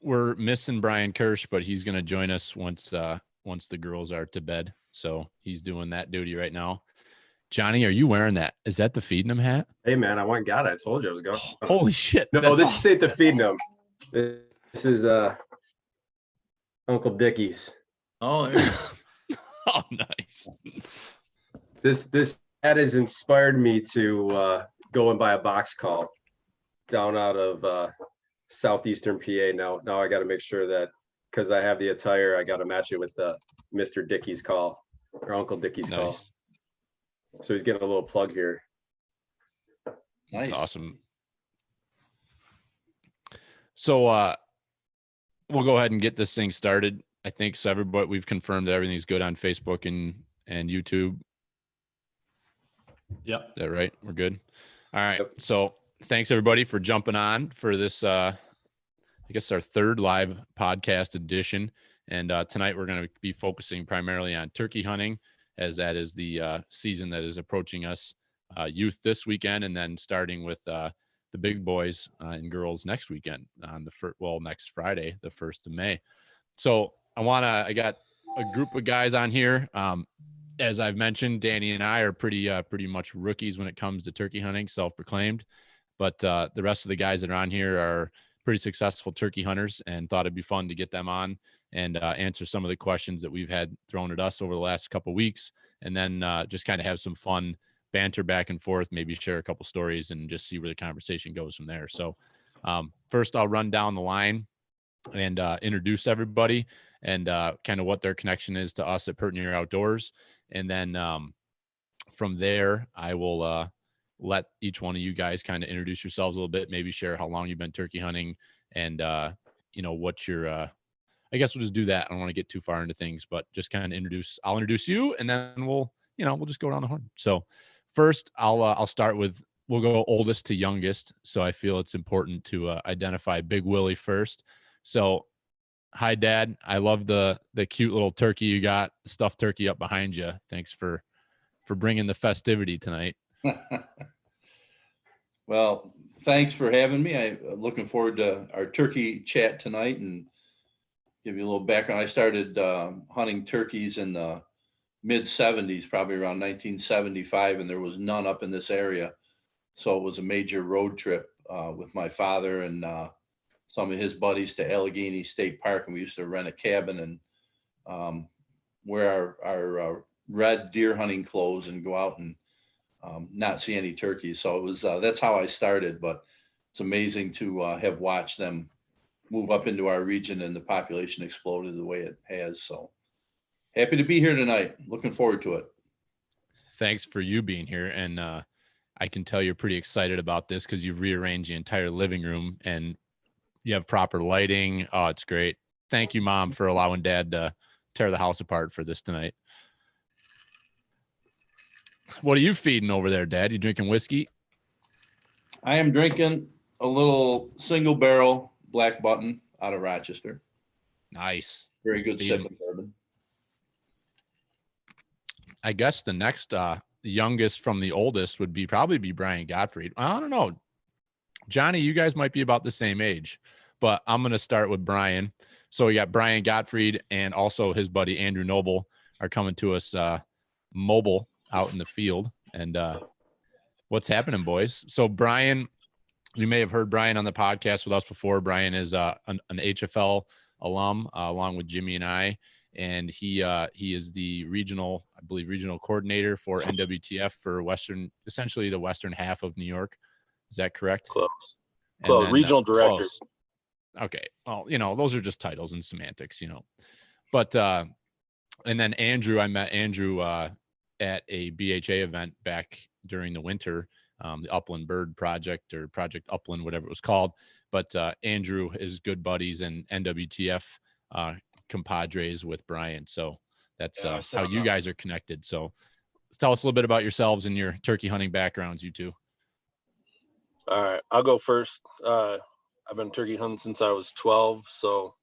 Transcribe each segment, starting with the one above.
we're missing Brian Kirsch, but he's going to join us once the girls are to bed. So he's doing that duty right now. Johnny, are you wearing that? Is that the Feeding Them hat? Hey, man, I went and got it. I told you I was going. Holy shit. No, this awesome. Ain't the Feeding Them. This is Uncle Dickie's. Oh, there. Oh, nice. This hat has inspired me to go and buy a box call down out of southeastern PA. Now I got to make sure that, because I have the attire, I got to match it with Mr. Dickie's call, or Uncle Dickie's call. So he's getting a little plug here. Nice. That's awesome. So we'll go ahead and get this thing started. I think so. Everybody, we've confirmed that everything's good on Facebook and YouTube. Yep. Is that right? We're good. All right. Yep. So thanks everybody for jumping on for this, I guess our third live podcast edition. And tonight we're going to be focusing primarily on turkey hunting, as that is the season that is approaching us, youth this weekend, and then starting with the big boys and girls next weekend on next Friday, the 1st of May. So I got a group of guys on here. As I've mentioned, Danny and I are pretty much rookies when it comes to turkey hunting, self-proclaimed. But the rest of the guys that are on here are pretty successful turkey hunters, and thought it'd be fun to get them on and answer some of the questions that we've had thrown at us over the last couple of weeks, and then just kind of have some fun banter back and forth, maybe share a couple stories and just see where the conversation goes from there. So first I'll run down the line and introduce everybody and kind of what their connection is to us at Pertnear Outdoors. And then from there, I will let each one of you guys kind of introduce yourselves a little bit, maybe share how long you've been turkey hunting, and what your I guess we'll just do that. I don't want to get too far into things, but just kind of I'll introduce you, and then we'll just go around the horn. So first I'll start with, we'll go oldest to youngest. So I feel it's important to identify Big Willie first. So hi, Dad. I love the cute little turkey you got, stuffed turkey up behind you. Thanks for bringing the festivity tonight. Well, thanks for having me. I'm looking forward to our turkey chat tonight, and give you a little background. I started hunting turkeys in the mid 70s, probably around 1975, and there was none up in this area. So it was a major road trip with my father and some of his buddies to Allegheny State Park. And we used to rent a cabin and wear our red deer hunting clothes and go out and not see any turkeys. So it was, that's how I started, but it's amazing to have watched them move up into our region and the population exploded the way it has. So happy to be here tonight. Looking forward to it. Thanks for you being here. And I can tell you're pretty excited about this because you've rearranged the entire living room and you have proper lighting. Oh, it's great. Thank you, Mom, for allowing Dad to tear the house apart for this tonight. What are you feeding over there, Dad? You drinking whiskey? I am drinking a little single barrel black button out of Rochester. Nice. Very good sipping bourbon. I guess the next youngest from the oldest would probably be Brian Gottfried. I don't know. Johnny, you guys might be about the same age, but I'm going to start with Brian. So we got Brian Gottfried and also his buddy Andrew Noble are coming to us mobile out in the field. And what's happening, boys? So Brian, you may have heard Brian on the podcast with us before. Brian is an HFL alum along with Jimmy and I, and he is the regional coordinator for NWTF for essentially the western half of New York. Is that correct? Close. Then, regional director. Close. Okay. Well, those are just titles and semantics, But and then Andrew, I met Andrew at a BHA event back during the winter, the Upland Bird Project or Project Upland, whatever it was called. But Andrew is good buddies and NWTF compadres with Brian. So that's how you guys are connected. So tell us a little bit about yourselves and your turkey hunting backgrounds, you two. All right, I'll go first. I've been turkey hunting since I was 12, so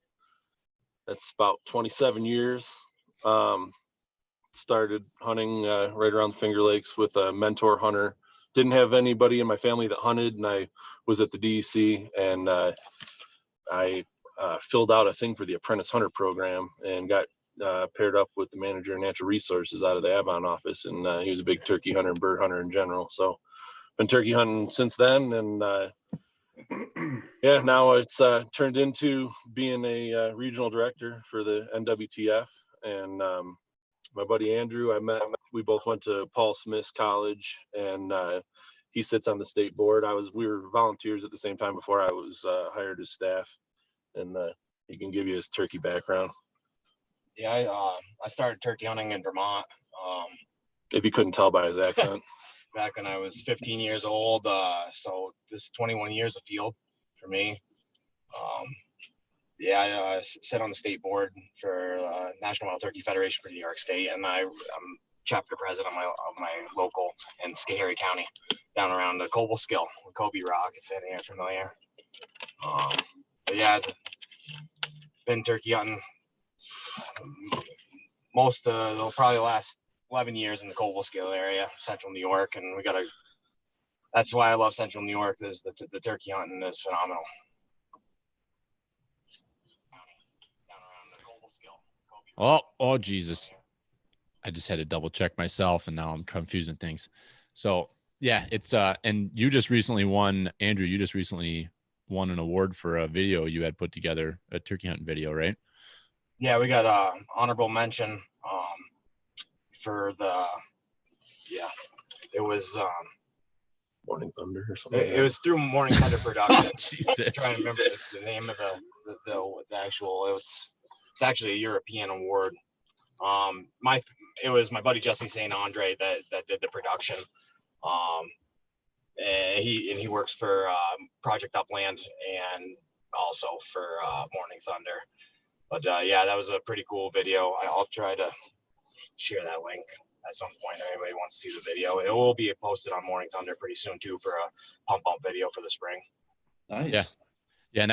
that's about 27 years. Started hunting right around the Finger Lakes with a mentor hunter. Didn't have anybody in my family that hunted, and I was at the DEC, and I filled out a thing for the apprentice hunter program and got paired up with the manager of natural resources out of the Avon office. And he was a big turkey hunter and bird hunter in general. So been turkey hunting since then. And yeah, now it's turned into being a regional director for the NWTF. And my buddy Andrew, we both went to Paul Smith's college, and he sits on the state board. We were volunteers at the same time before I was hired as staff, and he can give you his turkey background. Yeah, I started turkey hunting in Vermont. If you couldn't tell by his accent. Back when I was 15 years old. So this is 21 years of field for me. Yeah, I sit on the state board for National Wild Turkey Federation for New York State, and I'm chapter president of my local in Schoharie County, down around the Cobleskill, Kobe Rock, if any are familiar. But yeah, been turkey hunting most probably the last 11 years in the Cobleskill area, central New York, and that's why I love central New York. Is the turkey hunting is phenomenal. Oh, Jesus. I just had to double check myself and now I'm confusing things. So yeah, it's, and you just recently won, Andrew, won an award for a video you had put together, a turkey hunting video, right? Yeah, we got honorable mention, for it was, Morning Thunder or something. It was through Morning Thunder Production. Oh, Jesus. I'm trying to remember the name of the actual. It's actually a European award. It was my buddy Jesse St. Andre that did the production. And he works for Project Upland and also for Morning Thunder. But yeah, that was a pretty cool video. I'll try to share that link at some point. If anybody wants to see the video, it will be posted on Morning Thunder pretty soon too for a pump up video for the spring. Nice. Yeah. Yeah, and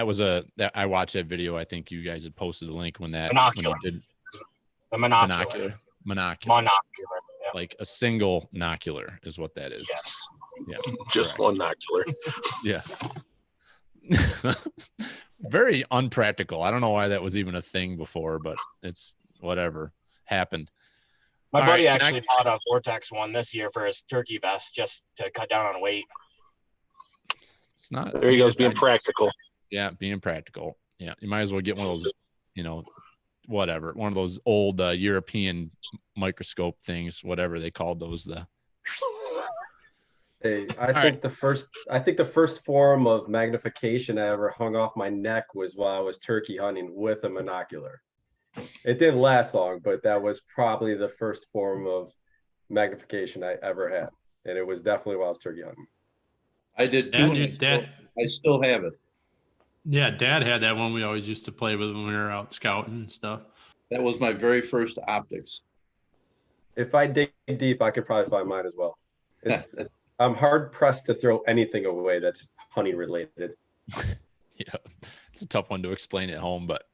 I watched that video. I think you guys had posted the link when you did the monocular. Yeah. Like a single nocular is what that is. Yes. Yeah. Just correct. one nocular. Yeah. Very unpractical. I don't know why that was even a thing before, but it's whatever happened. My buddy actually bought a Vortex one this year for his turkey vest just to cut down on weight. It's not. There he goes, being practical. Yeah, being practical. Yeah, you might as well get one of those, whatever, one of those old European microscope things, whatever they called those. Hey, I think the first form of magnification I ever hung off my neck was while I was turkey hunting with a monocular. It didn't last long, but that was probably the first form of magnification I ever had, and it was definitely while I was turkey hunting. I did too. I still have it. Yeah, Dad had that one we always used to play with when we were out scouting and stuff. That was my very first optics. If I dig deep, I could probably find mine as well. I'm hard pressed to throw anything away that's hunting related. Yeah, it's a tough one to explain at home, but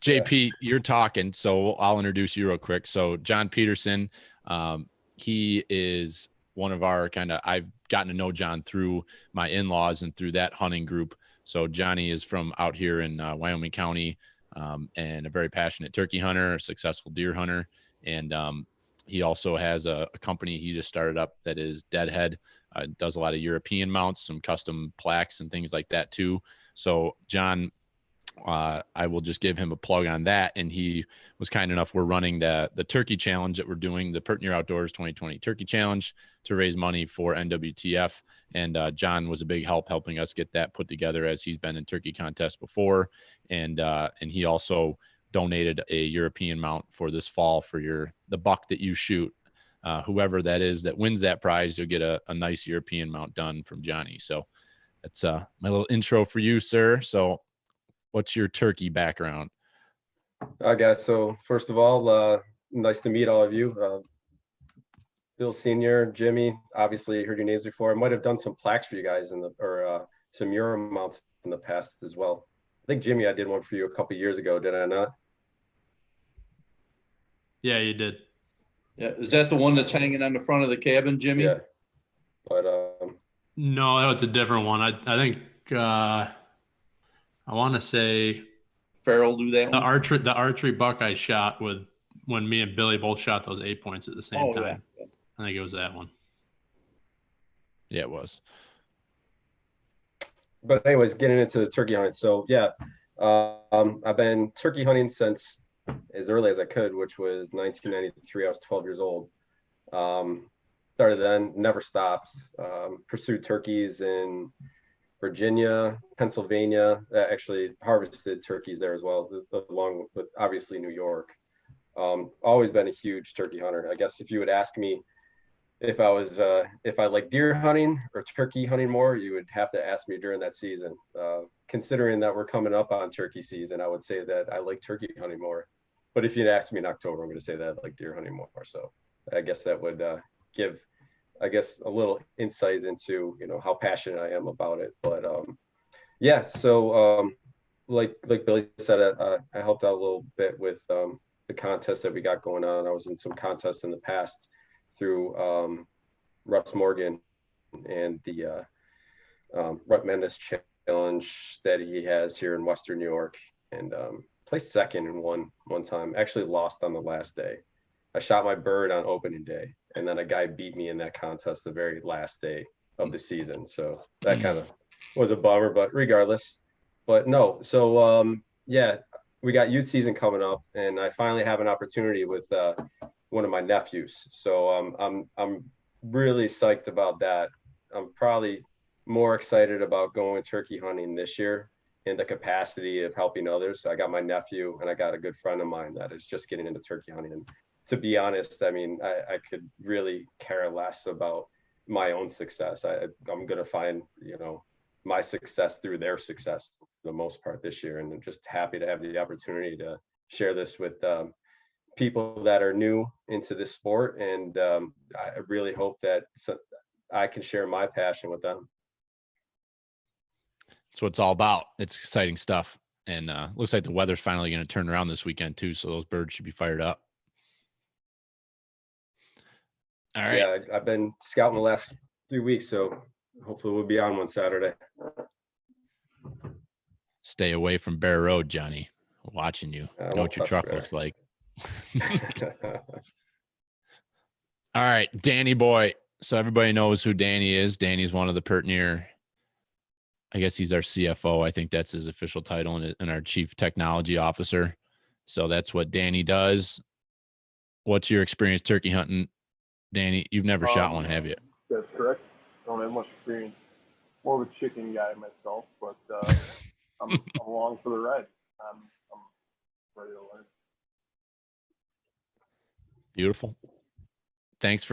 JP, you're talking, so I'll introduce you real quick. So John Peterson, he is one of our I've gotten to know John through my in-laws and through that hunting group. So Johnny is from out here in Wyoming County, and a very passionate turkey hunter, a successful deer hunter. And he also has a company he just started up that is Deadhead. Does a lot of European mounts, some custom plaques and things like that too. So John, I will just give him a plug on that. And he was kind enough. We're running the turkey challenge that we're doing, the Pertnear Outdoors 2020 Turkey Challenge, to raise money for NWTF. And John was a big help helping us get that put together, as he's been in turkey contests before. And he also donated a European mount for this fall for the buck that you shoot. Whoever that is that wins that prize, you'll get a nice European mount done from Johnny. So that's my little intro for you, sir. So what's your turkey background? I guess so. First of all, nice to meet all of you. Bill Senior, Jimmy, obviously heard your names before. I might have done some plaques for you guys or some Euro mounts in the past as well. I think Jimmy, I did one for you a couple years ago, did I not? Yeah, you did. Yeah, is that the one that's hanging on the front of the cabin, Jimmy? Yeah. But no, that was a different one. I think I want to say Farrell do that The one? the archery buck I shot with when me and Billy both shot those 8 points at the same time. Yeah. I think it was that one. Yeah, it was. But anyways, getting into the turkey hunting. So yeah, I've been turkey hunting since as early as I could, which was 1993. I was 12 years old. Started then, never stopped. Pursued turkeys in Virginia, Pennsylvania. Actually harvested turkeys there as well, along with obviously New York. Always been a huge turkey hunter. I guess if you would ask me if I like deer hunting or turkey hunting more, you would have to ask me during that season. Considering that we're coming up on turkey season, I would say that I like turkey hunting more. But if you'd ask me in October, I'm going to say that I like deer hunting more. So I guess that would give, I guess, a little insight into how passionate I am about it. But yeah, so like Billy said, I helped out a little bit with the contest that we got going on. I was in some contests in the past through Russ Morgan and the Rut Madness Challenge that he has here in Western New York, and placed second in one time. Actually lost on the last day. I shot my bird on opening day, and then a guy beat me in that contest the very last day of the season. So that kind of was a bummer, but regardless. But no, so yeah, we got youth season coming up, and I finally have an opportunity with one of my nephews. So I'm really psyched about that. I'm probably more excited about going turkey hunting this year in the capacity of helping others. I got my nephew, and I got a good friend of mine that is just getting into turkey hunting. And to be honest, I mean, I could really care less about my own success. I'm going to find, my success through their success for the most part this year. And I'm just happy to have the opportunity to share this with people that are new into this sport. And I really hope that I can share my passion with them. That's what it's all about. It's exciting stuff. And looks like the weather's finally going to turn around this weekend too. So those birds should be fired up. All right. Yeah, I've been scouting the last 3 weeks, so hopefully we'll be on one Saturday. Stay away from Bear Road, Johnny. I'm watching you. I know what your truck looks like. All right, Danny boy. So everybody knows who Danny is. Danny's one of the Pertnear. I guess he's our CFO. I think that's his official title, and our chief technology officer. So that's what Danny does. What's your experience turkey hunting, Danny? You've never shot one, have you? That's correct. Don't have much experience. More of a chicken guy myself, but I'm along for the ride. I'm ready to learn. Beautiful. Thanks,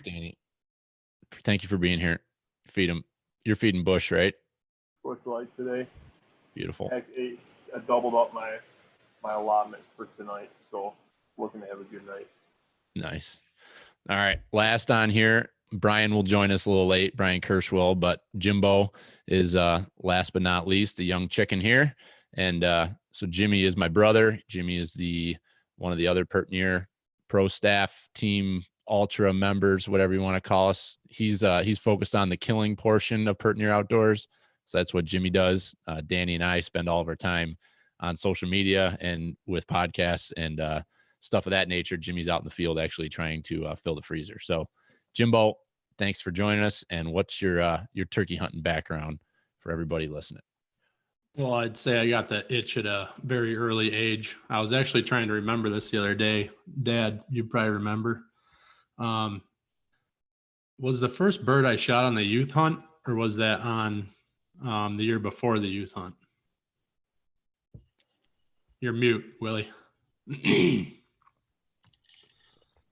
Danny. Thank you for being here. Feed him. You're feeding Bush, right? Bush light today. Beautiful. I doubled up my allotment for tonight, so looking to have a good night. Nice. All right. Last on here, Brian will join us a little late, Brian Kirschwell, but Jimbo is last but not least, the young chicken here. And so Jimmy is my brother. Jimmy is one of the other Pertnear pro staff team ultra members, whatever you want to call us. He's focused on the killing portion of Pertnear Outdoors. So that's what Jimmy does. Danny and I spend all of our time on social media and with podcasts and stuff of that nature. Jimmy's out in the field actually trying to fill the freezer. So Jimbo, thanks for joining us. And what's your turkey hunting background for everybody listening? Well, I'd say I got the itch at a very early age. I was actually trying to remember this the other day. Dad, you probably remember. Was the first bird I shot on the youth hunt, or was that on the year before the youth hunt? You're mute, Willie.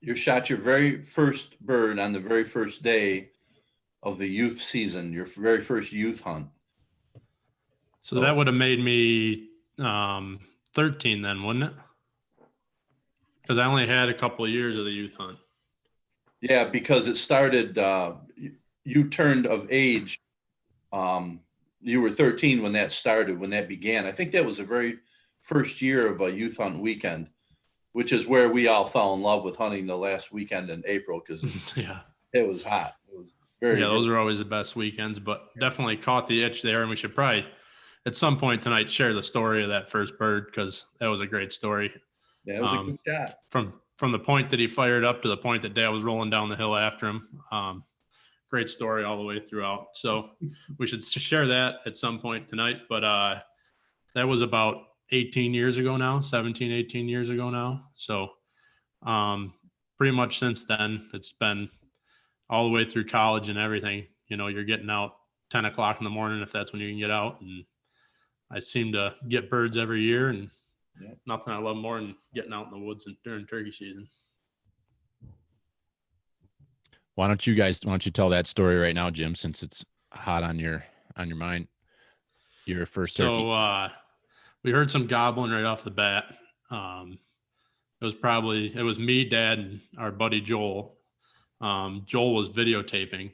You shot your very first bird on the very first day of the youth season, your very first youth hunt. So that would have made me 13 then, wouldn't it? Because I only had a couple of years of the youth hunt. Yeah, because it started, you turned of age. You were 13 when that started, when that began. I think that was the very first year of a youth hunt weekend, which is where we all fell in love with hunting the last weekend in April because it was hot. It was those are always the best weekends, but definitely caught the itch there, and we should probably at some point tonight share the story of that first bird, because that was a great story. Yeah, it was a good shot. From the point that he fired up to the point that Dad was rolling down the hill after him. Great story all the way throughout. So we should share that at some point tonight. But that was about 18 years ago now, 17, 18 years ago now. So pretty much since then, it's been all the way through college and everything. You know, you're getting out 10 o'clock in the morning if that's when you can get out. And I seem to get birds every year, and nothing I love more than getting out in the woods and during turkey season. Why don't you tell that story right now, Jim, since it's hot on your mind? Your first turkey. So we heard some gobbling right off the bat. It was me, Dad, and our buddy Joel. Joel was videotaping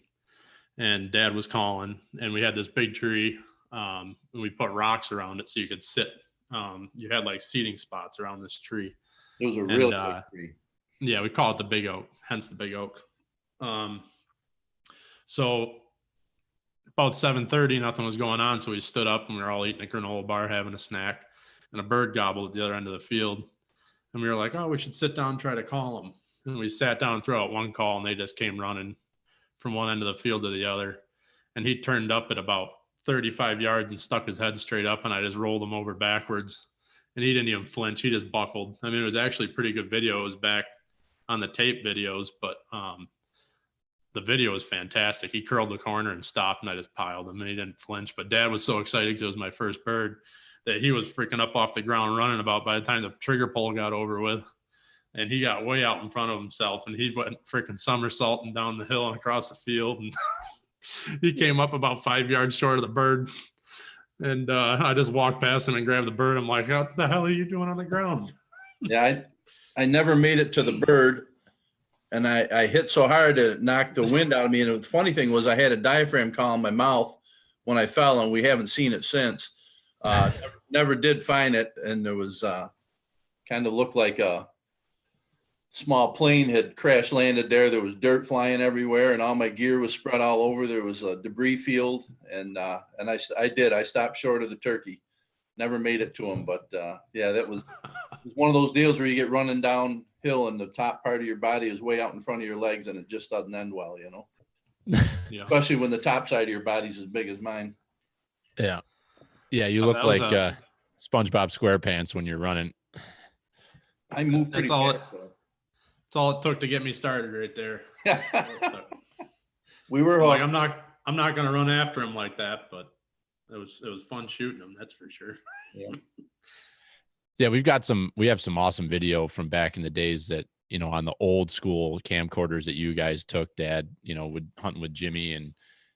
and Dad was calling, and we had this big tree. And we put rocks around it so you could sit. You had like seating spots around this tree. It was a real big tree. Yeah, we call it the big oak, hence the big oak. So about 7:30, nothing was going on. So we stood up and we were all eating a granola bar, having a snack, and a bird gobbled at the other end of the field. And we were like, oh, we should sit down and try to call them. And we sat down and threw out one call, and they just came running from one end of the field to the other. And he turned up at about 35 yards and stuck his head straight up, and I just rolled him over backwards. And he didn't even flinch. He just buckled. I mean, it was actually pretty good video. It was back on the tape videos, but the video was fantastic. He curled the corner and stopped, and I just piled him, and he didn't flinch. But Dad was so excited because it was my first bird that he was freaking up off the ground running about by the time the trigger pull got over with. And he got way out in front of himself, and he went freaking somersaulting down the hill and across the field. And he came up about 5 yards short of the bird. And I just walked past him and grabbed the bird. I'm like, what the hell are you doing on the ground? Yeah, I never made it to the bird. And I hit so hard it knocked the wind out of me. And the funny thing was I had a diaphragm call in my mouth when I fell, and we haven't seen it since. Never did find it. And there was kind of looked like a small plane had crash landed there. There was dirt flying everywhere, and all my gear was spread all over. There was a debris field. And I stopped short of the turkey. Never made it to him. But yeah, that was one of those deals where you get running downhill and the top part of your body is way out in front of your legs, and it just doesn't end well, you know. Yeah. Especially when the top side of your body's as big as mine. Yeah. Yeah, you look like SpongeBob SquarePants when you're running. I move pretty fast. That's all it took to get me started right there. We were like, I'm not going to run after him like that, but it was fun shooting him. That's for sure. Yeah. Yeah, we have some awesome video from back in the days that, you know, on the old school camcorders that you guys took, Dad, you know, with hunting with Jimmy and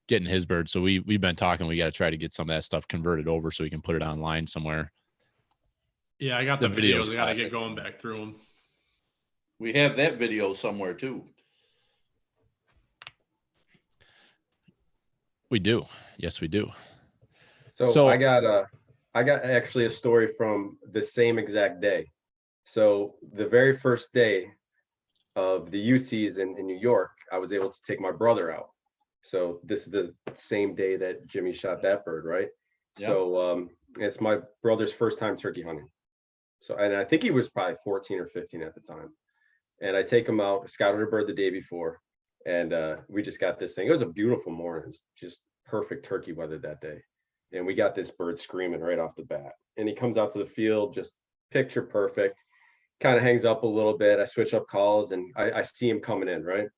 getting his bird. So we've been talking, we got to try to get some of that stuff converted over so we can put it online somewhere. Yeah, I got the videos. I got to get going back through them. We have that video somewhere too. We do. Yes, we do. So I got actually a story from the same exact day. So the very first day of the youth season in New York, I was able to take my brother out. So this is the same day that Jimmy shot that bird, right? Yep. So it's my brother's first time turkey hunting. So, and I think he was probably 14 or 15 at the time. And I take him out, scouted a bird the day before, and we just got this thing. It was a beautiful morning. It was just perfect turkey weather that day. And we got this bird screaming right off the bat. And he comes out to the field, just picture perfect, kind of hangs up a little bit. I switch up calls, and I see him coming in, right?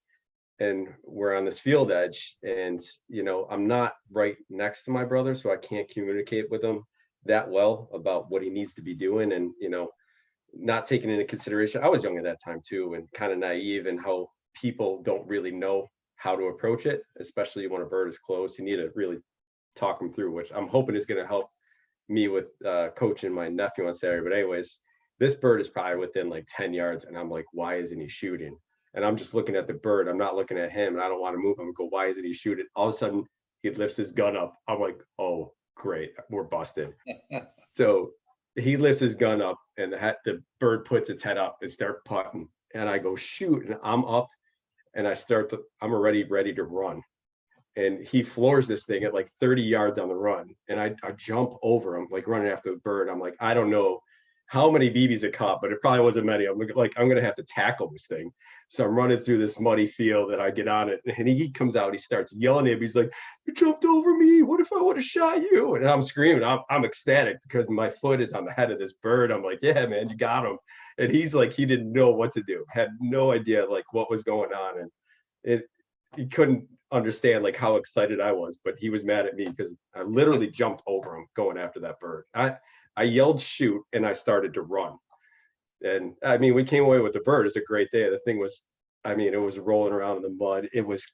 And we're on this field edge, and, you know, I'm not right next to my brother, so I can't communicate with him that well about what he needs to be doing. And, you know, not taking into consideration, I was young at that time too, and kind of naive, and how people don't really know how to approach it, especially when a bird is close. You need to really talk them through, which I'm hoping is going to help me with coaching my nephew on Saturday. But anyways, this bird is probably within like 10 yards, and I'm like, why isn't he shooting? And I'm just looking at the bird. I'm not looking at him, and I don't want to move him. Go, why isn't he shooting? All of a sudden, he lifts his gun up. I'm like, oh, great, we're busted. So he lifts his gun up, and the bird puts its head up and start putting. And I go, shoot, and I'm up, and I'm already ready to run. and he floors this thing at like 30 yards on the run. And I jump over him, like running after the bird. I'm like, I don't know how many BBs it caught, but it probably wasn't many. I'm like, I'm going to have to tackle this thing. So I'm running through this muddy field and I get on it. And he comes out, he starts yelling at me. He's like, you jumped over me. What if I would have shot you? And I'm screaming. I'm ecstatic because my foot is on the head of this bird. I'm like, yeah, man, you got him. And he's like, he didn't know what to do, had no idea like what was going on. And he couldn't understand like how excited I was, but he was mad at me because I literally jumped over him going after that bird. I yelled shoot and I started to run. And I mean, we came away with the bird. It's a great day. The thing was, I mean, it was rolling around in the mud. It was,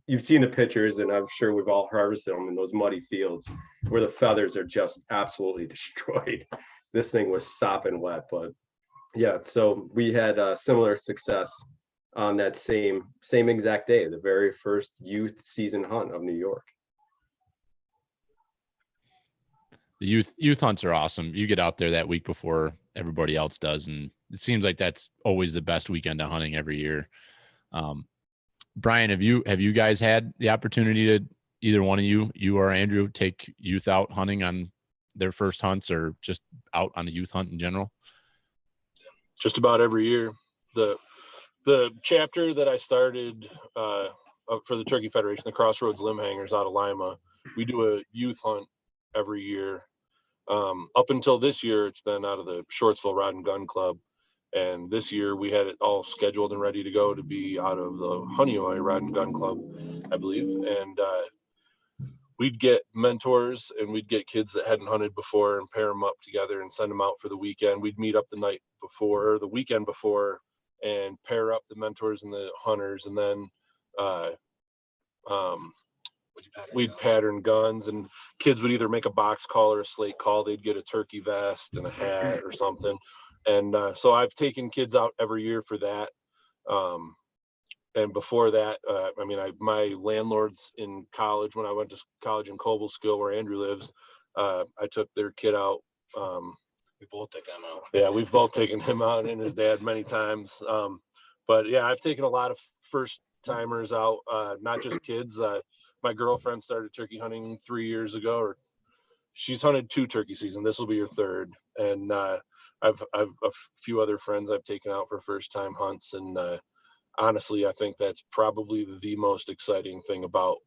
you've seen the pictures, and I'm sure we've all harvested them in those muddy fields where the feathers are just absolutely destroyed. This thing was sopping wet, but yeah, so we had similar success on that same exact day, the very first youth season hunt of New York. The youth hunts are awesome. You get out there that week before everybody else does, and it seems like that's always the best weekend of hunting every year. Brian, have you guys had the opportunity to, either one of you or Andrew, take youth out hunting on their first hunts, or just out on a youth hunt in general? Just about every year. The chapter that I started for the Turkey Federation, the Crossroads Limb Hangers out of Lima, we do a youth hunt every year. Up until this year, it's been out of the Shortsville Rod and Gun Club. And this year we had it all scheduled and ready to go to be out of the Honeoye Rod and Gun Club, I believe. And we'd get mentors and we'd get kids that hadn't hunted before and pair them up together and send them out for the weekend. We'd meet up the night before or the weekend before and pair up the mentors and the hunters. And then we'd pattern guns, and kids would either make a box call or a slate call. They'd get a turkey vest and a hat or something. And so I've taken kids out every year for that. And before that, I mean, my landlords in college, when I went to college in Cobleskill, where Andrew lives, I took their kid out. We both took him out. Yeah, we've both taken him out and his dad many times. But yeah, I've taken a lot of first timers out, not just kids. My girlfriend started turkey hunting 3 years ago, or she's hunted 2 turkey seasons. This will be her 3rd. And I've a few other friends I've taken out for first time hunts. And honestly, I think that's probably the most exciting thing about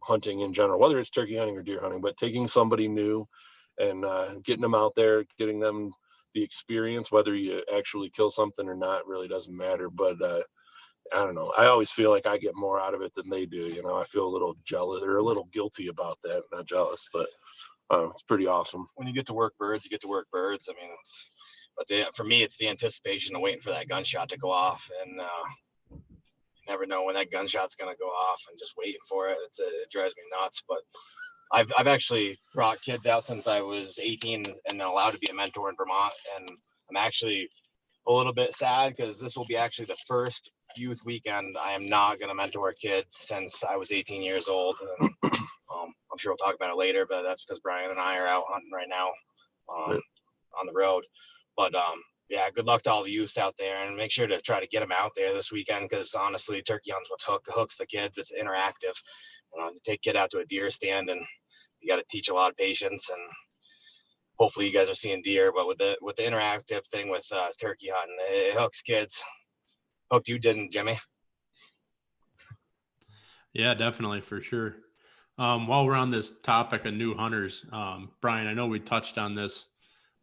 hunting in general, whether it's turkey hunting or deer hunting, but taking somebody new and getting them out there, getting them the experience, whether you actually kill something or not, really doesn't matter. But I don't know. I always feel like I get more out of it than they do. You know, I feel a little jealous or a little guilty about that. Not jealous, but it's pretty awesome. When you get to work birds, you get to work birds. I mean, for me, it's the anticipation of waiting for that gunshot to go off, and you never know when that gunshot's gonna go off, and just waiting for it. It drives me nuts. But I've actually brought kids out since I was 18 and allowed to be a mentor in Vermont, and I'm actually a little bit sad because this will be actually the first youth weekend I am not going to mentor a kid since I was 18 years old. And, I'm sure we'll talk about it later, but that's because Brian and I are out hunting right now on the road. But yeah, good luck to all the youths out there, and make sure to try to get them out there this weekend, because honestly, turkey hunts what hooks the kids. It's interactive. You take a kid out to a deer stand, and you got to teach a lot of patience, and hopefully you guys are seeing deer. But with the interactive thing with turkey hunting, it hooks kids. Hooked you, didn't, Jimmy? Yeah, definitely, for sure. While we're on this topic of new hunters, Brian, I know we touched on this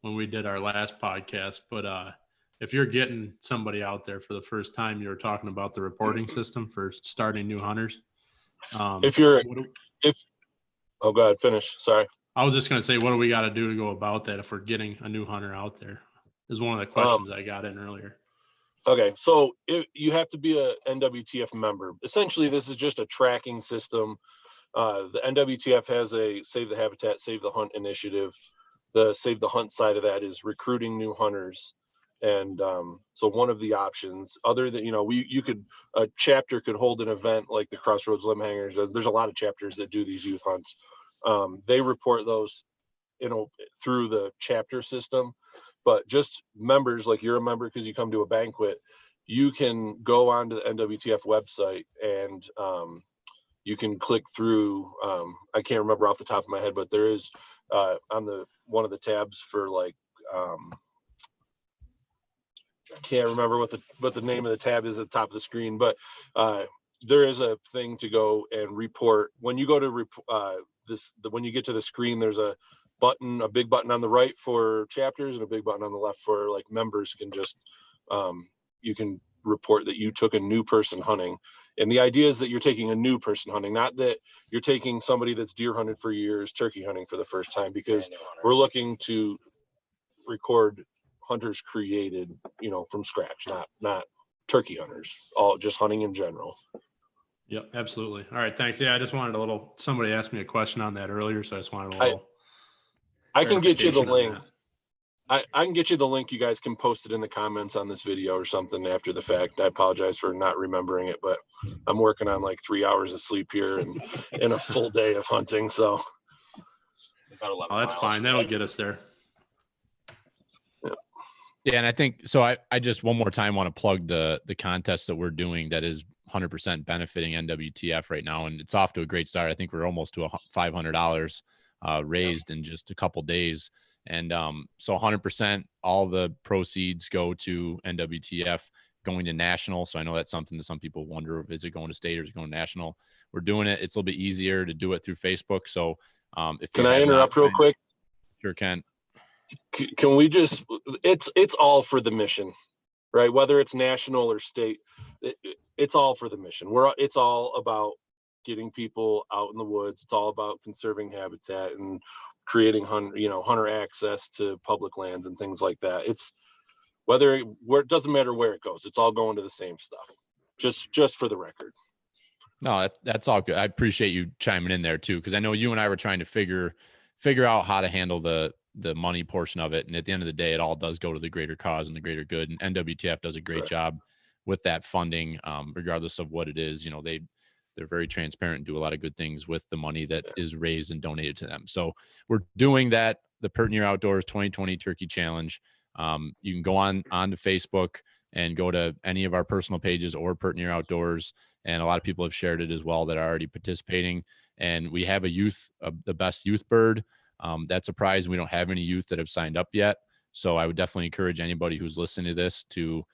when we did our last podcast, but if you're getting somebody out there for the first time, you were talking about the reporting system for starting new hunters. Oh, go ahead, finish. Sorry. I was just going to say, what do we got to do to go about that if we're getting a new hunter out there? Is one of the questions I got in earlier. Okay, so you have to be a NWTF member. Essentially, this is just a tracking system. The NWTF has a Save the Habitat, Save the Hunt initiative. The Save the Hunt side of that is recruiting new hunters. And so one of the options, other than, a chapter could hold an event like the Crossroads Limb Hangers. There's a lot of chapters that do these youth hunts. They report those, through the chapter system. But just members, like you're a member because you come to a banquet, you can go onto the NWTF website and you can click through. I can't remember off the top of my head, but there is on one of the tabs for like I can't remember what the name of the tab is at the top of the screen, but there is a thing to go and report when you go to when you get to the screen. There's a big button on the right for chapters and a big button on the left for like members can just you can report that you took a new person hunting. And the idea is that you're taking a new person hunting, not that you're taking somebody that's deer hunted for years, turkey hunting for the first time, because we're looking to record hunters created, from scratch, not turkey hunters, all just hunting in general. Yep, absolutely. All right, thanks. Yeah, I just wanted somebody asked me a question on that earlier, so I just wanted a little. I can get you the clarification on link. I can get you the link. You guys can post it in the comments on this video or something after the fact. I apologize for not remembering it, but I'm working on like 3 hours of sleep here and a full day of hunting. So About 11 Oh, that's miles. fine. That'll get us there. Yeah, and I think so. I just one more time want to plug the contest that we're doing that is 100% benefiting NWTF right now, and it's off to a great start. I think we're almost to $500 raised in just a couple days, and so 100% all the proceeds go to NWTF going to national. So I know that's something that some people wonder: is it going to state or is it going to national? We're doing it. It's a little bit easier to do it through Facebook. So if can I interrupt real quick? Sure can. Can we just, it's all for the mission, right? Whether it's national or state, it's all for the mission. It's all about getting people out in the woods. It's all about conserving habitat and creating hunter access to public lands and things like that. It's it doesn't matter where it goes. It's all going to the same stuff, just for the record. No, that's all good. I appreciate you chiming in there too, because I know you and I were trying to figure out how to handle the money portion of it. And at the end of the day, it all does go to the greater cause and the greater good. And NWTF does a great job with that funding, regardless of what it is. They're very transparent and do a lot of good things with the money that is raised and donated to them. So we're doing that, the Pertnear Outdoors 2020 Turkey Challenge. You can go on to Facebook and go to any of our personal pages or Pertnear Outdoors. And a lot of people have shared it as well that are already participating. And we have the best youth bird. That's a prize. We don't have any youth that have signed up yet. So I would definitely encourage anybody who's listening to this to,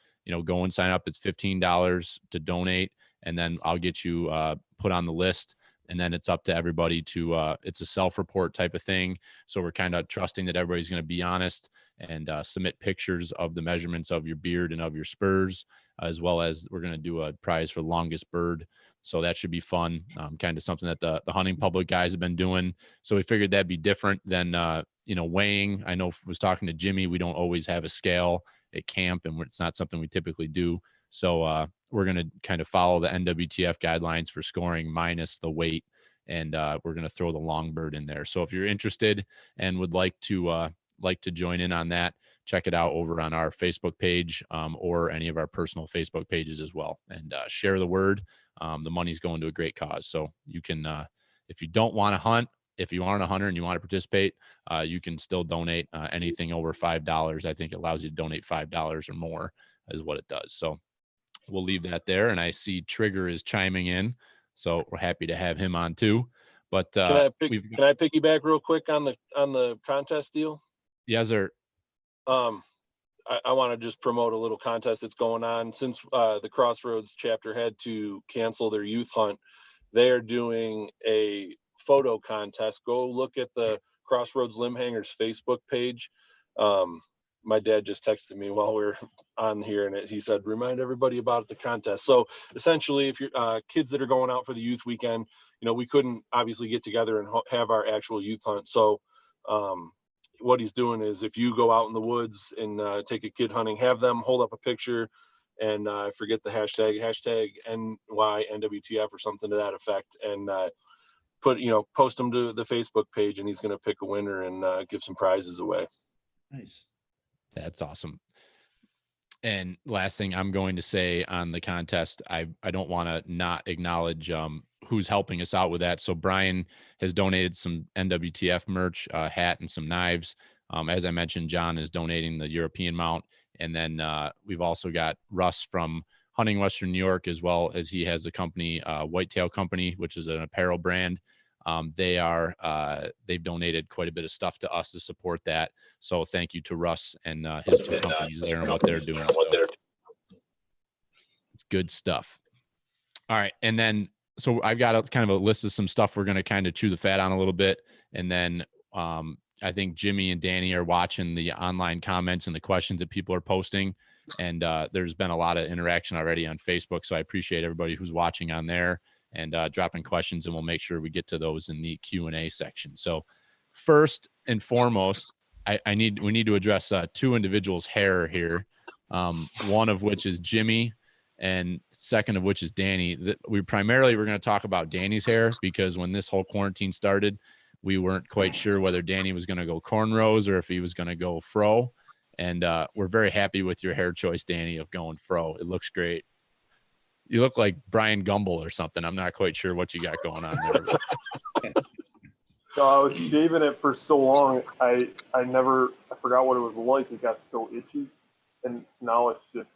go and sign up. It's $15 to donate, and then I'll get you put on the list. And then it's up to everybody to, it's a self-report type of thing. So we're kind of trusting that everybody's going to be honest and submit pictures of the measurements of your beard and of your spurs, as well as we're going to do a prize for longest bird. So that should be fun. Kind of something that the hunting public guys have been doing. So we figured that'd be different than, weighing. I know I was talking to Jimmy, we don't always have a scale at camp, and it's not something we typically do. So we're going to kind of follow the NWTF guidelines for scoring minus the weight. And we're going to throw the long bird in there. So if you're interested and would like to join in on that, check it out over on our Facebook page or any of our personal Facebook pages as well, and share the word. The money's going to a great cause. So you can, if you don't want to hunt, if you aren't a hunter and you want to participate, you can still donate anything over $5. I think it allows you to donate $5 or more is what it does. So we'll leave that there. And I see Trigger is chiming in, so we're happy to have him on too. But can I piggyback real quick on the contest deal? Yes, sir. I want to just promote a little contest that's going on. Since the Crossroads chapter had to cancel their youth hunt, they are doing a photo contest. Go look at the Crossroads Limb Hangers Facebook page. My dad just texted me while we were on here, and he said, remind everybody about the contest. So essentially, if you're kids that are going out for the youth weekend, we couldn't obviously get together and have our actual youth hunt. So what he's doing is, if you go out in the woods and take a kid hunting, have them hold up a picture and forget the hashtag NYNWTF or something to that effect, and post them to the Facebook page, and he's going to pick a winner and give some prizes away. Nice. That's awesome. And last thing I'm going to say on the contest, I don't want to not acknowledge who's helping us out with that. So Brian has donated some NWTF merch, hat and some knives. As I mentioned, John is donating the European mount. And then we've also got Russ from Hunting Western New York, as well as he has a company, Whitetail Company, which is an apparel brand. They've donated quite a bit of stuff to us to support that. So thank you to Russ and his two companies there and what they're doing. So it's good stuff. All right. And then, so I've got a kind of a list of some stuff we're going to kind of chew the fat on a little bit. And then I think Jimmy and Danny are watching the online comments and the questions that people are posting. And there's been a lot of interaction already on Facebook. So I appreciate everybody who's watching on there and dropping questions, and we'll make sure we get to those in the Q&A section. So first and foremost, we need to address two individuals' hair here. One of which is Jimmy, and second of which is Danny. We're going to talk about Danny's hair, because when this whole quarantine started, we weren't quite sure whether Danny was going to go cornrows or if he was going to go fro. And we're very happy with your hair choice, Danny, of going fro. It looks great. You look like Brian Gumble or something. I'm not quite sure what you got going on there. So I was shaving it for so long, I forgot what it was like. It got so itchy, and now it's just,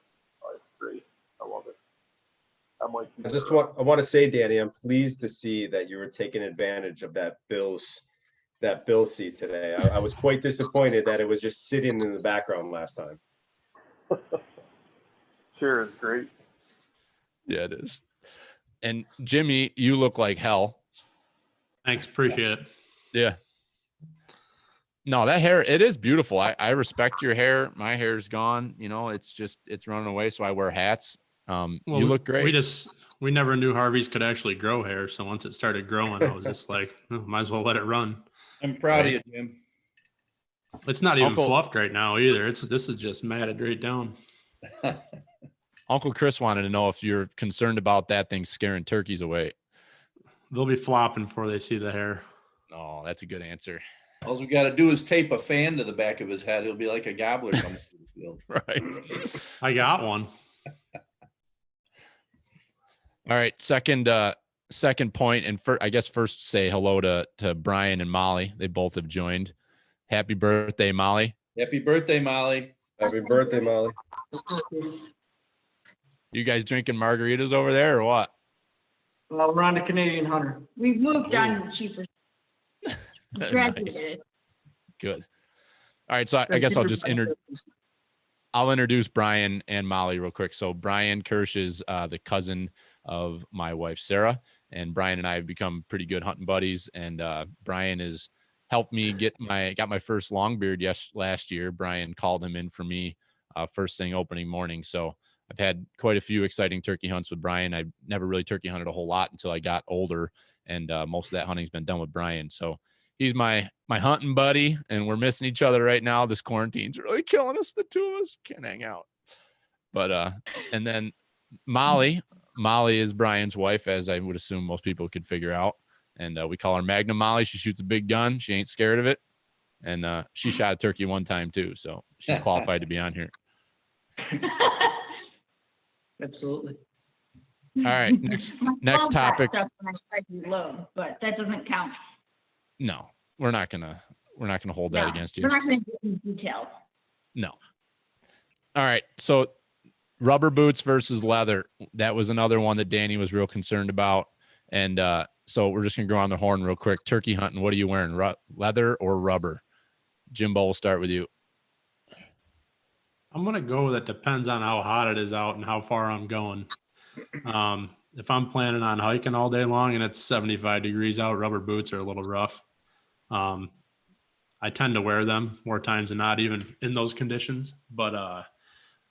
it's great. I love it. I want to say, Danny, I'm pleased to see that you were taking advantage of that Bills seat today. I was quite disappointed that it was just sitting in the background last time. Sure, it's great. Yeah, it is. And Jimmy, you look like hell. Thanks. Appreciate it. Yeah. No, that hair, it is beautiful. I respect your hair. My hair's gone. You know, it's running away. So I wear hats. You look great. We never knew Harveys could actually grow hair. So once it started growing, I was just like, might as well let it run. I'm proud of you, Jim. It's not even fluffed right now either. This is just matted right down. Uncle Chris wanted to know if you're concerned about that thing scaring turkeys away. They'll be flopping before they see the hair. Oh, that's a good answer. All we got to do is tape a fan to the back of his head. He'll be like a gobbler coming through the field. Right. I got one. All right. Second point, and I guess first say hello to Brian and Molly. They both have joined. Happy birthday, Molly. Happy birthday, Molly. Happy birthday, Molly. You guys drinking margaritas over there or what? Well, we're on the Canadian Hunter. We've moved on to cheaper. Graduated. Nice. Good. All right. So I guess I'll introduce Brian and Molly real quick. So Brian Kirsch is the cousin of my wife, Sarah, and Brian and I have become pretty good hunting buddies. And Brian has helped me got my first long beard last year. Brian called him in for me first thing opening morning. So I've had quite a few exciting turkey hunts with Brian. I never really turkey hunted a whole lot until I got older, and most of that hunting's been done with Brian. So he's my hunting buddy, and we're missing each other right now. This quarantine's really killing us. The two of us can't hang out. But and then Molly is Brian's wife, as I would assume most people could figure out. And we call her Magnum Molly. She shoots a big gun. She ain't scared of it. And she shot a turkey one time too, so she's qualified to be on here. Absolutely. All right, next topic. Load, but that doesn't count. No, we're not gonna hold that against you. We're not gonna get into details. No. All right, so rubber boots versus leather. That was another one that Danny was real concerned about, and so we're just gonna go on the horn real quick. Turkey hunting. What are you wearing? Leather or rubber? Jimbo, we'll start with you. I'm going to go with it depends on how hot it is out and how far I'm going. If I'm planning on hiking all day long and it's 75 degrees out, rubber boots are a little rough. I tend to wear them more times than not, even in those conditions. But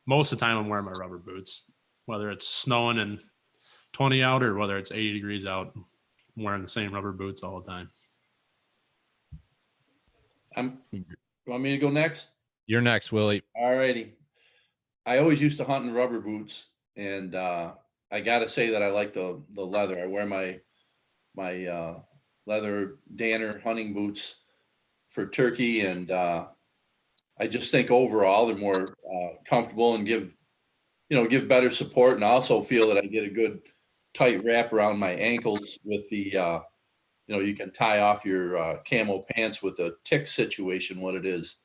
most of the time I'm wearing my rubber boots, whether it's snowing and 20 out or whether it's 80 degrees out, I'm wearing the same rubber boots all the time. You want me to go next? You're next, Willie. All righty. I always used to hunt in rubber boots, and I got to say that I like the leather. I wear my leather Danner hunting boots for turkey, and I just think overall they're more comfortable and give better support, and I also feel that I get a good tight wrap around my ankles with the you can tie off your camo pants with a tick situation, what it is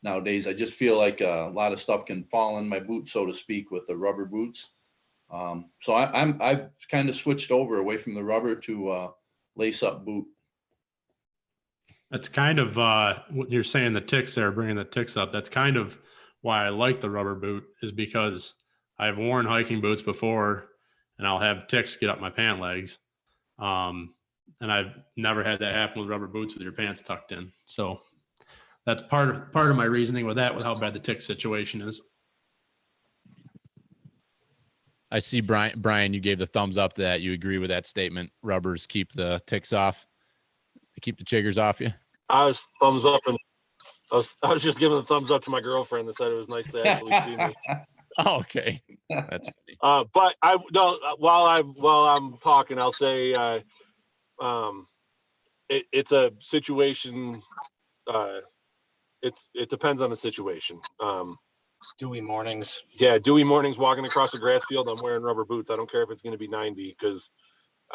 nowadays. I just feel like a lot of stuff can fall in my boot, so to speak, with the rubber boots. So I've kind of switched over away from the rubber to lace up boot. That's kind of what you're saying, the ticks there, bringing the ticks up. That's kind of why I like the rubber boot, is because I've worn hiking boots before and I'll have ticks get up my pant legs. And I've never had that happen with rubber boots with your pants tucked in. So that's part of my reasoning with that, with how bad the tick situation is. I see Brian, you gave the thumbs up to that. You agree with that statement. Rubbers keep the ticks off. They keep the chiggers off you. I was thumbs up, and I was just giving a thumbs up to my girlfriend that said it was nice to actually see me. Oh, okay. That's funny. But while I'm talking, I'll say it's a situation. It depends on the situation. Dewy mornings. Yeah, dewy mornings, walking across a grass field, I'm wearing rubber boots. I don't care if it's going to be 90, because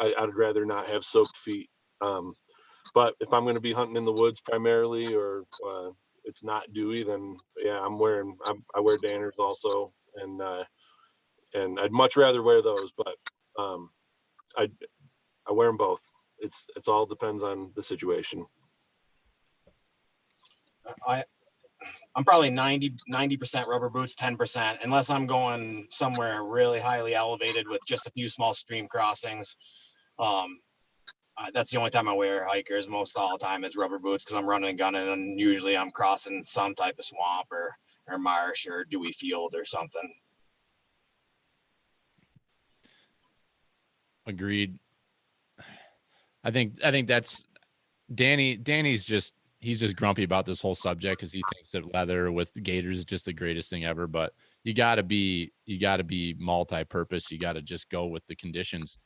I'd rather not have soaked feet. But if I'm going to be hunting in the woods primarily, or it's not dewy, then yeah, I wear Danners also, and I'd much rather wear those. But I wear them both. It's all depends on the situation. I'm probably 90% rubber boots, 10%, unless I'm going somewhere really highly elevated with just a few small stream crossings. That's the only time I wear hikers. Most all the time it's rubber boots, because I'm running and gunning, and usually I'm crossing some type of swamp or marsh or dewy field or something. Agreed. I think that's Danny's just, he's just grumpy about this whole subject because he thinks that leather with gaiters is just the greatest thing ever. But you gotta be multi-purpose. You gotta just go with the conditions.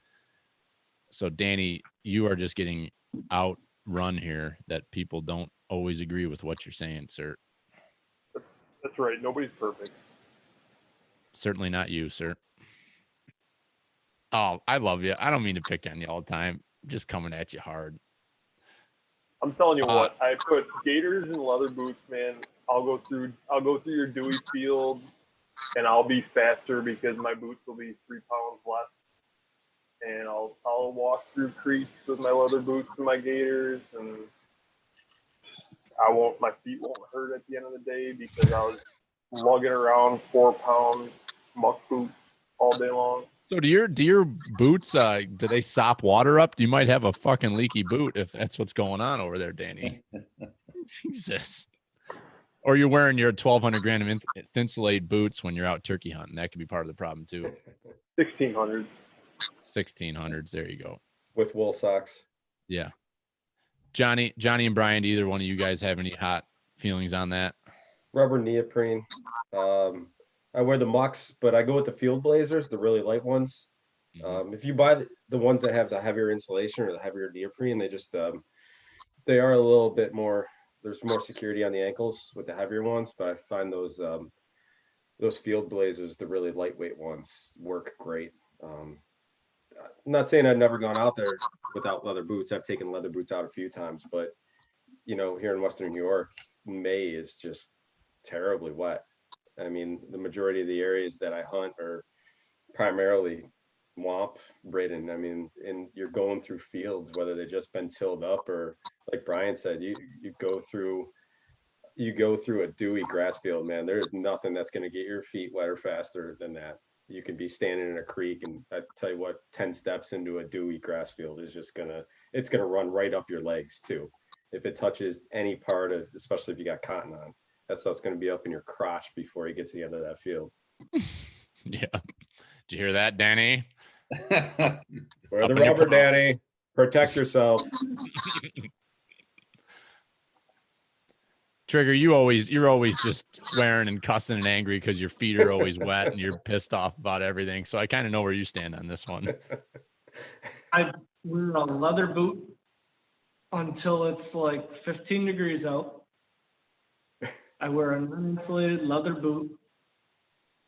So Danny, you are just getting outrun here, that people don't always agree with what you're saying, sir. That's right. Nobody's perfect. Certainly not you, sir. Oh, I love you. I don't mean to pick on you all the time. I'm just coming at you hard. I'm telling you what, I put gaiters and leather boots, man. I'll go through your dewy field, and I'll be faster because my boots will be 3 pounds less. And I'll walk through creeks with my leather boots and my gaiters, and my feet won't hurt at the end of the day because I was lugging around 4-pound muck boots all day long. So do your boots, do they sop water up? You might have a fucking leaky boot if that's what's going on over there, Danny. Jesus. Or you're wearing your 1,200 grand of Thinsulate boots when you're out turkey hunting. That could be part of the problem too. 1,600. 1,600s. There you go. With wool socks. Yeah. Johnny and Brian, do either one of you guys have any hot feelings on that? Rubber neoprene. I wear the mucks, but I go with the field blazers, the really light ones. If you buy the ones that have the heavier insulation or the heavier neoprene, they just they are a little bit more. There's more security on the ankles with the heavier ones, but I find those field blazers, the really lightweight ones, work great. I'm not saying I've never gone out there without leather boots. I've taken leather boots out a few times, but here in Western New York, May is just terribly wet. I mean, the majority of the areas that I hunt are primarily swamp ridden. I mean, and you're going through fields, whether they've just been tilled up or, like Brian said, you go through a dewy grass field, man. There is nothing that's going to get your feet wetter faster than that. You can be standing in a creek, and I tell you what, 10 steps into a dewy grass field is just it's gonna run right up your legs too. If it touches any part of, especially if you got cotton on, that stuff's going to be up in your crotch before you get to the end of that field. Yeah. Did you hear that, Danny? Wear the rubber, Danny. Protect yourself. Trigger, you're always just swearing and cussing and angry because your feet are always wet and you're pissed off about everything. So I kind of know where you stand on this one. I wear a leather boot until it's like 15 degrees out. I wear an uninsulated leather boot.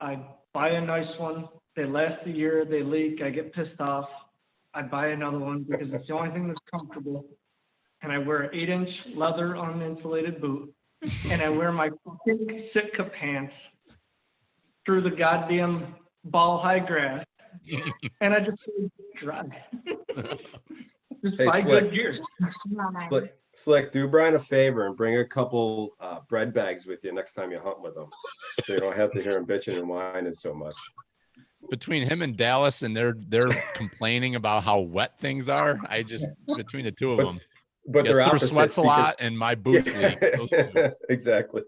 I buy a nice one. They last a year. They leak. I get pissed off. I buy another one because it's the only thing that's comfortable. And I wear an 8-inch leather uninsulated boot. And I wear my fucking Sitka pants through the goddamn ball high grass And I just drive. Just Hey, buy Slick. good gear. Slick, do Brian a favor and bring a couple bread bags with you next time you hunt with him, so you don't have to hear him bitching and whining so much. Between him and Dallas, and they're complaining about how wet things are. Between the two of them, But they're Sir opposites sweats a because- lot, and my boots leak. Those two. Exactly.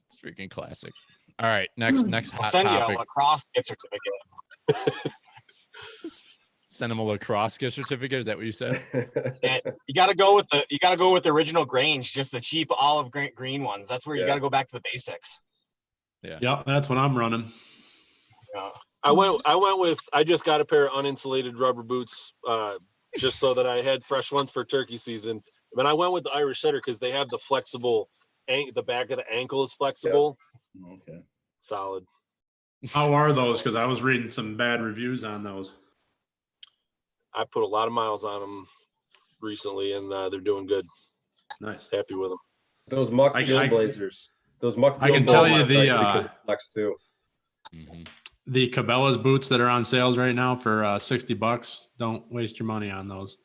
It's freaking classic. All right, next I'll hot send you a topic. lacrosse gift certificate. Send him a lacrosse gift certificate. Is that what you said? And you got to go with the original Grange, just the cheap olive green ones. That's where you got to go back to the basics. Yeah, that's what I'm running. Yeah. I just got a pair of uninsulated rubber boots just so that I had fresh ones for turkey season. But I went with the Irish Setter because they have the flexible, the back of the ankle is flexible. Okay. Solid. How are those? Because I was reading some bad reviews on those. I put a lot of miles on them recently, and they're doing good. Nice. Happy with them. Those muck field blazers. Those muck I field can tell blazers you actually because of flex too. The Cabela's boots that are on sales right now for $60. Don't waste your money on those.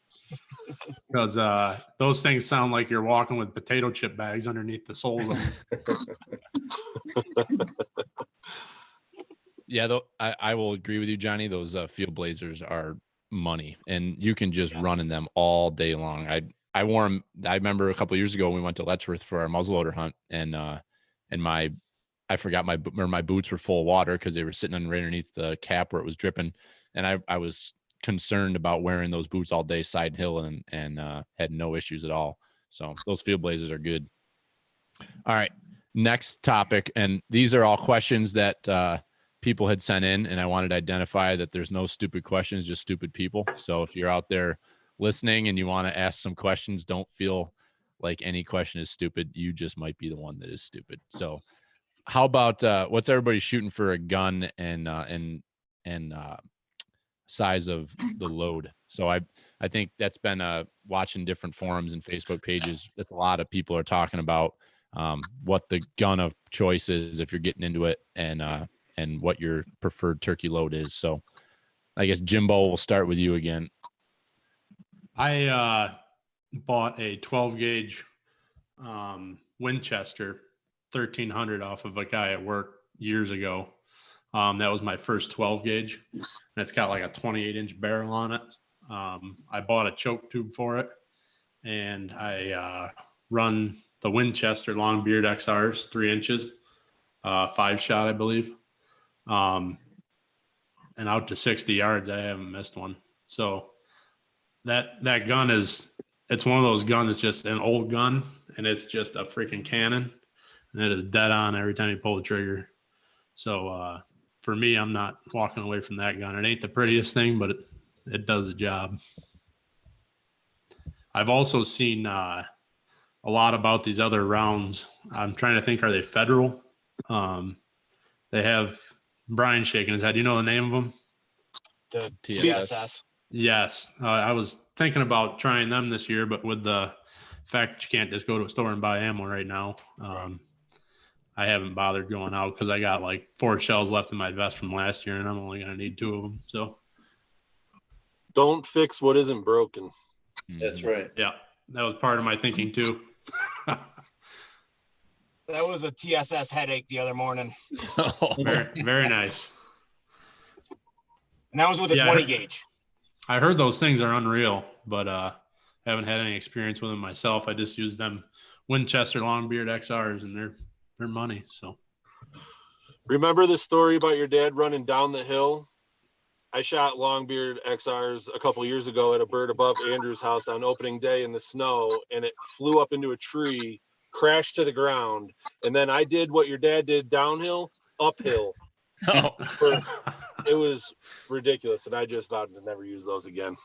Because those things sound like you're walking with potato chip bags underneath the soles of them. Yeah, though I will agree with you, Johnny. Those field blazers are money, and you can just run in them all day long. I wore them. I remember a couple of years ago we went to Letchworth for our muzzleloader hunt, and I forgot my boots were full of water because they were sitting right underneath the cap where it was dripping, and I was concerned about wearing those boots all day side hill and had no issues at all. So those field blazers are good. All right, next topic, and these are all questions that people had sent in, and I wanted to identify that there's no stupid questions, just stupid people. So if you're out there listening and you want to ask some questions, don't feel like any question is stupid. You just might be the one that is stupid. So how about what's everybody shooting for a gun and size of the load? So I think that's been watching different forums and Facebook pages. That's a lot of people are talking about what the gun of choice is if you're getting into it, and what your preferred turkey load is. So I guess Jimbo, we'll start with you again. I bought a 12 gauge Winchester 1300 off of a guy at work years ago. That was my first 12 gauge, and it's got like a 28-inch barrel on it. I bought a choke tube for it, and I run the Winchester long beard XRs, 3 inches, 5-shot, I believe. And out to 60 yards, I haven't missed one. So that gun it's one of those guns. It's just an old gun, and it's just a freaking cannon, and it is dead on every time you pull the trigger. So for me, I'm not walking away from that gun. It ain't the prettiest thing, but it does the job. I've also seen a lot about these other rounds. I'm trying to think, are they federal? They have Brian shaking his head. You know the name of them? The TSS. TSS. Yes. I was thinking about trying them this year, but with the fact that you can't just go to a store and buy ammo right now, I haven't bothered going out because I got like 4 shells left in my vest from last year, and I'm only going to need 2 of them. So Don't fix what isn't broken. That's right. yeah, that was part of my thinking too. That was a TSS headache the other morning. Very, very nice. And that was with a 20 gauge. I heard those things are unreal, but haven't had any experience with them myself. I just use them Winchester Longbeard XRs, and they're money. So Remember the story about your dad running down the hill? I shot Longbeard XRs a couple years ago at a bird above Andrew's house on opening day in the snow, and it flew up into a tree, crashed to the ground, and then I did what your dad did downhill, uphill. Oh. It was ridiculous, and I just vowed to never use those again.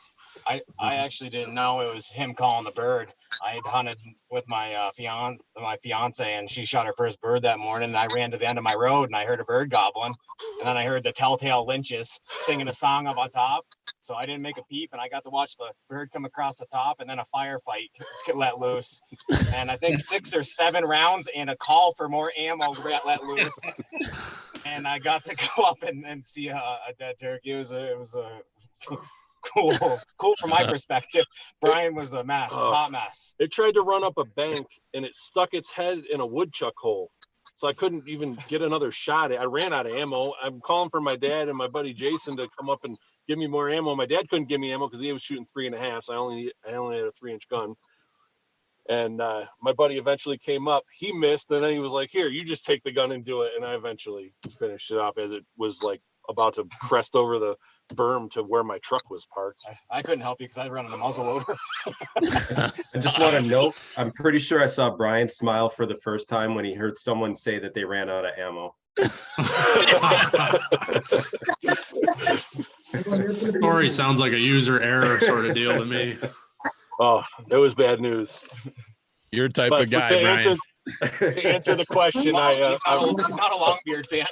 I actually didn't know it was him calling the bird. I had hunted with my fiance, and she shot her first bird that morning, and I ran to the end of my road, and I heard a bird gobbling, and then I heard the telltale lynches singing a song up on top. So I didn't make a peep, and I got to watch the bird come across the top, and then a firefight get let loose. And I think 6 or 7 rounds and a call for more ammo got let loose. and I got to go up and see a dead turkey. It was a cool from my perspective. Brian was a mess, hot mess. It tried to run up a bank and it stuck its head in a woodchuck hole. So I couldn't even get another shot. I ran out of ammo. I'm calling for my dad and my buddy Jason to come up and give me more ammo. My dad couldn't give me ammo because he was shooting 3.5. So I only had a 3-inch gun. And my buddy eventually came up. He missed, and then he was like, "Here, you just take the gun and do it." And I eventually finished it off as it was like about to crest over the berm to where my truck was parked. I couldn't help you because I ran on a muzzle loader. I just want to note, I'm pretty sure I saw Brian smile for the first time when he heard someone say that they ran out of ammo. Story sounds like a user error sort of deal to me. Oh, it was bad news. Your type But of guy, to Brian. to answer the question, He's not a Longbeard fan.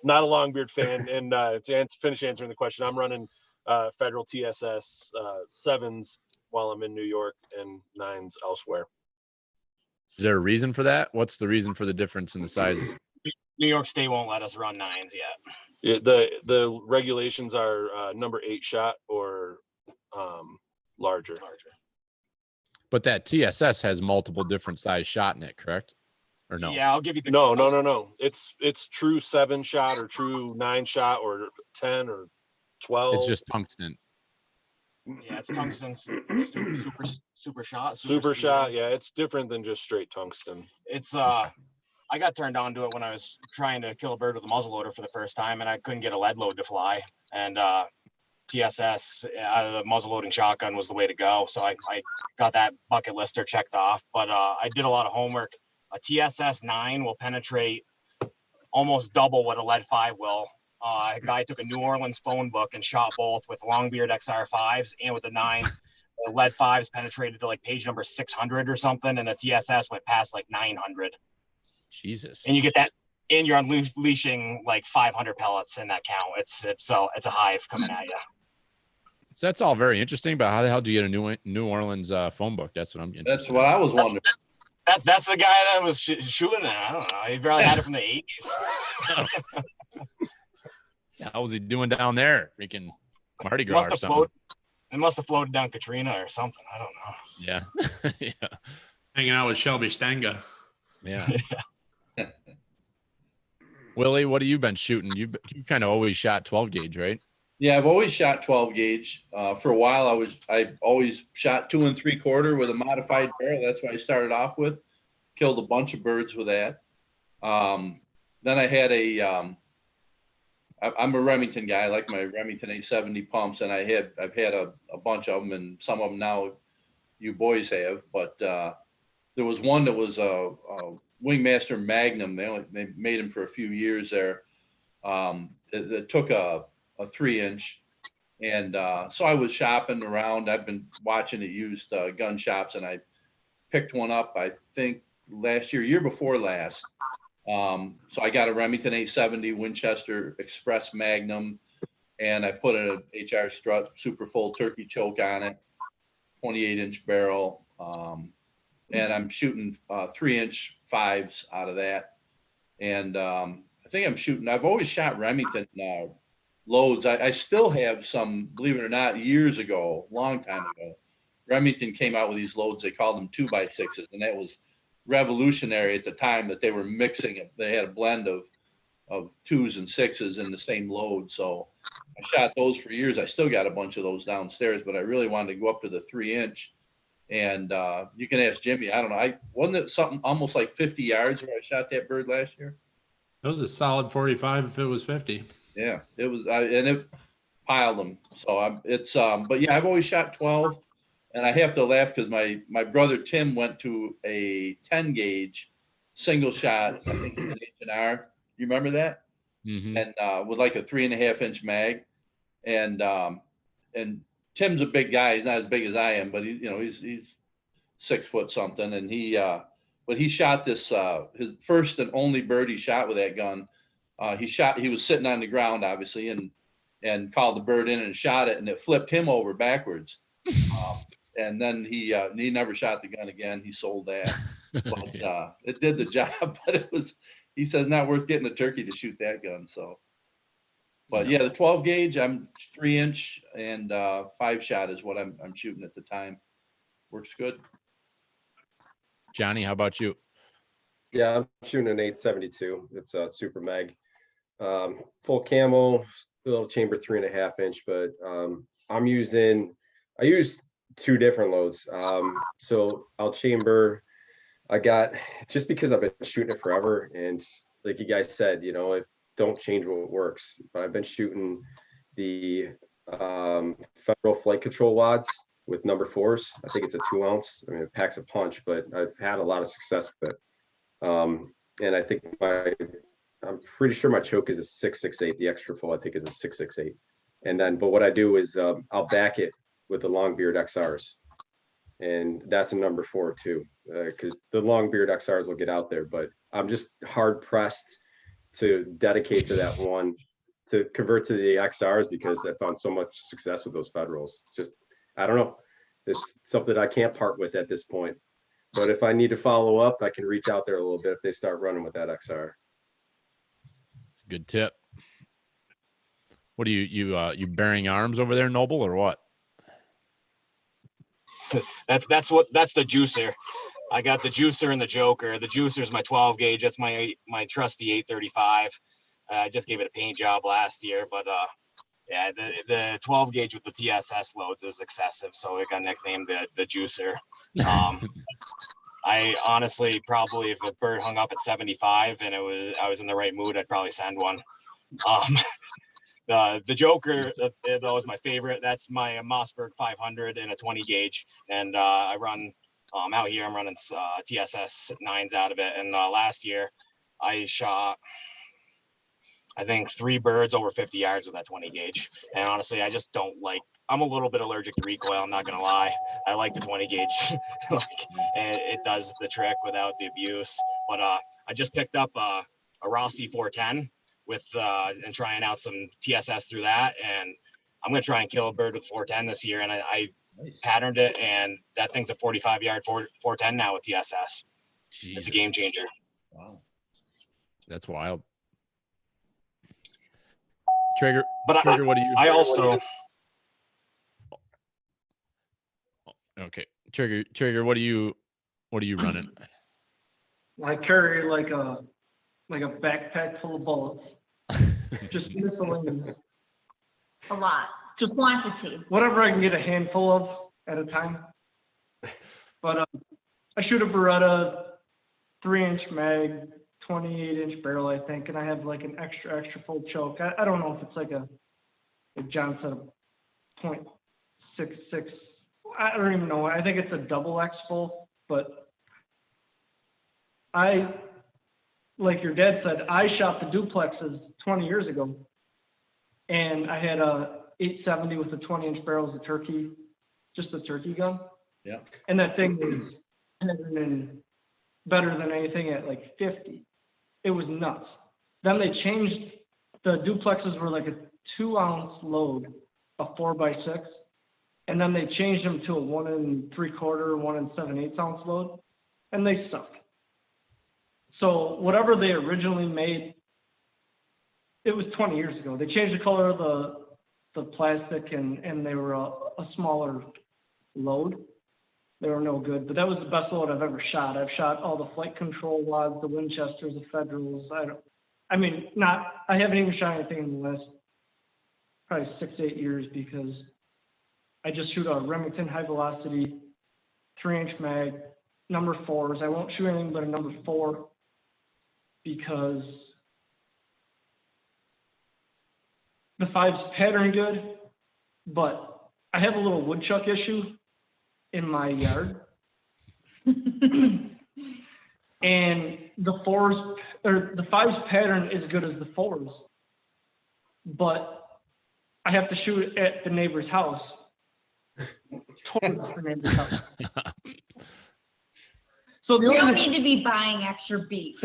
not a Longbeard fan. And finish answering the question, I'm running federal TSS 7s while I'm in New York and 9s elsewhere. Is there a reason for that? What's the reason for the difference in the sizes? New York State won't let us run 9s yet. Yeah, the regulations are number 8 shot or larger. But that TSS has multiple different size shot in it, correct? Or no? Yeah, I'll give you the No. It's true 7 shot or true 9 shot or 10 or 12. It's just tungsten. Yeah, it's tungsten super shot. Super shot, yeah, it's different than just straight tungsten. It's I got turned on to it when I was trying to kill a bird with a muzzleloader for the first time, and I couldn't get a lead load to fly. And TSS out of the muzzleloading shotgun was the way to go. So I got that bucket lister checked off. But I did a lot of homework. A TSS 9 will penetrate almost double what a lead 5 will. A guy took a New Orleans phone book and shot both with Longbeard XR5s and with the 9s. The lead 5s penetrated to like page number 600 or something, and the TSS went past like 900. Jesus. And you get that, and you're unleashing like 500 pellets in that count. It's a hive coming at you. So that's all very interesting, but how the hell do you get a New Orleans phone book? That's what I'm interested That's what I was wondering. That's the guy that was shooting it. I don't know. He probably had it from the 80s. How was he doing down there? Freaking Mardi Gras or something. It must have floated down Katrina or something. I don't know. Yeah. Yeah. Hanging out with Shelby Stenga. Yeah. Willie, what have you been shooting? You've kind of always shot 12 gauge, right? Yeah, I've always shot 12 gauge. For a while, I always shot 2 3/4 with a modified barrel. That's what I started off with. Killed a bunch of birds with that. Then I had I'm a Remington guy. I like my Remington 870 pumps, and I've had a bunch of them, and some of them now you boys have. But there was one that was a Wingmaster Magnum. They made them for a few years there. It took a 3-inch, and so I was shopping around. I've been watching it used gun shops, and I picked one up, I think year before last. So I got a Remington 870 Winchester Express Magnum, and I put an HR strut super full turkey choke on it, 28-inch barrel, and I'm shooting 3-inch 5s out of that. And I think I've always shot Remington loads. I still have some, believe it or not, years ago, long time ago, Remington came out with these loads. They called them 2x6s, and that was revolutionary at the time that they were mixing it. They had a blend of 2s and 6s in the same load. So I shot those for years. I still got a bunch of those downstairs, but I really wanted to go up to the 3-inch. And you can ask Jimmy. I don't know. Wasn't it something almost like 50 yards where I shot that bird last year? It was a solid 45 if it was 50. Yeah, it was, and it piled them. So but yeah, I've always shot 12, and I have to laugh because my brother Tim went to a 10 gauge single shot, I think an H&R. You remember that? Mm-hmm. And with like a 3.5-inch mag, and Tim's a big guy. He's not as big as I am, but he's 6 foot something, and but he shot this his first and only bird he shot with that gun. He was sitting on the ground, obviously, and called the bird in and shot it, and it flipped him over backwards. And then he never shot the gun again. He sold that, but it did the job. But he says not worth getting a turkey to shoot that gun. So, but yeah, the 12 gauge, I'm 3-inch and 5-shot is what I'm shooting at the time. Works good. Johnny, how about you? Yeah, I'm shooting an 872. It's a super mag. Full camo, little chamber 3.5-inch, but I use 2 different loads. So I'll chamber, just because I've been shooting it forever, and like you guys said, if don't change what works. But I've been shooting the federal flight control wads with number 4s. I think it's a 2 ounce. I mean, it packs a punch, but I've had a lot of success with it. And I think I'm pretty sure my choke is a 6.68. The extra full, I think, is a 6.68. And then, but what I do is I'll back it with the long beard XRs, and that's a number 4 too, because the long beard XRs will get out there. But I'm just hard pressed to dedicate to that one, to convert to the XRs, because I found so much success with those Federals. Just, I don't know, it's something I can't part with at this point. But if I need to follow up, I can reach out there a little bit if they start running with that XR. It's a good tip. What are you bearing arms over there, Noble, or what? That's the juicer. I got the juicer and the Joker. The juicer's my 12 gauge. That's my trusty 835. I just gave it a paint job last year, but yeah, the 12 gauge with the TSS loads is excessive, so it got nicknamed the juicer. I honestly, probably, if a bird hung up at 75 and I was in the right mood, I'd probably send one. The Joker, though, is my favorite. That's my Mossberg 500 and a 20 gauge, and I run out here. I'm running TSS 9s out of it. And last year, I shot, I think, 3 birds over 50 yards with that 20 gauge. And honestly, I just don't like. I'm a little bit allergic to recoil. I'm not gonna lie. I like the 20 gauge, and it does the trick without the abuse. But I just picked up a Rossi 410 with and trying out some TSS through that, and I'm gonna try and kill a bird with 410 this year. And I Nice. patterned it, and that thing's a 45-yard 410 now with TSS. Jesus. It's a game changer. Wow. That's wild. Trigger, But what do you? I also. Okay, Trigger, what are you running? I carry like a backpack full of bullets. Just miscellaneous. A lot. Just quantity. Whatever I can get a handful of at a time. But I shoot a Beretta 3-inch mag, 28-inch barrel, I think, and I have like an extra full choke. I don't know if it's like like John said, a .66. I don't even know. I think it's a double X full, but like your dad said, I shot the duplexes 20 years ago, and I had a 870 with a 20-inch barrel as a turkey, just a turkey gun. Yeah. And that thing was better than anything at like 50. It was nuts. Then they changed, the duplexes were like a 2-ounce load, a 4x6. And then they changed them to a 1 3/4, 1 7/8 ounce load, and they suck. So whatever they originally made, it was 20 years ago. They changed the color of the plastic, and they were a smaller load. They were no good, but that was the best load I've ever shot. I've shot all the flight control wads, the Winchesters, the Federals. I haven't even shot anything in the last probably 6 to 8 years, because I just shoot a Remington high velocity 3-inch mag, number 4s. I won't shoot anything but a number 4, because the 5s pattern good, but I have a little woodchuck issue in my yard. And the 4s, or the 5s pattern is good as the 4s, but I have to shoot at the neighbor's house. Towards the neighbor's house. So You don't need to be buying extra beef.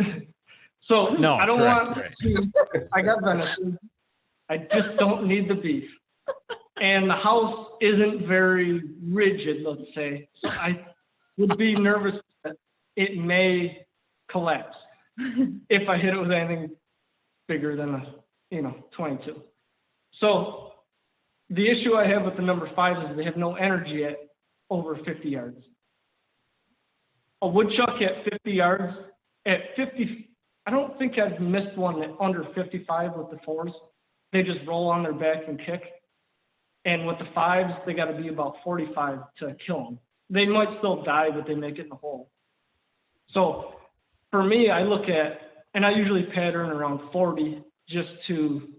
So No, I don't correct, want. right. I got venison. I just don't need the beef. And the house isn't very rigid, let's say. So I would be nervous that it may collapse. if I hit it with anything bigger than a, 22. So the issue I have with the number 5s is they have no energy at over 50 yards. A woodchuck at 50 yards, at 50, I don't think I've missed one at under 55 with the 4s. They just roll on their back and kick. And with the 5s, they got to be about 45 to kill them. They might still die, but they make it in the hole. So for me, I look at, and I usually pattern around 40 just to,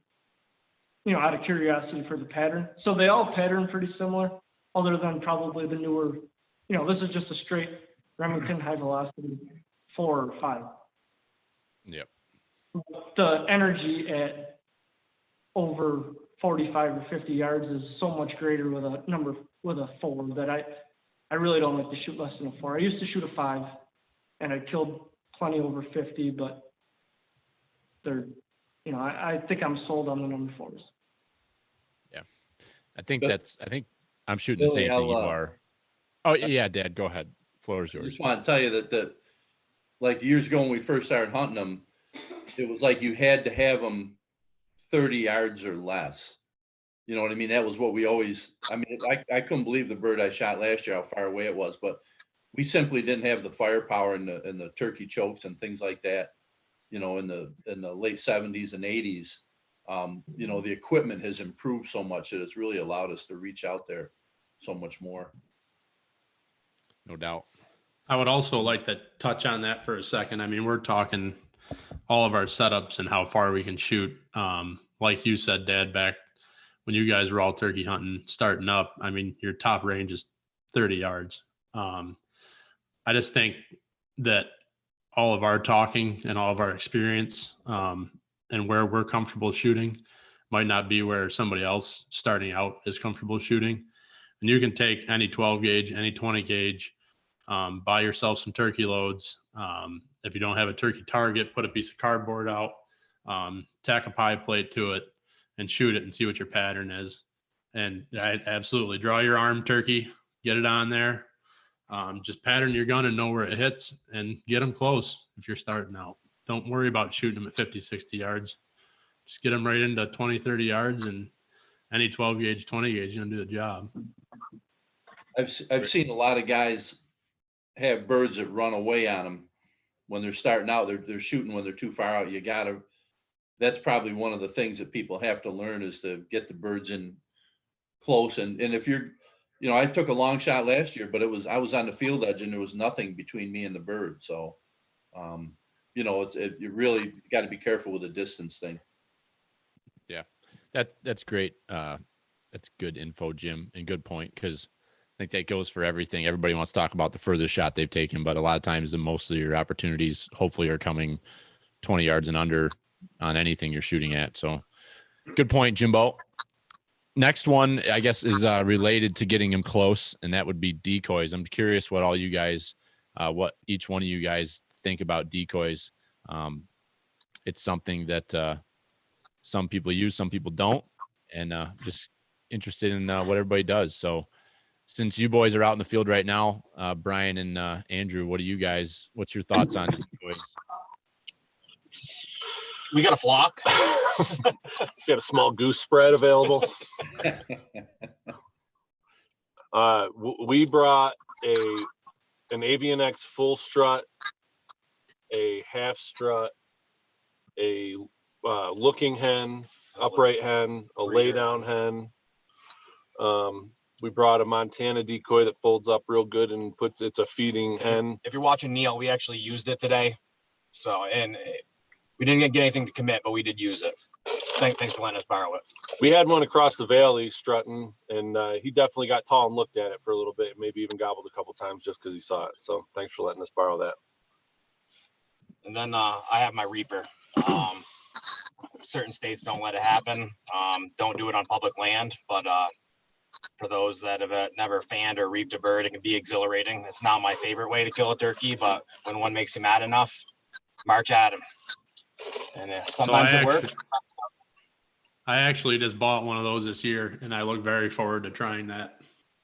out of curiosity for the pattern. So they all pattern pretty similar, other than probably the newer, this is just a straight Remington high velocity 4 or 5. Yep. The energy at over 45 or 50 yards is so much greater with a 4 that I really don't like to shoot less than a 4. I used to shoot a 5, and I killed plenty over 50, but they're, I think I'm sold on the number 4s. Yeah. I think I'm shooting the Billy, same thing you I'll, are. Oh yeah, Dad, go ahead. Floor is I yours. just want to tell you that like years ago when we first started hunting them, it was like you had to have them 30 yards or less. You know what I mean? That was what we always, I couldn't believe the bird I shot last year, how far away it was, but we simply didn't have the firepower and the turkey chokes and things like that, in the late 70s and 80s. The equipment has improved so much that it's really allowed us to reach out there so much more. No doubt. I would also like to touch on that for a second. We're talking all of our setups and how far we can shoot. Like you said, Dad, back when you guys were all turkey hunting, starting up, your top range is 30 yards. I just think that all of our talking and all of our experience and where we're comfortable shooting might not be where somebody else starting out is comfortable shooting. And you can take any 12 gauge, any 20 gauge, buy yourself some turkey loads. If you don't have a turkey target, put a piece of cardboard out, tack a pie plate to it, and shoot it and see what your pattern is. And I absolutely draw your arm turkey, get it on there. Just pattern your gun and know where it hits and get them close if you're starting out. Don't worry about shooting them at 50, 60 yards. Just get them right into 20, 30 yards, and any 12 gauge, 20 gauge is going to do the job. I've seen a lot of guys have birds that run away on them when they're starting out. They're shooting when they're too far out. That's probably one of the things that people have to learn is to get the birds in close. And if you're, I took a long shot last year, but I was on the field edge and there was nothing between me and the bird. So, you really got to be careful with the distance thing. Yeah, that's great. That's good info, Jim, and good point, because I think that goes for everything. Everybody wants to talk about the furthest shot they've taken, but a lot of times the most of your opportunities hopefully are coming 20 yards and under on anything you're shooting at. So good point, Jimbo. Next one, I guess, is related to getting them close, and that would be decoys. I'm curious what what each one of you guys think about decoys. It's something that some people use, some people don't, and just interested in what everybody does. So since you boys are out in the field right now, Brian and Andrew, what's your thoughts on decoys? We got a flock. Got a small goose spread available. We brought an Avian X full strut, a half strut, a looking hen, upright hen, a lay down hen. We brought a Montana decoy that folds up real good and it's a feeding hen. If you're watching Neil, we actually used it today. So, and we didn't get anything to commit, but we did use it. Thanks for letting us borrow it. We had one across the valley strutting, and he definitely got tall and looked at it for a little bit, maybe even gobbled a couple times just because he saw it. So thanks for letting us borrow that. And then I have my Reaper. Certain states don't let it happen. Don't do it on public land, but for those that have never fanned or reaped a bird, it can be exhilarating. It's not my favorite way to kill a turkey, but when one makes you mad enough, march at him. And sometimes it works. I actually just bought one of those this year, and I look very forward to trying that.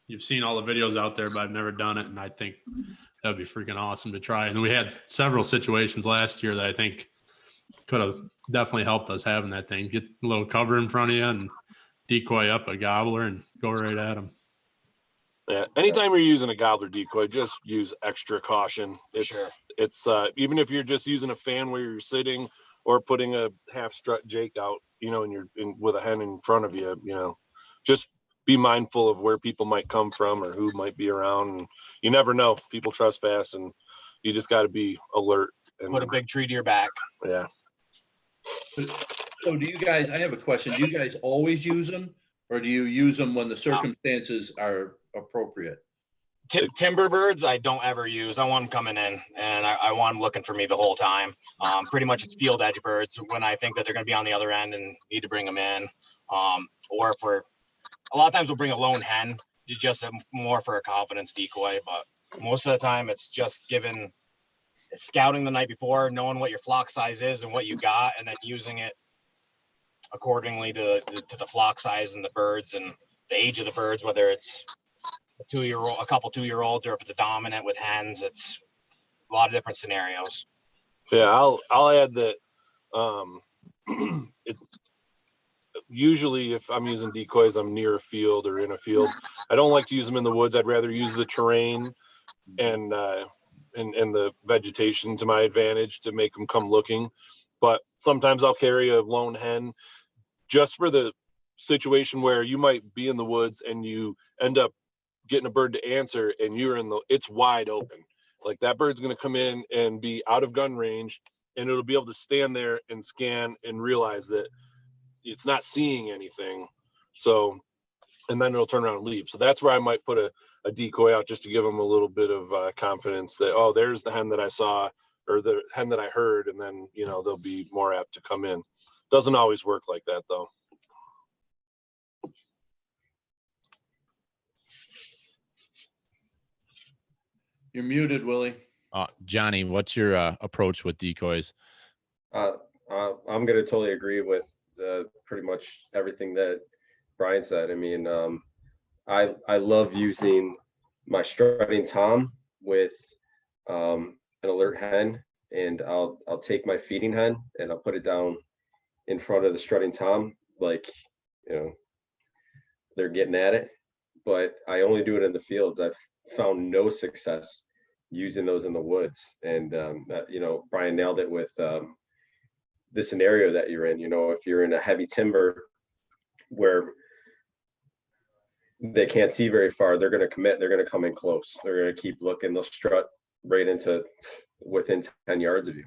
You've seen all the videos out there, but I've never done it, and I think that'd be freaking awesome to try. And we had several situations last year that I think could have definitely helped us having that thing. Get a little cover in front of you and decoy up a gobbler and go right at them. Yeah. Anytime you're using a gobbler decoy, just use extra caution. It's even if you're just using a fan where you're sitting or putting a half strut Jake out, and you're with a hen in front of you, just be mindful of where people might come from or who might be around. And you never know. People trespass, and you just got to be alert. And Put a big tree to your back. Yeah. So do you guys, I have a question. Do you guys always use them, or do you use them when the circumstances are appropriate? Timber birds, I don't ever use. I want them coming in, and I want them looking for me the whole time. Pretty much it's field edge birds when I think that they're going to be on the other end and need to bring them in. Or if a lot of times we'll bring a lone hen, just more for a confidence decoy. But most of the time it's just it's scouting the night before, knowing what your flock size is and what you got, and then using it accordingly to the flock size and the birds and the age of the birds, whether it's a couple 2-year-olds, or if it's a dominant with hens. It's a lot of different scenarios. Yeah, I'll add that it's usually if I'm using decoys, I'm near a field or in a field. I don't like to use them in the woods. I'd rather use the terrain and the vegetation to my advantage to make them come looking. But sometimes I'll carry a lone hen just for the situation where you might be in the woods and you end up getting a bird to answer and it's wide open. Like that bird's going to come in and be out of gun range, and it'll be able to stand there and scan and realize that it's not seeing anything. So, and then it'll turn around and leave. So that's where I might put a decoy out just to give them a little bit of confidence that, oh, there's the hen that I saw or the hen that I heard. And then, they'll be more apt to come in. Doesn't always work like that though. You're muted, Willie. Johnny, what's your approach with decoys? I'm going to totally agree with pretty much everything that Brian said. I mean, I love using my strutting tom with an alert hen, and I'll take my feeding hen and I'll put it down in front of the strutting tom, like, they're getting at it. But I only do it in the fields. I've found no success using those in the woods. And Brian nailed it with the scenario that you're in. If you're in a heavy timber where they can't see very far, they're going to commit. They're going to come in close. They're going to keep looking. They'll strut right into within 10 yards of you.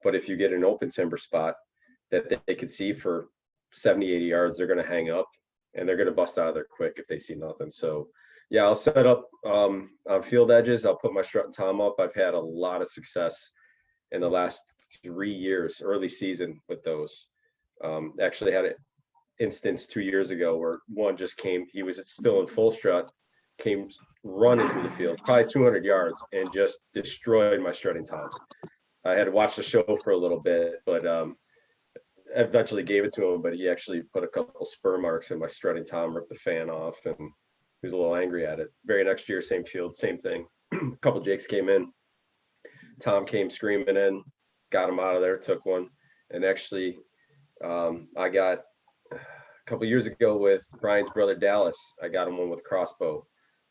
But if you get an open timber spot that they could see for 70, 80 yards, they're going to hang up and they're going to bust out of there quick if they see nothing. So yeah, I'll set up on field edges. I'll put my strut and tom up. I've had a lot of success in the last 3 years, early season with those. Actually had an instance 2 years ago where one just came, he was still in full strut, came running through the field, probably 200 yards, and just destroyed my strutting tom. I had to watch the show for a little bit, but eventually gave it to him, but he actually put a couple spur marks in my strutting tom, ripped the fan off, and he was a little angry at it. Very next year, same field, same thing. A couple jakes came in. Tom came screaming in, got him out of there, took one. And actually, I got a couple years ago with Brian's brother, Dallas, I got him one with crossbow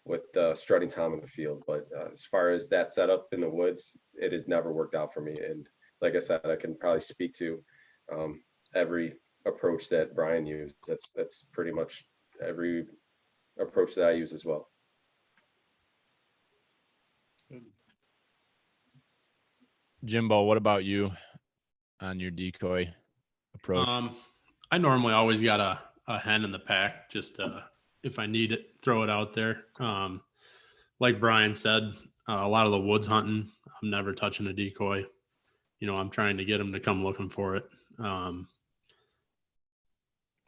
with strutting tom in the field. But as far as that setup in the woods, it has never worked out for me. And like I said, I can probably speak to every approach that Brian used. That's pretty much every approach that I use as well. Jimbo, what about you on your decoy approach? I normally always got a hen in the pack, just if I need it, throw it out there. Like Brian said, a lot of the woods hunting, I'm never touching a decoy. I'm trying to get them to come looking for it.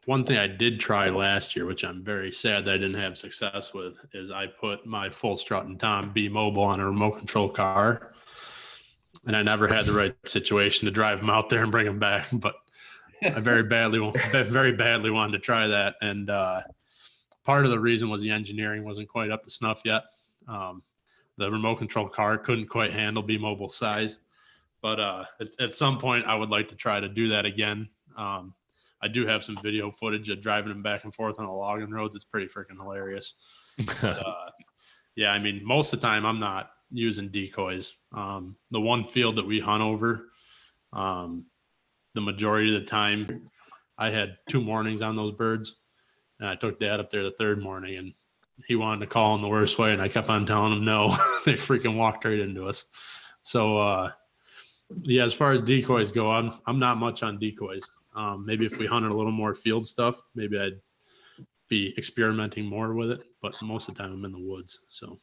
One thing I did try last year, which I'm very sad that I didn't have success with, is I put my full strut and tom B mobile on a remote control car. And I never had the right situation to drive them out there and bring them back. But I very badly wanted to try that. And part of the reason was the engineering wasn't quite up to snuff yet. the remote control car couldn't quite handle B-Mobile size. But at some point, I would like to try to do that again. I do have some video footage of driving them back and forth on the logging roads. It's pretty freaking hilarious. But, yeah, I mean, most of the time I'm not using decoys. The one field that we hunt over, the majority of the time, I had 2 mornings on those birds, and I took Dad up there the 3rd morning, and he wanted to call in the worst way, and I kept on telling him no. They freaking walked right into us. So, yeah, as far as decoys go, I'm not much on decoys. Maybe if we hunted a little more field stuff, maybe I'd be experimenting more with it. But most of the time, I'm in the woods. So,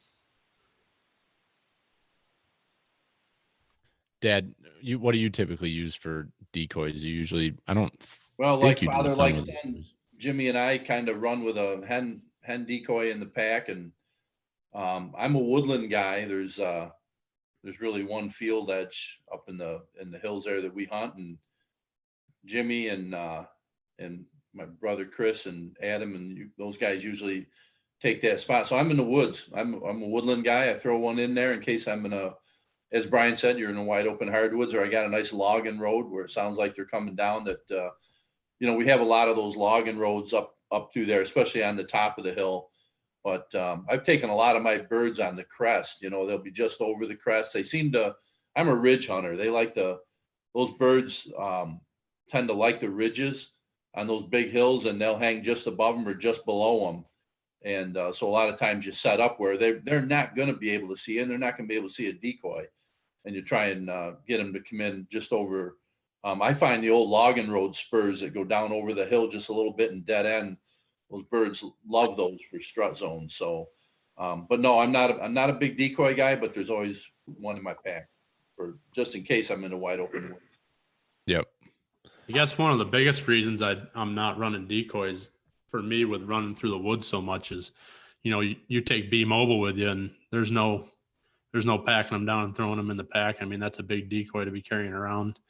Dad, what do you typically use for decoys? You usually, I don't. Well, think like you do a Father ton likes with done, decoys. Jimmy and I kind of run with a hen decoy in the pack, and I'm a woodland guy. There's really one field edge up in the hills there that we hunt, and Jimmy and my brother Chris and Adam and those guys usually take that spot. So I'm in the woods. I'm a woodland guy. I throw one in there in case I'm in a, as Brian said, you're in a wide open hardwoods, or I got a nice logging road where it sounds like they're coming down. That we have a lot of those logging roads up through there, especially on the top of the hill. But I've taken a lot of my birds on the crest. They'll be just over the crest. They seem to. I'm a ridge hunter. They like those birds tend to like the ridges on those big hills, and they'll hang just above them or just below them. And so a lot of times you set up where they're not going to be able to see, and they're not going to be able to see a decoy, and you try and get them to come in just over. I find the old logging road spurs that go down over the hill just a little bit and dead end. Those birds love those for strut zones. So, but no, I'm not a big decoy guy, but there's always one in my pack for just in case I'm in a wide open wood. Yep. I guess one of the biggest reasons I'm not running decoys for me with running through the woods so much is, you take B-Mobile with you, and there's no packing them down and throwing them in the pack. I mean, that's a big decoy to be carrying around.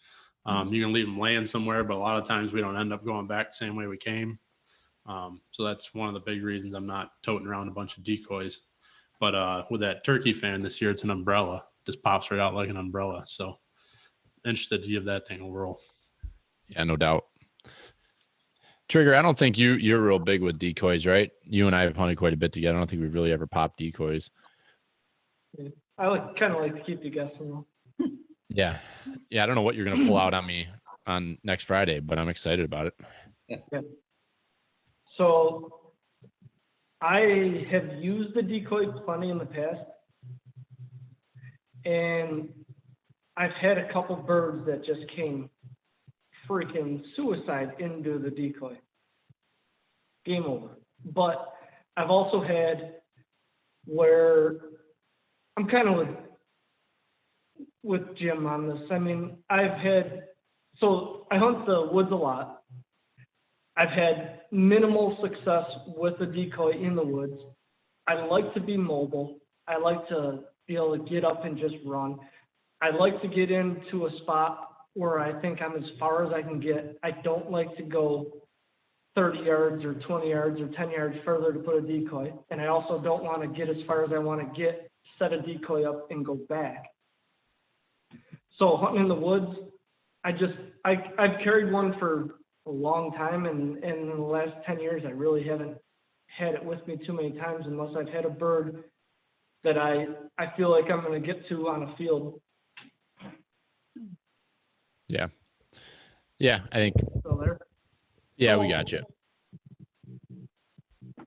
You can leave them laying somewhere, but a lot of times we don't end up going back the same way we came. So that's one of the big reasons I'm not toting around a bunch of decoys. But with that turkey fan this year, it's an umbrella. Just pops right out like an umbrella. So interested to give that thing a whirl. Yeah, no doubt. Trigger, I don't think you're real big with decoys, right? You and I have hunted quite a bit together. I don't think we've really ever popped decoys. I would kind of like to keep you guessing. Yeah. I don't know what you're going to pull out on me on next Friday, but I'm excited about it. Yeah. So I have used the decoy plenty in the past, and I've had a couple birds that just came freaking suicide into the decoy. Game over. But I've also had where I'm kind of with Jim on this. I mean, I hunt the woods a lot. I've had minimal success with the decoy in the woods. I like to be mobile. I like to be able to get up and just run. I like to get into a spot where I think I'm as far as I can get. I don't like to go 30 yards or 20 yards or 10 yards further to put a decoy. And I also don't want to get as far as I want to get, set a decoy up and go back. So hunting in the woods, I've carried one for a long time, and in the last 10 years, I really haven't had it with me too many times unless I've had a bird that I feel like I'm going to get to on a field. Yeah, I think. Still there? Yeah, we got you. Can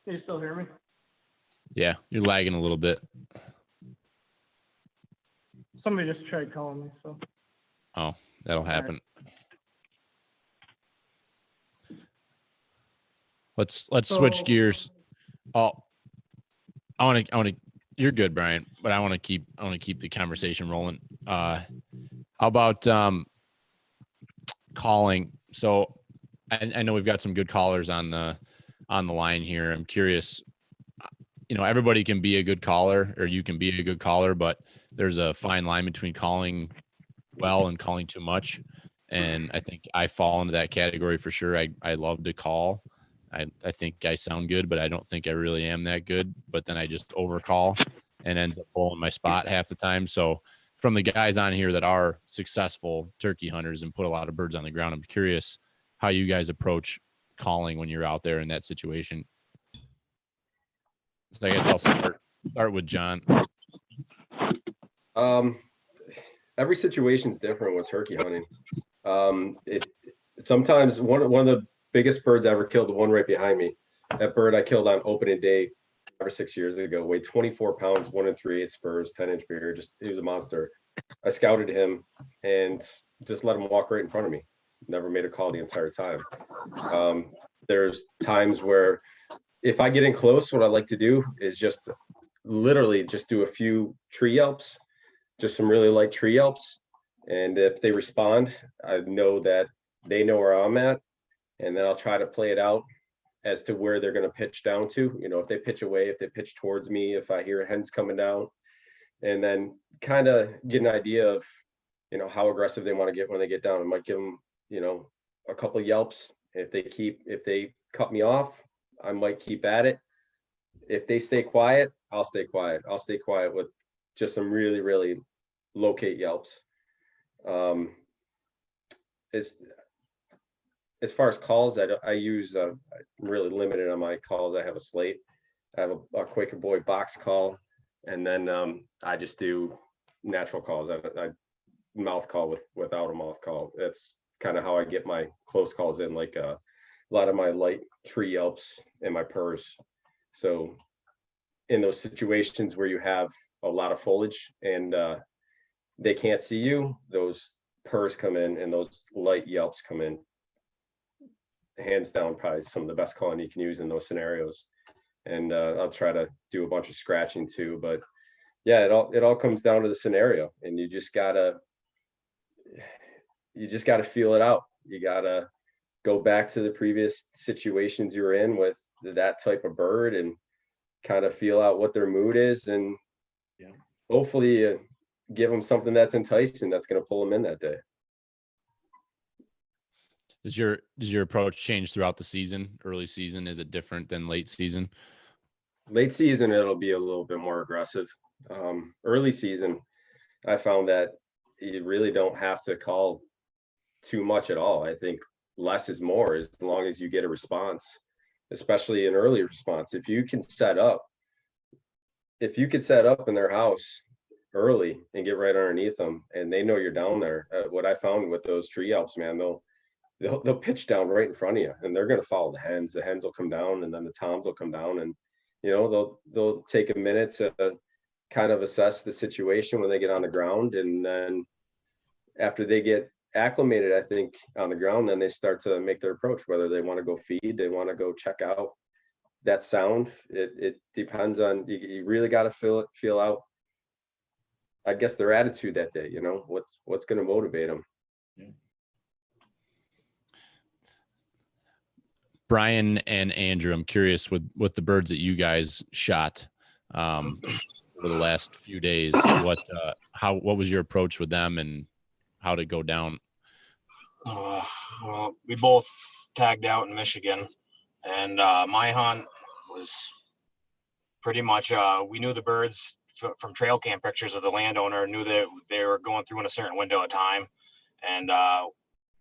you still hear me? Yeah, you're lagging a little bit. Somebody just tried calling me, so. Oh, that'll happen. Let's switch gears. Oh, I want to. You're good, Brian, but I want to keep the conversation rolling. How about calling? So I know we've got some good callers on the line here. I'm curious. Everybody can be a good caller, or you can be a good caller, but there's a fine line between calling well and calling too much. And I think I fall into that category for sure. I love to call. I think I sound good, but I don't think I really am that good. But then I just overcall. and ends up blowing my spot half the time. So from the guys on here that are successful turkey hunters and put a lot of birds on the ground, I'm curious how you guys approach calling when you're out there in that situation. So I guess I'll start with John. Every situation's different with turkey hunting. Sometimes one of the biggest birds I ever killed, the one right behind me, that bird I killed on opening day 5 or 6 years ago, weighed 24 pounds, 1 3/8 spurs, 10-inch beard. He was a monster. I scouted him and just let him walk right in front of me. Never made a call the entire time. There's times where if I get in close, what I like to do is just literally just do a few tree yelps, just some really light tree yelps. And if they respond, I know that they know where I'm at. And then I'll try to play it out as to where they're going to pitch down to. You know, if they pitch away, if they pitch towards me, if I hear hens coming down, and then kind of get an idea of, you know, how aggressive they want to get when they get down. I might give them, you know, a couple of yelps. If they cut me off, I might keep at it. If they stay quiet, I'll stay quiet. I'll stay quiet with just some really, really locate yelps. As far as calls, I use I'm really limited on my calls. I have a slate. I have a Quaker Boy box call, and then I just do natural calls. I mouth call without a mouth call. That's kind of how I get my close calls in, like a lot of my light tree yelps and my purrs. So in those situations where you have a lot of foliage and they can't see you, those purrs come in and those light yelps come in. Hands down, probably some of the best calling you can use in those scenarios. And I'll try to do a bunch of scratching too, but yeah, it all comes down to the scenario, and you just gotta feel it out. You gotta go back to the previous situations you were in with that type of bird and kind of feel out what their mood is, and hopefully give them something that's enticing, that's going to pull them in that day. Does your approach change throughout the season? Early season, is it different than late season? Late season, it'll be a little bit more aggressive. Early season, I found that you really don't have to call too much at all. I think less is more, as long as you get a response, especially an early response. If you could set up in their house early and get right underneath them, and they know you're down there. What I found with those tree yelps, man, they'll pitch down right in front of you, and they're going to follow the hens. The hens will come down, and then the toms will come down, and you know they'll take a minute to kind of assess the situation when they get on the ground, and then after they get acclimated, I think, on the ground, then they start to make their approach, whether they want to go feed, they want to go check out that sound. It depends on, you really got to feel out, I guess, their attitude that day. You know, what's going to motivate them. Yeah. Brian and Andrew, I'm curious with the birds that you guys shot over the last few days, what was your approach with them and how did it go down? Well, we both tagged out in Michigan, and my hunt was pretty much, we knew the birds from trail cam pictures of the landowner, knew that they were going through in a certain window of time, and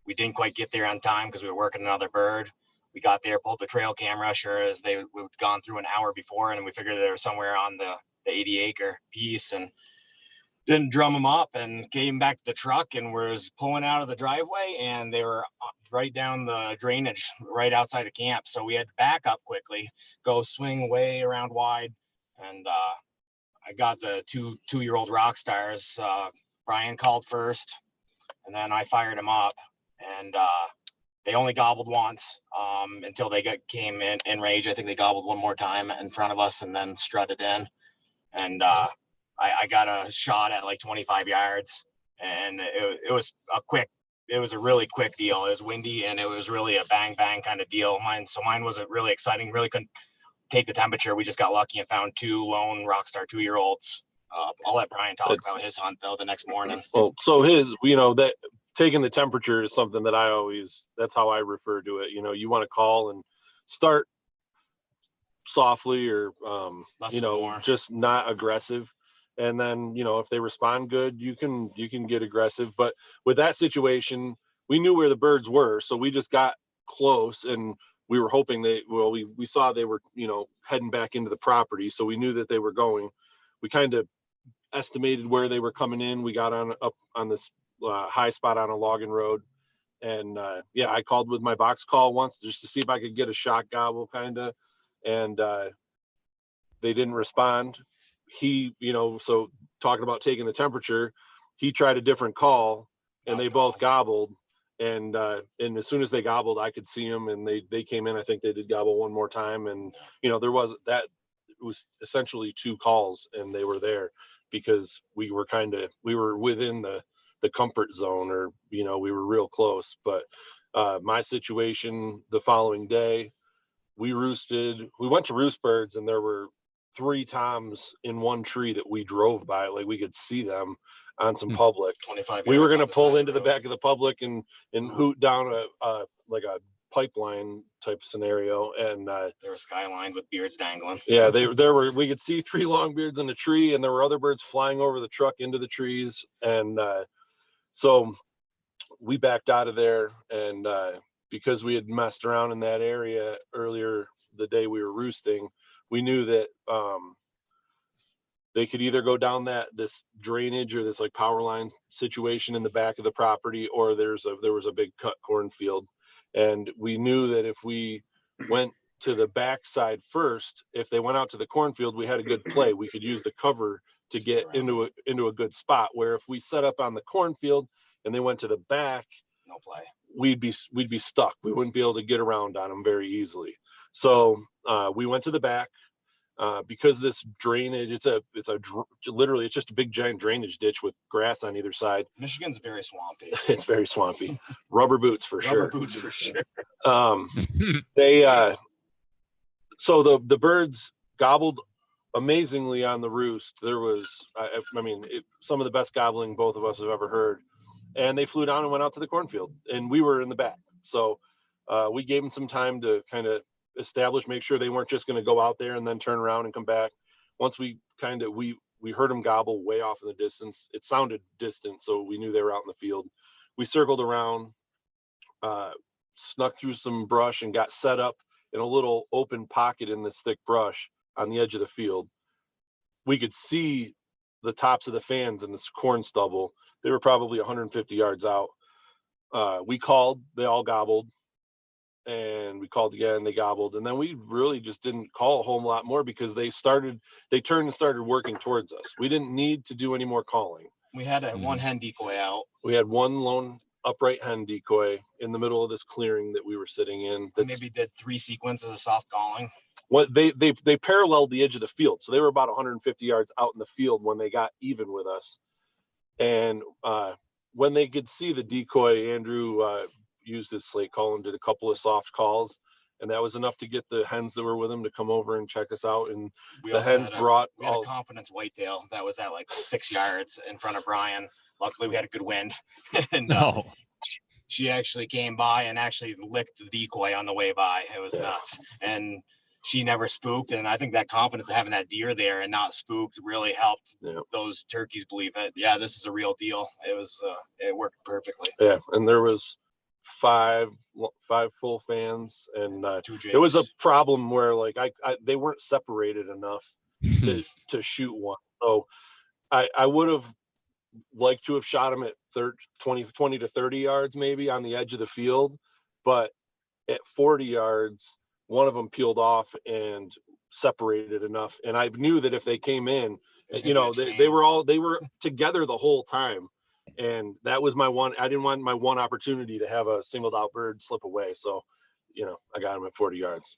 we didn't quite get there on time because we were working another bird. We got there, pulled the trail camera, sure as they would gone through an hour before, and we figured they were somewhere on the 80-acre piece, and didn't drum them up, and came back to the truck and was pulling out of the driveway, and they were right down the drainage right outside of camp. So we had to back up quickly, go swing way around wide, and I got the two-year-old rock stars. Brian called first, and then I fired him up, and they only gobbled once until they came in range. I think they gobbled one more time in front of us and then strutted in. And I got a shot at like 25 yards, and it was a really quick deal. It was windy, and it was really a bang bang kind of deal. Mine wasn't really exciting. Really couldn't take the temperature. We just got lucky and found two lone rockstar 2-year-olds. I'll let Brian talk about his hunt though the next morning. Well, so that taking the temperature is something that that's how I refer to it. You know, you want to call and start softly or, Less you is know, more. just not aggressive. And then, you know, if they respond good, you can get aggressive. But with that situation, we knew where the birds were. So we just got close, and we were hoping we saw they were, you know, heading back into the property. So we knew that they were going. We kind of estimated where they were coming in. We got up on this high spot on a logging road. And yeah, I called with my box call once just to see if I could get a shot gobble kind of. And they didn't respond. He, you know, so talking about taking the temperature, he tried a different call, and they both gobbled. And as soon as they gobbled, I could see them, and they came in. I think they did gobble one more time, and you know, it was essentially 2 calls, and they were there because we were within the comfort zone, or you know, we were real close. But my situation the following day, we went to roost birds, and there were 3 toms in one tree that we drove by. Like, we could see them on some public. 25 We were yards going to off the pull side into of the road. back of the public and hoot down a like a pipeline type scenario. And They were skylined with beards dangling. yeah, we could see 3 longbeards in a tree, and there were other birds flying over the truck into the trees. And so we backed out of there, and because we had messed around in that area earlier the day we were roosting, we knew that they could either go down this drainage or this like power line situation in the back of the property, or there was a big cut cornfield. And we knew that if we went to the backside first, if they went out to the cornfield, we had a good play. We could use the cover to get into a good spot. Where if we set up on the cornfield and they went to the back, No play. we'd be stuck. We wouldn't be able to get around on them very easily. So we went to the back. Because this drainage, literally it's just a big giant drainage ditch with grass on either side. Michigan's very swampy. It's very swampy. Rubber boots for sure. Rubber boots for sure. So the birds gobbled amazingly on the roost. There was, some of the best gobbling both of us have ever heard. And they flew down and went out to the cornfield, and we were in the back. So we gave them some time to kind of establish, make sure they weren't just going to go out there and then turn around and come back. Once we heard them gobble way off in the distance. It sounded distant, so we knew they were out in the field. We circled around, snuck through some brush, and got set up in a little open pocket in this thick brush on the edge of the field. We could see the tops of the fans in this corn stubble. They were probably 150 yards out. We called, they all gobbled. And we called again, they gobbled. And then we really just didn't call a whole lot more because they turned and started working towards us. We didn't need to do any more calling. We had one hen decoy out. We had one lone upright hen decoy in the middle of this clearing that we were sitting in. We maybe did 3 sequences of soft calling. What they paralleled the edge of the field. So they were about 150 yards out in the field when they got even with us. And when they could see the decoy, Andrew used his slate call and did a couple of soft calls, and that was enough to get the hens that were with him to come over and check us out. And the hens brought we had a confidence whitetail that was at like 6 yards in front of Brian. Luckily we had a good wind. And she actually came by and actually licked the decoy on the way by. It was nuts. And she never spooked, and I think that confidence of having that deer there and not spooked really helped those turkeys believe it. Yeah, this is a real deal. It worked perfectly. Yeah, and there was 5 full fans, and it was a problem where like they weren't separated enough to shoot one. So I would have liked to have shot them at 20 to 30 yards maybe on the edge of the field, but at 40 yards one of them peeled off and separated enough, and I knew that if they came in, they were together the whole time. And that was I didn't want my one opportunity to have a singled out bird slip away. So, I got him at 40 yards.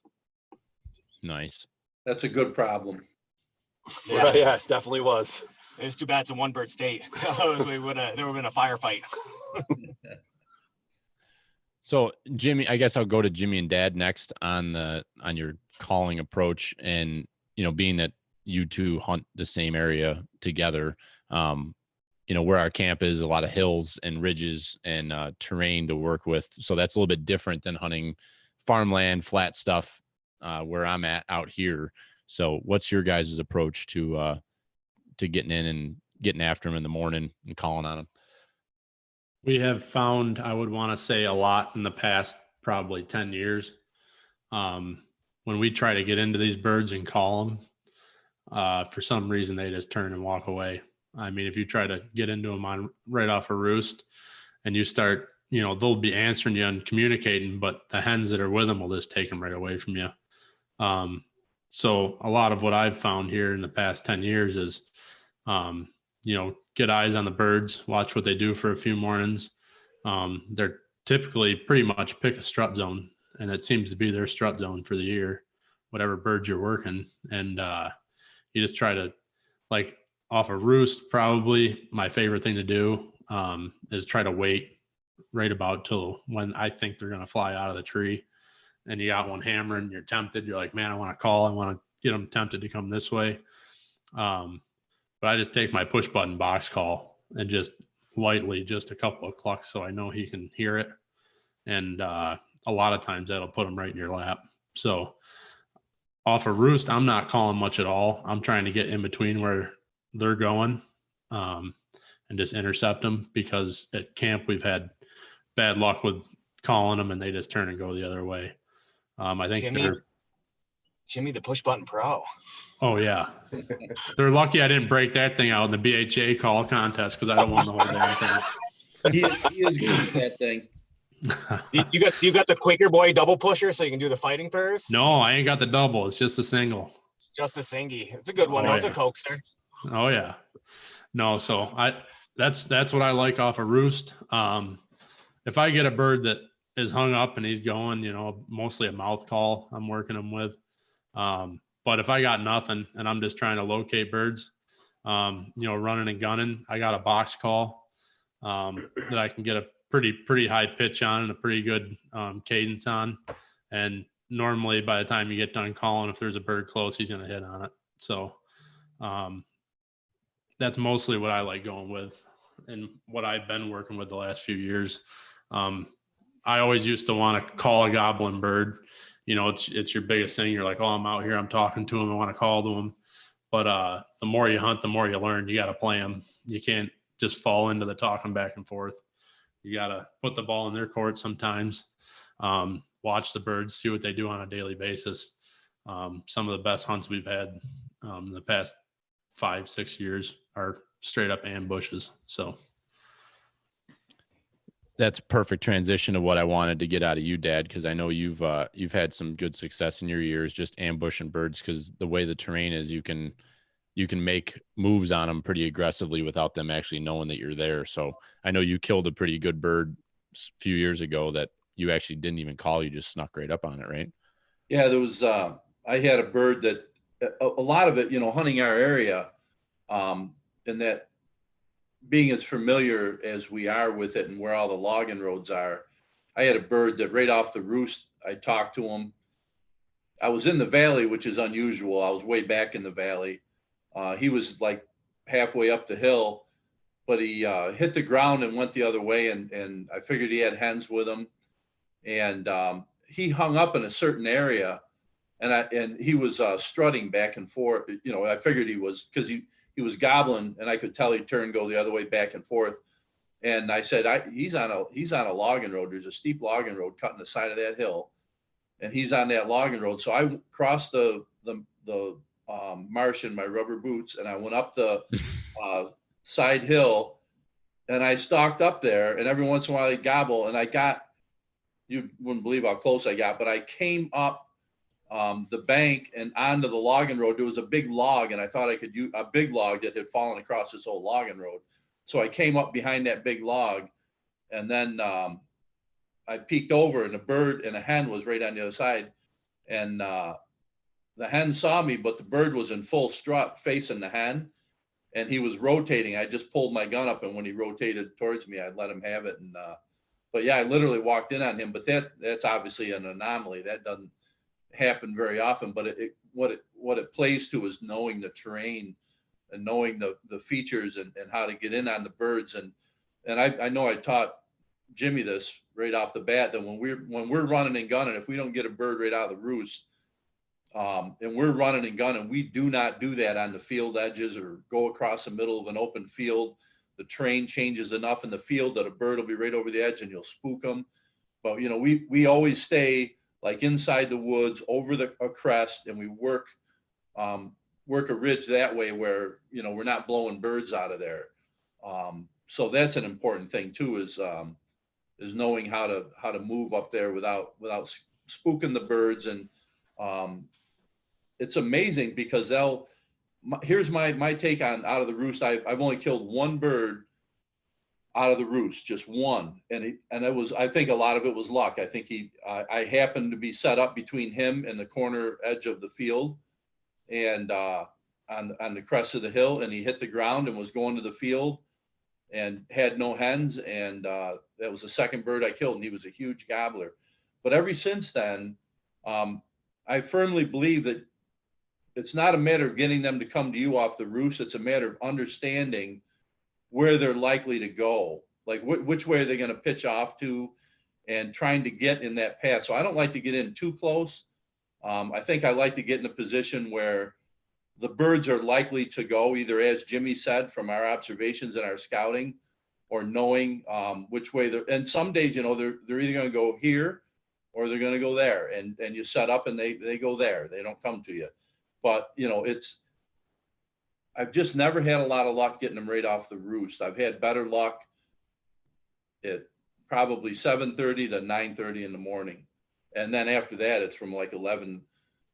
Nice. That's a good problem. Yeah, it definitely was. It was too bad it's a one bird state. There would have been a firefight. So Jimmy, I guess I'll go to Jimmy and Dad next on your calling approach. And, being that you two hunt the same area together, where our camp is, a lot of hills and ridges and terrain to work with. So that's a little bit different than hunting farmland, flat stuff where I'm at out here. So what's your guys' approach to getting in and getting after them in the morning and calling on them? We have found, I would want to say, a lot in the past probably 10 years. When we try to get into these birds and call them, for some reason they just turn and walk away. I mean, if you try to get into them on right off a roost and you start, they'll be answering you and communicating, but the hens that are with them will just take them right away from you. So a lot of what I've found here in the past 10 years is, get eyes on the birds, watch what they do for a few mornings. They're typically pretty much pick a strut zone, and it seems to be their strut zone for the year, whatever birds you're working. And you just try to, like, off a roost, probably my favorite thing to do is try to wait right about till when I think they're going to fly out of the tree. And you got one hammering, you're tempted. You're like, man, I want to call. I want to get them tempted to come this way. But I just take my push button box call and just lightly, just a couple of clucks so I know he can hear it. And a lot of times that'll put him right in your lap. So off a roost, I'm not calling much at all. I'm trying to get in between where they're going and just intercept them, because at camp we've had bad luck with calling them and they just turn and go the other way. I think Jimmy, the push button pro. Oh yeah, they're lucky I didn't break that thing out in the BHA call contest, because I don't want the whole damn thing. He is good at that thing. You got the Quaker Boy double pusher, so you can do the fighting purrs? No, I ain't got the double. It's just a single. It's just the singy. It's a good one. Oh, It's yeah. a coaxer. Oh yeah. No, so that's what I like off a roost. If I get a bird that is hung up and he's going, mostly a mouth call I'm working him with. But if I got nothing and I'm just trying to locate birds, running and gunning, I got a box call that I can get a pretty high pitch on and a pretty good cadence on. And normally by the time you get done calling, if there's a bird close, he's going to hit on it. So that's mostly what I like going with and what I've been working with the last few years. I always used to want to call a gobbling bird. It's your biggest thing. You're like, oh, I'm out here, I'm talking to him, I want to call to him. But the more you hunt, the more you learn. You got to play them. You can't just fall into the talking back and forth. You got to put the ball in their court sometimes. Watch the birds, see what they do on a daily basis. Some of the best hunts we've had in the past 5-6 years are straight up ambushes. So that's perfect transition to what I wanted to get out of you, Dad, because I know you've had some good success in your years just ambushing birds, because the way the terrain is, you can make moves on them pretty aggressively without them actually knowing that you're there. So I know you killed a pretty good bird a few years ago that you actually didn't even call. You just snuck right up on it, right? Yeah, there was I had a bird that a lot of it, hunting our area, and that being as familiar as we are with it and where all the logging roads are, I had a bird that right off the roost, I talked to him. I was in the valley, which is unusual. I was way back in the valley. He was like halfway up the hill, but he hit the ground and went the other way. And I figured he had hens with him. And he hung up in a certain area, and he was strutting back and forth. I figured he was, because he was gobbling, and I could tell he'd turn and go the other way back and forth. And I said, he's on a logging road. There's a steep logging road cutting the side of that hill, and he's on that logging road. So I crossed the marsh in my rubber boots, and I went up the side hill, and I stalked up there, and every once in a while he'd gobble, and you wouldn't believe how close I got, but I came up the bank and onto the logging road. There was a big log, and I thought I could use a big log that had fallen across this whole logging road. So I came up behind that big log, and then I peeked over, and a bird and a hen was right on the other side. And the hen saw me, but the bird was in full strut facing the hen, and he was rotating. I just pulled my gun up, and when he rotated towards me, I let him have it. And but yeah, I literally walked in on him. But that's obviously an anomaly. That doesn't happen very often. But what it plays to is knowing the terrain and knowing the features and how to get in on the birds. And I know I taught Jimmy this right off the bat, that when we're running and gunning, if we don't get a bird right out of the roost, And we're running and gunning. We do not do that on the field edges or go across the middle of an open field. The terrain changes enough in the field that a bird will be right over the edge and you'll spook them. But, you know, we always stay like inside the woods over a crest, and we work a ridge that way where, you know, we're not blowing birds out of there. So that's an important thing too, is knowing how to move up there without spooking the birds. And it's amazing because here's my take on out of the roost. I've only killed one bird out of the roost, just one. And it was, I think a lot of it was luck. I think I happened to be set up between him and the corner edge of the field and on the crest of the hill, and he hit the ground and was going to the field and had no hens. And that was the second bird I killed, and he was a huge gobbler. But ever since then, I firmly believe that it's not a matter of getting them to come to you off the roost. It's a matter of understanding where they're likely to go, like which way are they going to pitch off to, and trying to get in that path. So I don't like to get in too close. I think I like to get in a position where the birds are likely to go, either as Jimmy said, from our observations and our scouting, or knowing which way they're, and some days, you know, they're either going to go here or they're going to go there, and you set up and they go there. They don't come to you. But, you know, I've just never had a lot of luck getting them right off the roost. I've had better luck at probably 7:30 to 9:30 in the morning. And then after that, it's from like 11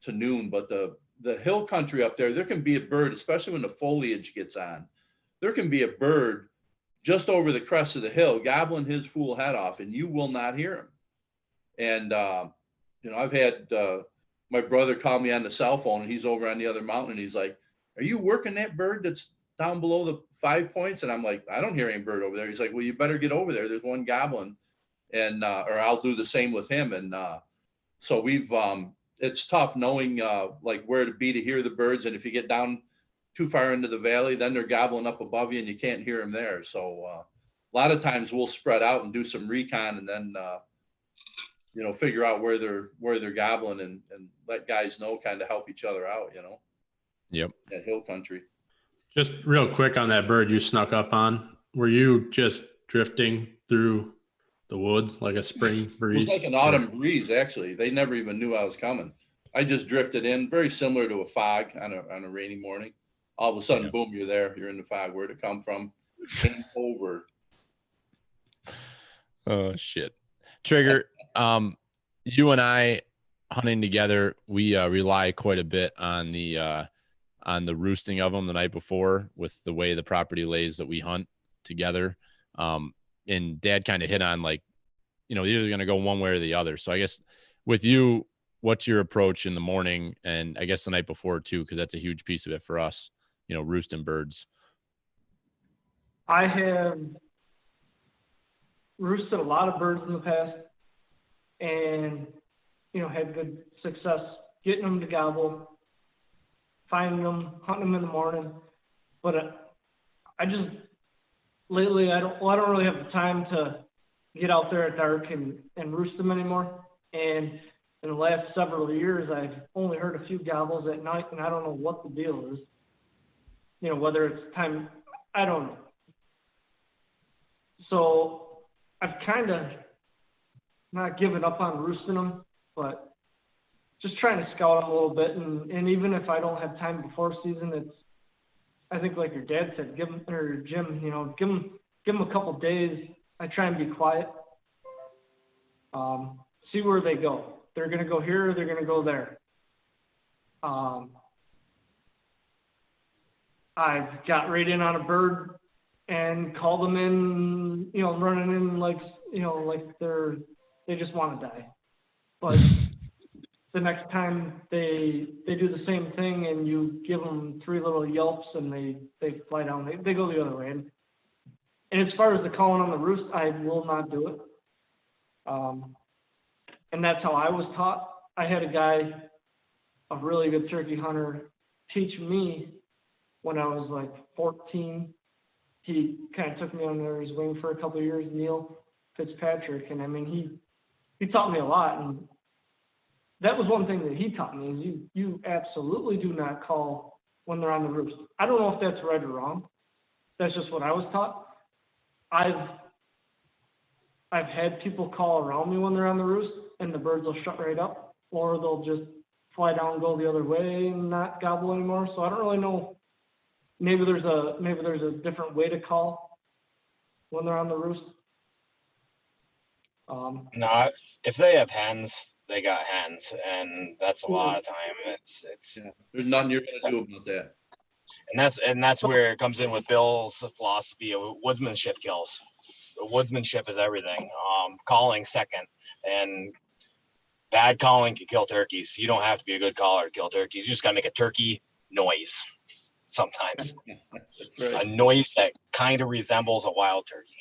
to noon. But the hill country up there can be a bird, especially when the foliage gets on. There can be a bird just over the crest of the hill gobbling his fool head off, and you will not hear him. And, you know, I've had my brother call me on the cell phone, and he's over on the other mountain, and he's like, "Are you working that bird that's down below the 5 points?" And I'm like, "I don't hear any bird over there." He's like, "Well, you better get over there. There's one gobbling." And, or I'll do the same with him. And so it's tough knowing like where to be to hear the birds. And if you get down too far into the valley, then they're gobbling up above you and you can't hear them there. So a lot of times we'll spread out and do some recon, and then, you know, figure out where they're gobbling, and let guys know, kind of help each other out, you know. Yep. That hill country. Just real quick on that bird you snuck up on, were you just drifting through the woods like a spring breeze? It was like an autumn breeze, actually. They never even knew I was coming. I just drifted in, very similar to a fog on a rainy morning. All of a sudden, boom, you're there. You're in the fog. Where'd it come from? Came over. Oh, shit. Trigger, you and I hunting together, we rely quite a bit on the roosting of them the night before, with the way the property lays that we hunt together. And Dad kind of hit on, like, you know, either going to go one way or the other. So I guess with you, what's your approach in the morning, and I guess the night before too, because that's a huge piece of it for us, you know, roosting birds? I have roosted a lot of birds in the past, and, you know, had good success getting them to gobble, finding them, hunting them in the morning. But I just, lately, I don't really have the time to get out there at dark and roost them anymore. And in the last several years, I've only heard a few gobbles at night, and I don't know what the deal is. You know, whether it's time, I don't know. So I've kind of not given up on roosting them, but just trying to scout them a little bit. And even if I don't have time before season, it's, I think like your dad said, give them, or Jim, you know, give them a couple days. I try and be quiet. See where they go. They're going to go here, or they're going to go there. I've got right in on a bird and called them in, you know, running in like, you know, like they just want to die. But the next time they do the same thing, and you give them 3 little yelps and they fly down, they go the other way. And as far as the calling on the roost, I will not do it. And that's how I was taught. I had a guy, a really good turkey hunter, teach me when I was like 14. He kind of took me under his wing for a couple of years, Neil Fitzpatrick. And I mean, he taught me a lot. that was one thing that he taught me is you absolutely do not call when they're on the roost. I don't know if that's right or wrong. That's just what I was taught. I've had people call around me when they're on the roost and the birds will shut right up, or they'll just fly down and go the other way and not gobble anymore. So I don't really know. Maybe there's a different way to call when they're on the roost. No, if they have hens, they got hens, and that's a lot of time. It's Yeah. There's nothing you're gonna do about that. and that's where it comes in with Bill's philosophy of woodsmanship kills. Woodsmanship is everything. Calling second, and bad calling can kill turkeys. You don't have to be a good caller to kill turkeys. You just gotta make a turkey noise sometimes. That's right. A noise that kind of resembles a wild turkey.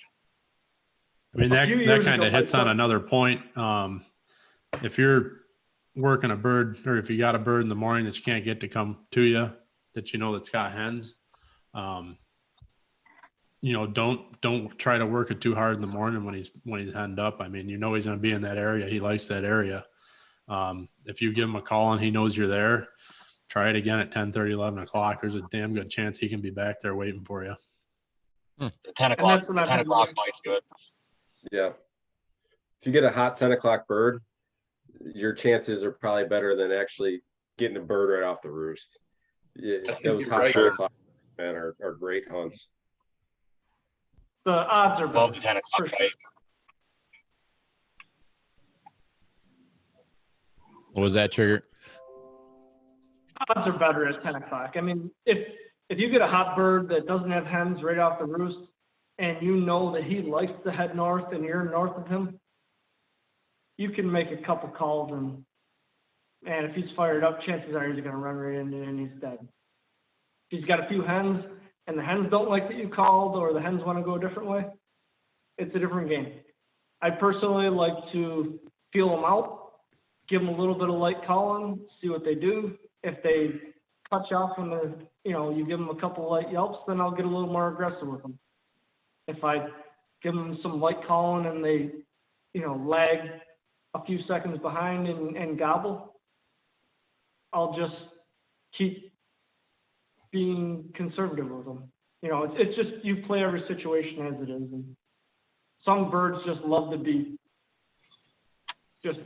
I mean, that kind of hits on another point. If you're working a bird, or if you got a bird in the morning that you can't get to come to you, that you know that's got hens, don't try to work it too hard in the morning when he's henned up. I mean, he's going to be in that area. He likes that area. If you give him a call and he knows you're there, try it again at 10:30, 11 o'clock. There's a damn good chance he can be back there waiting for you. The 10 o'clock bite's good. Yeah. If you get a hot 10 o'clock bird, your chances are probably better than actually getting a bird right off the roost. Yeah, those hot 10 o'clock men are great hunts. The odds are better. Love the 10 o'clock bite. What was that, Trigger? Odds are better at 10 o'clock. I mean, if you get a hot bird that doesn't have hens right off the roost, and you know that he likes to head north and you're north of him, you can make a couple calls and if he's fired up, chances are he's going to run right into it and he's dead. If he's got a few hens and the hens don't like that you called, or the hens want to go a different way, it's a different game. I personally like to feel them out, give them a little bit of light calling, see what they do. If they touch off when they're, you give them a couple light yelps, then I'll get a little more aggressive with them. If I give them some light calling and they, lag a few seconds behind and gobble, I'll just keep being conservative with them. It's just, you play every situation as it is. And some birds just love to be just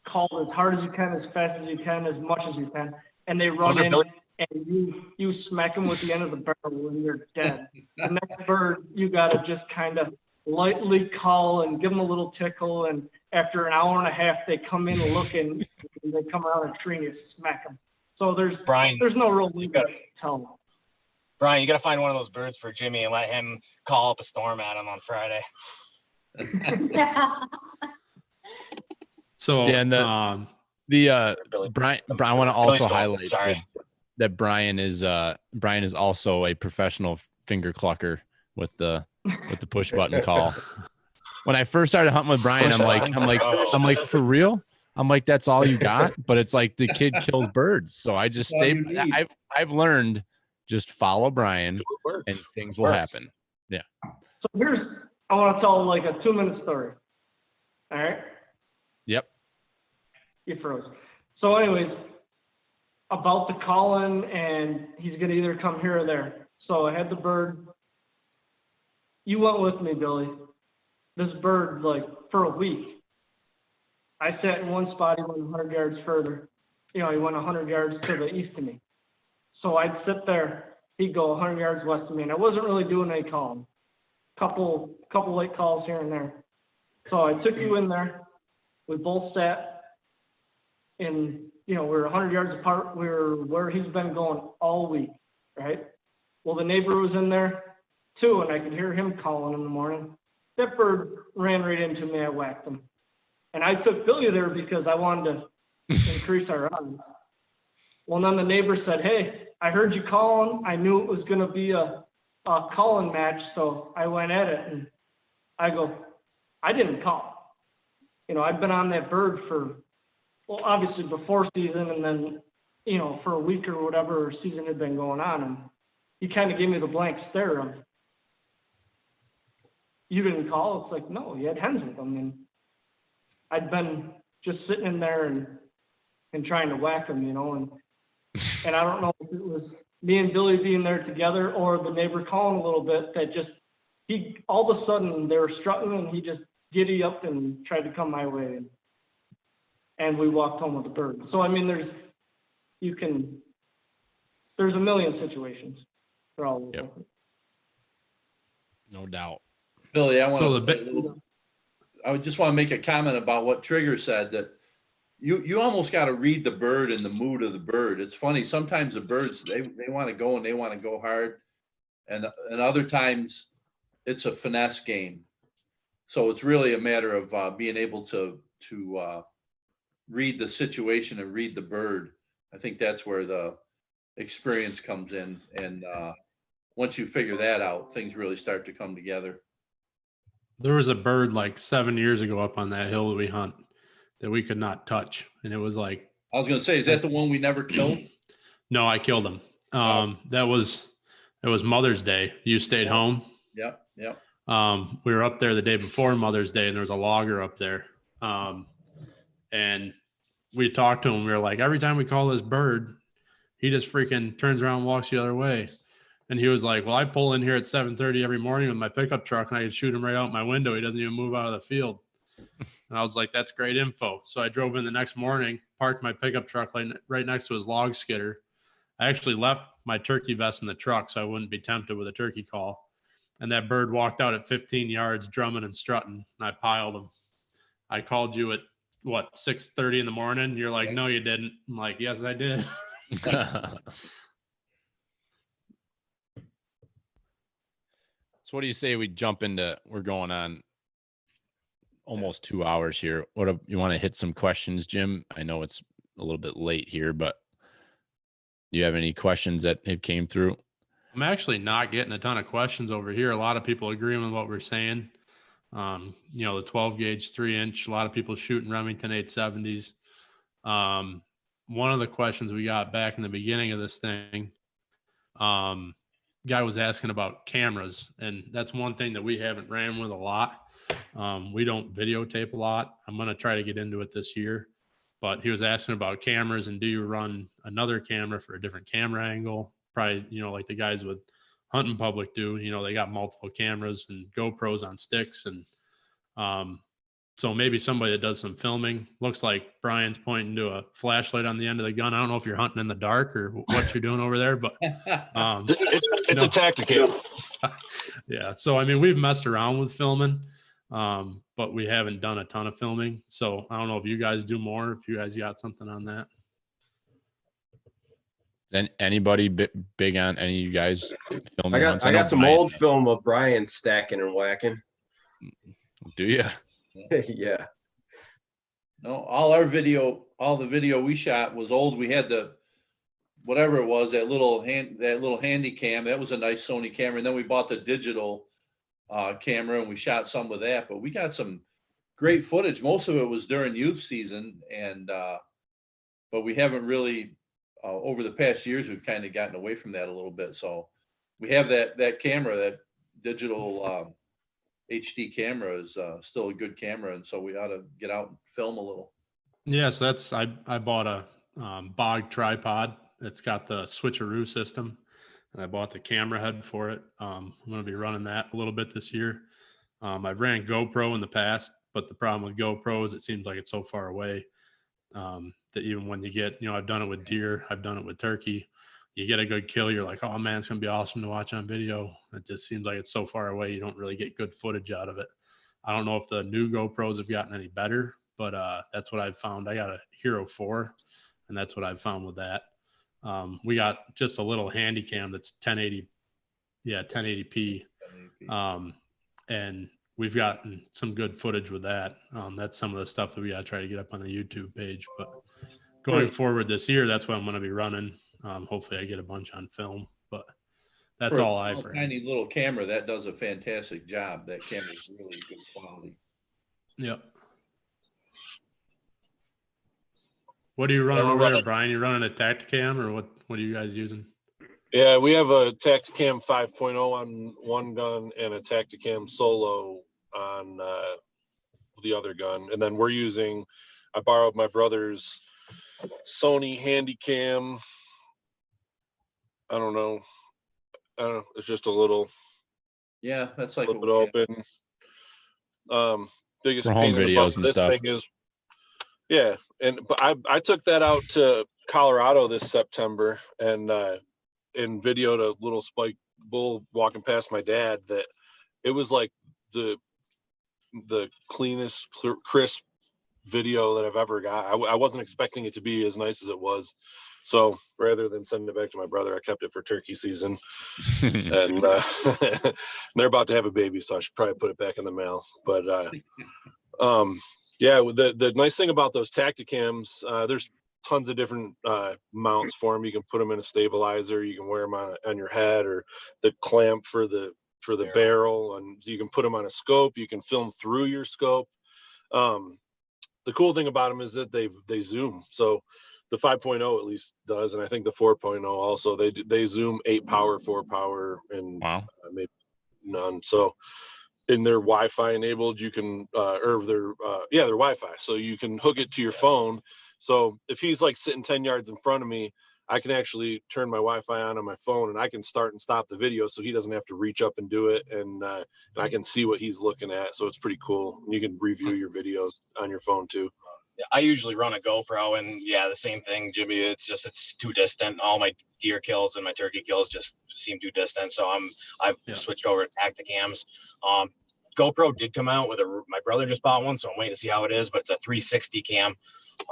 called as hard as you can, as fast as you can, as much as you can. And they run in and you smack them with the end of the barrel and they're dead. The next bird, you got to just kind of lightly call and give them a little tickle. And after an hour and a half, they come in looking and they come around a tree and you smack them. So there's no real way to tell them. Brian, you got to find one of those birds for Jimmy and let him call up a storm at him on Friday. So, yeah, and Brian, I want to also highlight that Brian is also a professional finger clucker with the push button call. When I first started hunting with Brian, I'm like, for real? I'm like, that's all you got? But it's like the kid kills birds. So I just I've learned, just follow Brian and things will happen. Yeah. So I want to tell like a 2-minute story. All right. Yep. You froze. So anyways, about the calling, and he's going to either come here or there. So I had the bird. You went with me, Billy. This bird, like, for a week. I sat in one spot, he went 100 yards further. He went 100 yards to the east of me. So I'd sit there, he'd go 100 yards west of me, and I wasn't really doing any calling. Couple late calls here and there. So I took you in there. We both sat, and we were 100 yards apart. We were where he's been going all week, right? Well, the neighbor was in there too, and I could hear him calling in the morning. That bird ran right into me. I whacked him. And I took Billy there because I wanted to increase our odds. Well, then the neighbor said, hey, I heard you calling. I knew it was going to be a calling match, so I went at it. And I go, I didn't call. I've been on that bird for, well, obviously before season, and then, for a week or whatever season had been going on. And he kind of gave me the blank stare of, you didn't call? It's like, no, you had hens with them. And I'd been just sitting in there and and trying to whack him, and I don't know if it was me and Billy being there together or the neighbor calling a little bit that just, he, all of a sudden they were strutting and he just giddy up and tried to come my way. And we walked home with the bird. So, I mean, there's a million situations for all of them. Yep. No doubt. Billy, I So just want to make a comment about what Trigger said, that you almost got to read the bird and the mood of the bird. It's funny. Sometimes the birds, they want to go and they want to go hard. And other times it's a finesse game. So it's really a matter of being able to read the situation and read the bird. I think that's where the experience comes in. And once you figure that out, things really start to come together. There was a bird like 7 years ago up on that hill that we hunt that we could not touch. And it was like, I was going to say, is that the one we never killed? No, I killed him. That was Mother's Day. You stayed home. Yep. Yep. We were up there the day before Mother's Day, and there was a logger up there. And we talked to him. We were like, every time we call this bird, he just freaking turns around and walks the other way. And he was like, well, I pull in here at 7:30 every morning with my pickup truck and I can shoot him right out my window. He doesn't even move out of the field. And I was like, that's great info. So I drove in the next morning, parked my pickup truck right next to his log skidder. I actually left my turkey vest in the truck so I wouldn't be tempted with a turkey call. And that bird walked out at 15 yards, drumming and strutting, and I piled him. I called you at, 6:30 in the morning? You're like, no, you didn't. I'm like, yes, I did. So what do you say we jump into, we're going on almost 2 hours here. You want to hit some questions, Jim? I know it's a little bit late here, but do you have any questions that have came through? I'm actually not getting a ton of questions over here. A lot of people agreeing with what we're saying. The 12 gauge 3-inch, a lot of people shooting Remington 870s. One of the questions we got back in the beginning of this thing, guy was asking about cameras, and that's one thing that we haven't ran with a lot. We don't videotape a lot. I'm going to try to get into it this year, but he was asking about cameras and do you run another camera for a different camera angle? Probably, like the guys with Hunting Public do, they got multiple cameras and GoPros on sticks. And so maybe somebody that does some filming. Looks like Brian's pointing to a flashlight on the end of the gun. I don't know if you're hunting in the dark or what you're doing over there, but it's a Tacticam. Yeah. So, I mean, we've messed around with filming, but we haven't done a ton of filming. So I don't know if you guys do more, if you guys got something on that. Then anybody big on any of you guys filming? I got some old film of Brian stacking and whacking. Do you? Yeah. No, all the video we shot was old. We had whatever it was, that little handy cam. That was a nice Sony camera. And then we bought the digital camera and we shot some with that. But we got some great footage. Most of it was during youth season, and but we haven't really over the past years. We've kind of gotten away from that a little bit. So we have that camera, that digital HD camera is still a good camera, and so we ought to get out and film a little. Yeah, so I bought a Bog tripod. It's got the switcheroo system, and I bought the camera head for it. I'm going to be running that a little bit this year. I've ran GoPro in the past, but the problem with GoPro is it seems like it's so far away that even when you get, I've done it with deer, I've done it with turkey. You get a good kill, you're like, oh man, it's going to be awesome to watch on video. It just seems like it's so far away, you don't really get good footage out of it. I don't know if the new GoPros have gotten any better, but that's what I've found. I got a Hero 4, and that's what I've found with that. We got just a little handy cam that's 1080p. And we've gotten some good footage with that. That's some of the stuff that we got to try to get up on the YouTube page. But going forward this year, that's what I'm going to be running. Hopefully I get a bunch on film, but that's all I've ran. Tiny little camera, that does a fantastic job. That camera is really good quality. Yep. What are you running over there, Brian? You running a Tacticam, or what are you guys using? Yeah, we have a Tacticam 5.0 on one gun and a Tacticam Solo on the other gun. And then I borrowed my brother's Sony Handycam. I don't know. It's just a little. Yeah, that's like Flip it open. Biggest For home pain in the butt videos of and this stuff. thing is, yeah. But I took that out to Colorado this September and videoed a little spike bull walking past my dad. That it was like the cleanest, crisp video that I've ever got. I wasn't expecting it to be as nice as it was. So rather than sending it back to my brother, I kept it for turkey season. And they're about to have a baby, so I should probably put it back in the mail. But yeah, the nice thing about those Tacticams, there's tons of different mounts for them. You can put them in a stabilizer, you can wear them on your head, or the clamp for the barrel, and you can put them on a scope. You can film through your scope. The cool thing about them is that they zoom. So the 5.0 at least does, and I think the 4.0 also. They zoom 8 power, 4 power, and Wow. maybe none. So in their Wi-Fi enabled, you can or their Wi-Fi, so you can hook it to your phone. So if he's like sitting 10 yards in front of me, I can actually turn my Wi-Fi on my phone, and I can start and stop the video, so he doesn't have to reach up and do it, and I can see what he's looking at. So it's pretty cool. You can review your videos on your phone too. I usually run a GoPro, and yeah, the same thing, Jimmy. It's too distant. All my deer kills and my turkey kills just seem too distant. So I've switched over to Tacticams. GoPro did come out with my brother just bought one, so I'm waiting to see how it is. But it's a 360 cam,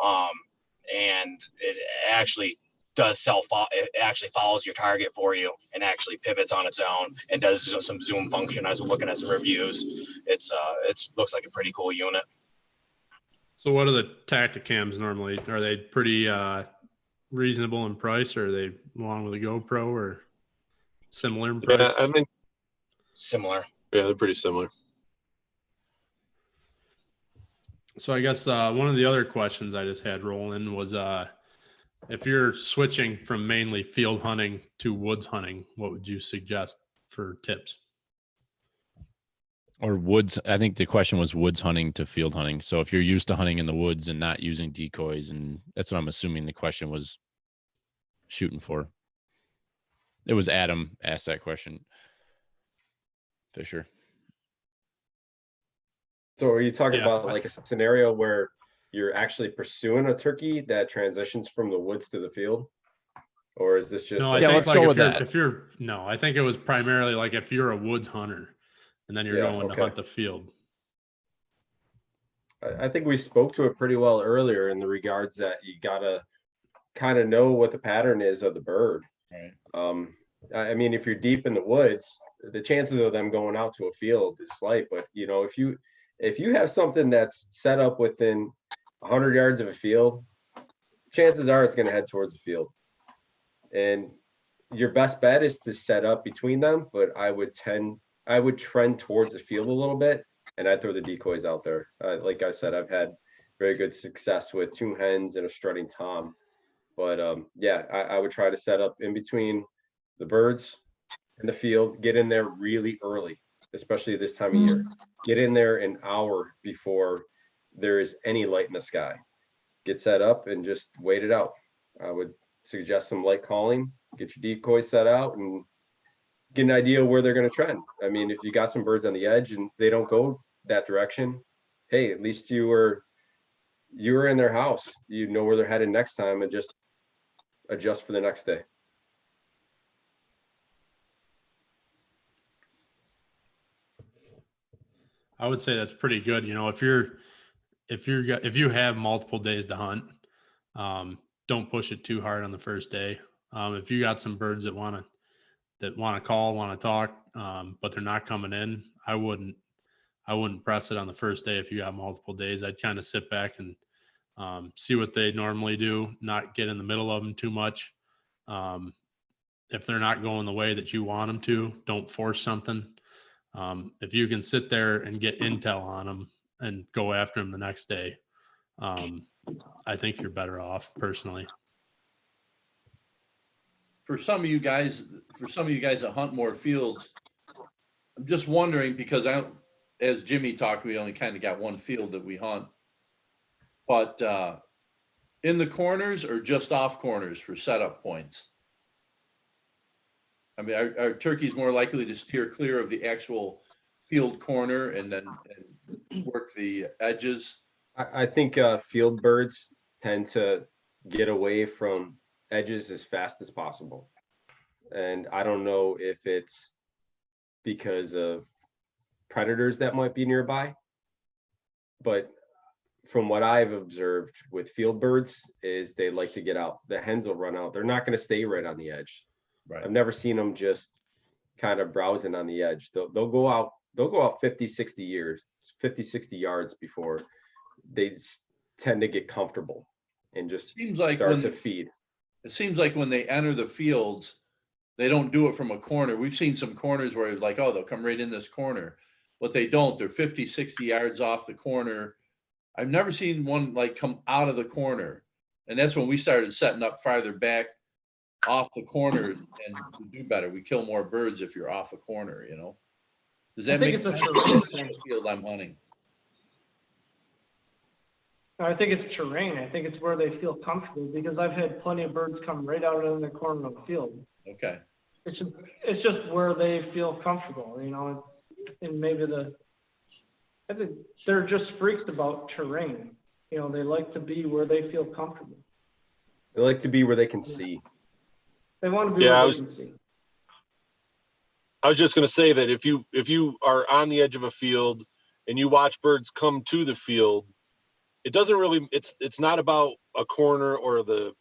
and it actually does it actually follows your target for you and actually pivots on its own and does some zoom function. I was looking at some reviews. It looks like a pretty cool unit. So what are the Tacticams normally? Are they pretty reasonable in price, or are they along with a GoPro or similar in price? Yeah, I think similar. Yeah, they're pretty similar. So I guess one of the other questions I just had rolling was if you're switching from mainly field hunting to woods hunting, what would you suggest for tips? Or woods. I think the question was woods hunting to field hunting. So if you're used to hunting in the woods and not using decoys, and that's what I'm assuming the question was shooting for. It was Adam asked that question. Fisher. So are you talking Yeah. about like a scenario where you're actually pursuing a turkey that transitions from the woods to the field? Or is this just No, like, I think let's like go if with you're, that. I think it was primarily like if you're a woods hunter and then you're Yeah, going to okay. hunt the field. I think we spoke to it pretty well earlier in the regards that you gotta kind of know what the pattern is of the bird. Right. I mean, if you're deep in the woods, the chances of them going out to a field is slight. But you know, if you have something that's set up within 100 yards of a field, chances are it's going to head towards the field. And your best bet is to set up between them. But I would trend towards the field a little bit, and I'd throw the decoys out there. Like I said, I've had very good success with 2 hens and a strutting tom. But yeah, I would try to set up in between the birds in the field, get in there really early, especially this time of year. Get in there an hour before there is any light in the sky. Get set up and just wait it out. I would suggest some light calling, get your decoys set out, and get an idea where they're going to trend. I mean, if you got some birds on the edge and they don't go that direction, hey, at least you were in their house. You know where they're headed next time, and just adjust for the next day. I would say that's pretty good. You know, if you have multiple days to hunt, don't push it too hard on the first day. If you got some birds that want to call, want to talk, but they're not coming in, I wouldn't press it on the first day. If you got multiple days, I'd kind of sit back and see what they normally do, not get in the middle of them too much. If they're not going the way that you want them to, don't force something. If you can sit there and get intel on them and go after them the next day, I think you're better off personally. For some of you guys that hunt more fields, I'm just wondering, because as Jimmy talked, we only kind of got one field that we hunt. But in the corners or just off corners for setup points? I mean, are turkeys more likely to steer clear of the actual field corner and then work the edges? I think field birds tend to get away from edges as fast as possible. And I don't know if it's because of predators that might be nearby, but from what I've observed with field birds is they like to get out. The hens will run out. They're not going to stay right on the edge. Right. I've never seen them just kind of browsing on the edge. They'll go out 50, 60 yards before they tend to get comfortable and just Seems like start when to feed. It seems like when they enter the fields, they don't do it from a corner. We've seen some corners where like, oh, they'll come right in this corner, but they don't. They're 50, 60 yards off the corner. I've never seen one like come out of the corner. And that's when we started setting up farther back off the corner and to do better. We kill more birds if you're off a corner, you know? Does that make sense? Field I'm hunting. I think it's terrain. I think it's where they feel comfortable because I've had plenty of birds come right out in the corner of the field. Okay. It's just where they feel comfortable, you know, and maybe I think they're just freaks about terrain. You know, they like to be where they feel comfortable. They like to be where they can see. They want to be where they can see. I was just going to say that if you are on the edge of a field and you watch birds come to the field, it doesn't really, it's not about a corner or the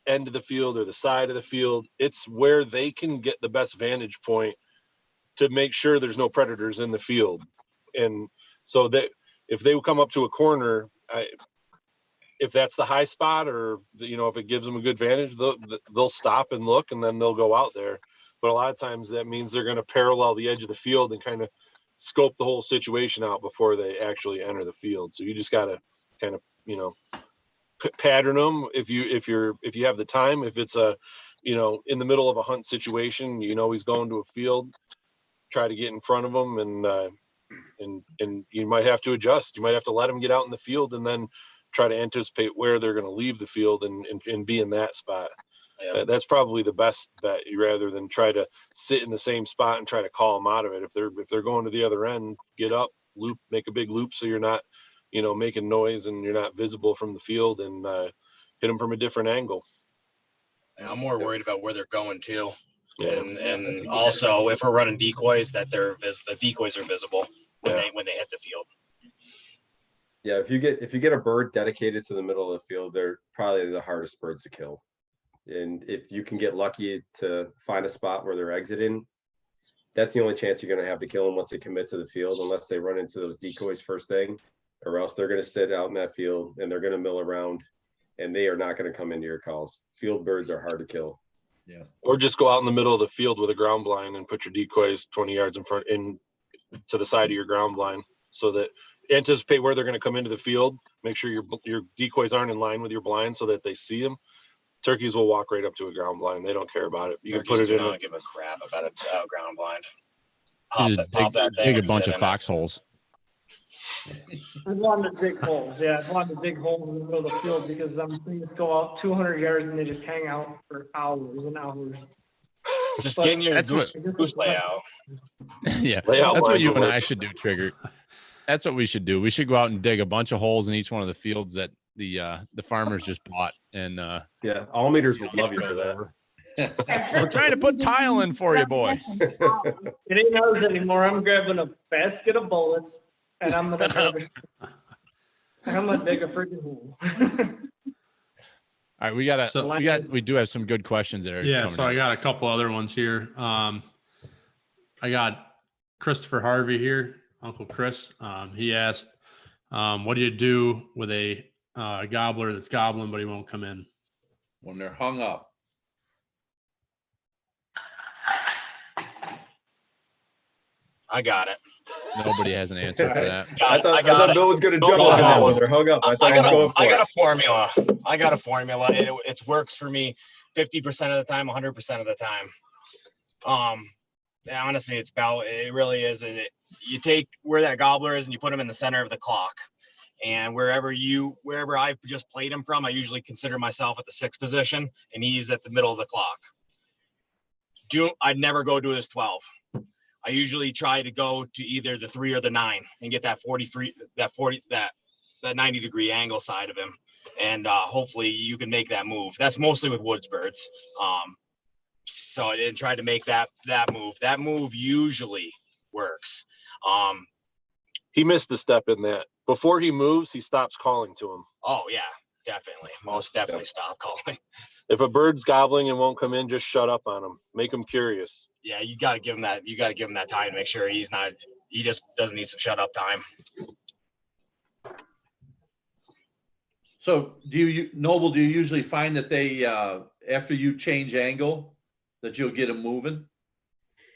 end of the field or the side of the field. It's where they can get the best vantage point to make sure there's no predators in the field. And so that if they come up to a corner, if that's the high spot or, you know, if it gives them a good vantage, they'll stop and look and then they'll go out there. But a lot of times that means they're going to parallel the edge of the field and kind of scope the whole situation out before they actually enter the field. So you just got to kind of, you know, pattern them if you have the time. If it's a, you know, in the middle of a hunt situation, you know, he's going to a field, try to get in front of him and you might have to adjust. You might have to let them get out in the field and then try to anticipate where they're going to leave the field and be in that spot. Yeah. That's probably the best bet, rather than try to sit in the same spot and try to call them out of it. If they're going to the other end, get up, loop, make a big loop so you're not, you know, making noise and you're not visible from the field, and hit them from a different angle. I'm more worried about where they're going to. Yeah. And also if we're running decoys, that the decoys are visible when they hit the field. Yeah, if you get a bird dedicated to the middle of the field, they're probably the hardest birds to kill. And if you can get lucky to find a spot where they're exiting, that's the only chance you're going to have to kill them once they commit to the field, unless they run into those decoys first thing, or else they're going to sit out in that field and they're going to mill around and they are not going to come into your calls. Field birds are hard to kill. Yeah. Or just go out in the middle of the field with a ground blind and put your decoys 20 yards in front to the side of your ground blind, so that anticipate where they're going to come into the field. Make sure your decoys aren't in line with your blind so that they see them. Turkeys will walk right up to a ground blind. They don't care about it. You can put it in. I don't give a crap about a ground blind. You just dig a bunch of foxholes. I wanted to dig holes. Yeah, I wanted to dig holes in the middle of the field because things go out 200 yards and they just hang out for hours and hours. Just getting your goose layout. Yeah, that's what you and I should do, Trigger. That's what we should do. We should go out and dig a bunch of holes in each one of the fields that the farmers just bought. And yeah, all meters would love you for that. We're trying to put tile in for you, boys. It ain't ours anymore. I'm grabbing a basket of bullets and I'm gonna dig a freaking hole. All right, we do have some good questions there. Yeah, so I got a couple other ones here. I got Christopher Harvey here, Uncle Chris. He asked, what do you do with a gobbler that's gobbling but he won't come in? When they're hung up. I got it. Nobody has an answer for that. I thought Bill was going to jump on that when they're hung up. I got a formula. It works for me 50% of the time, 100% of the time. Honestly, it really is. You take where that gobbler is and you put him in the center of the clock. And wherever I just played him from, I usually consider myself at the 6th position, and he's at the middle of the clock. I'd never go to his 12. I usually try to go to either the 3 or the 9 and get that 90-degree angle side of him, and hopefully you can make that move. That's mostly with woods birds. So I didn't try to make that move. That move usually works. He missed a step in that. Before he moves, he stops calling to him. Oh yeah, definitely. Most definitely stop calling. If a bird's gobbling and won't come in, just shut up on him. Make him curious. Yeah, you got to give him that. You got to give him that time to make sure he just doesn't need some shut up time. So do you usually find that they, after you change angle, that you'll get them moving?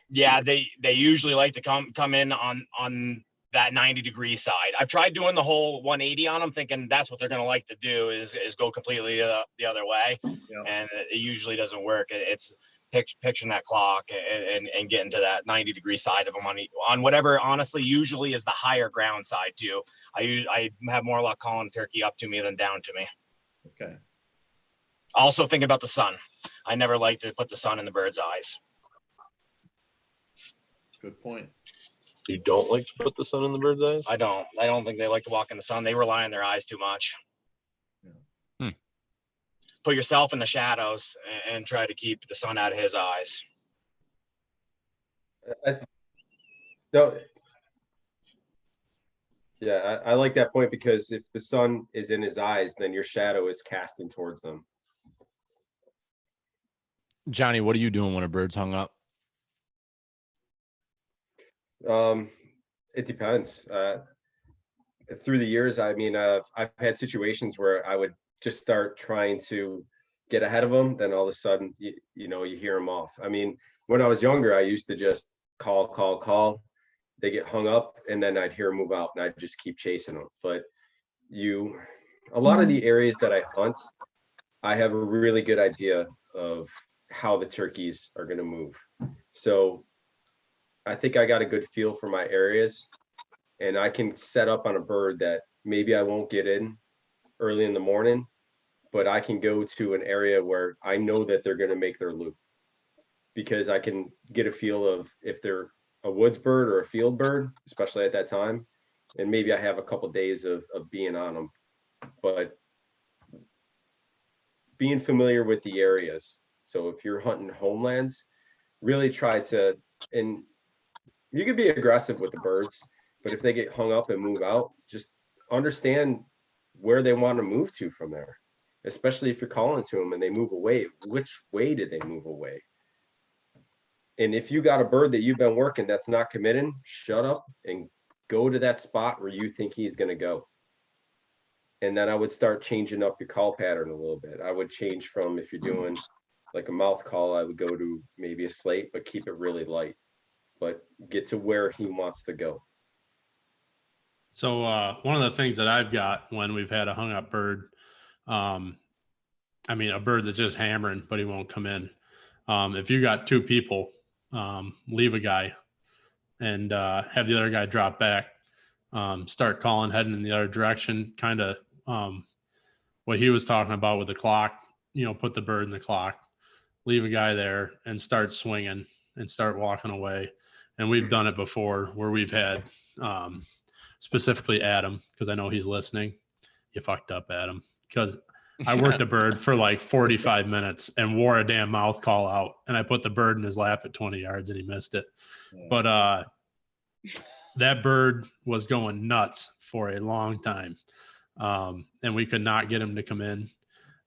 Yeah, they usually like to come in on that 90-degree side. I've tried doing the whole 180 on them, thinking that's what they're going to like to do is go completely the other way. Yeah. And it usually doesn't work. It's picturing that clock and getting to that 90-degree side of them on whatever, honestly, usually is the higher ground side too. I have more luck calling turkey up to me than down to me. Okay. Also think about the sun. I never like to put the sun in the bird's eyes. Good point. You don't like to put the sun in the bird's eyes? I don't think they like to walk in the sun. They rely on their eyes too much. Yeah. Put yourself in the shadows and try to keep the sun out of his eyes. Yeah, I like that point, because if the sun is in his eyes, then your shadow is casting towards them. Johnny, what are you doing when a bird's hung up? It depends. Through the years, I mean, I've had situations where I would just start trying to get ahead of them. Then all of a sudden, you hear them off. I mean, when I was younger, I used to just call. They get hung up, and then I'd hear them move out, and I'd just keep chasing them. But a lot of the areas that I hunt, I have a really good idea of how the turkeys are going to move. So I think I got a good feel for my areas, and I can set up on a bird that maybe I won't get in early in the morning, but I can go to an area where I know that they're going to make their loop, because I can get a feel of if they're a woods bird or a field bird, especially at that time. And maybe I have a couple of days of being on them, but being familiar with the areas. So if you're hunting homelands, really try to, and you can be aggressive with the birds, but if they get hung up and move out, just understand where they want to move to from there. Especially if you're calling to them and they move away, which way did they move away? And if you got a bird that you've been working that's not committing, shut up and go to that spot where you think he's going to go. And then I would start changing up your call pattern a little bit. I would change from, if you're doing like a mouth call, I would go to maybe a slate, but keep it really light, but get to where he wants to go. So one of the things that I've got when we've had a hung up bird, I mean, a bird that's just hammering, but he won't come in. If you got two people, leave a guy and have the other guy drop back, start calling, heading in the other direction, kind of what he was talking about with the clock, put the bird in the clock, leave a guy there and start swinging and start walking away. And we've done it before where we've had specifically Adam, because I know he's listening. You fucked up, Adam, because I worked a bird for like 45 minutes and wore a damn mouth call out, and I put the bird in his lap at 20 yards and he missed it. Yeah. But that bird was going nuts for a long time. And we could not get him to come in.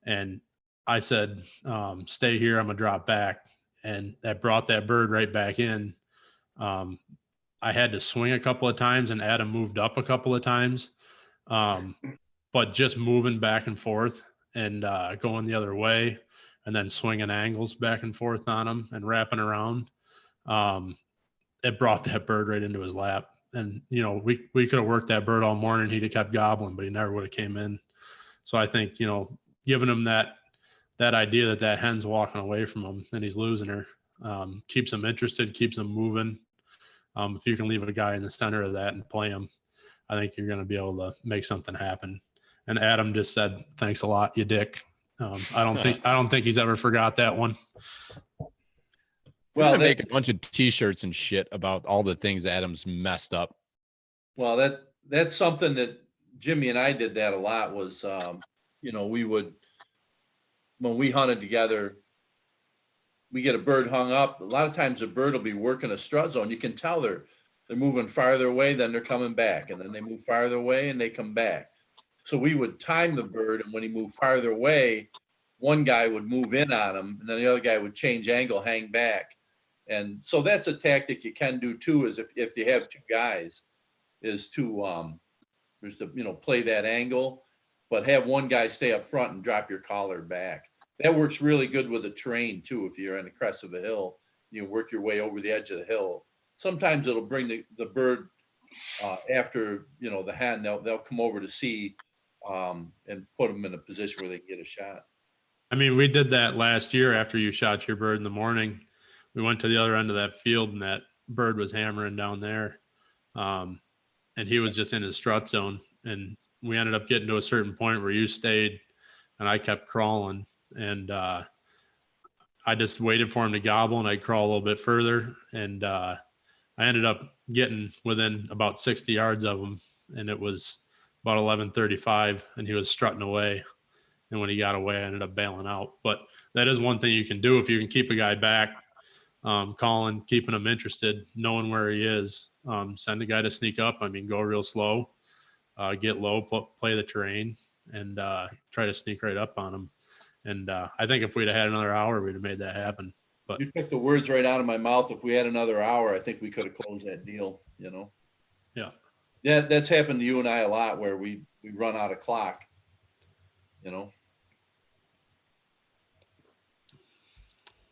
And I said, stay here, I'm gonna drop back. And that brought that bird right back in. I had to swing a couple of times and Adam moved up a couple of times. But just moving back and forth and going the other way and then swinging angles back and forth on him and wrapping around, it brought that bird right into his lap. And, we could have worked that bird all morning. He'd have kept gobbling, but he never would have came in. So I think, giving him that idea that hen's walking away from him and he's losing her, keeps him interested, keeps him moving. If you can leave a guy in the center of that and play him, I think you're going to be able to make something happen. And Adam just said, "Thanks a lot, you dick." I don't think he's ever forgot that one. Well, they make a bunch of T-shirts and shit about all the things Adam's messed up. Well, that's something that Jimmy and I did that a lot was, we would, when we hunted together, we get a bird hung up. A lot of times a bird will be working a strut zone. You can tell they're moving farther away, then they're coming back, and then they move farther away and they come back. So we would time the bird, and when he moved farther away, one guy would move in on him, and then the other guy would change angle, hang back. And so that's a tactic you can do too, is if you have two guys, is to play that angle, but have one guy stay up front and drop your collar back. That works really good with a terrain too. If you're on the crest of a hill, you work your way over the edge of the hill. Sometimes it'll bring the bird after the hen. They'll come over to see and put them in a position where they can get a shot. I mean, we did that last year after you shot your bird in the morning. We went to the other end of that field, and that bird was hammering down there. And he was just in his strut zone. And we ended up getting to a certain point where you stayed and I kept crawling. And I just waited for him to gobble, and I'd crawl a little bit further. And I ended up getting within about 60 yards of him. And it was about 11:35, and he was strutting away. And when he got away, I ended up bailing out. But that is one thing you can do if you can keep a guy back. Calling, keeping him interested, knowing where he is. Send a guy to sneak up. I mean, go real slow, get low, play the terrain, and try to sneak right up on him. And I think if we'd have had another hour, we'd have made that happen. But you took the words right out of my mouth. If we had another hour, I think we could have closed that deal. Yeah. Yeah, that's happened to you and I a lot, where we run out of clock.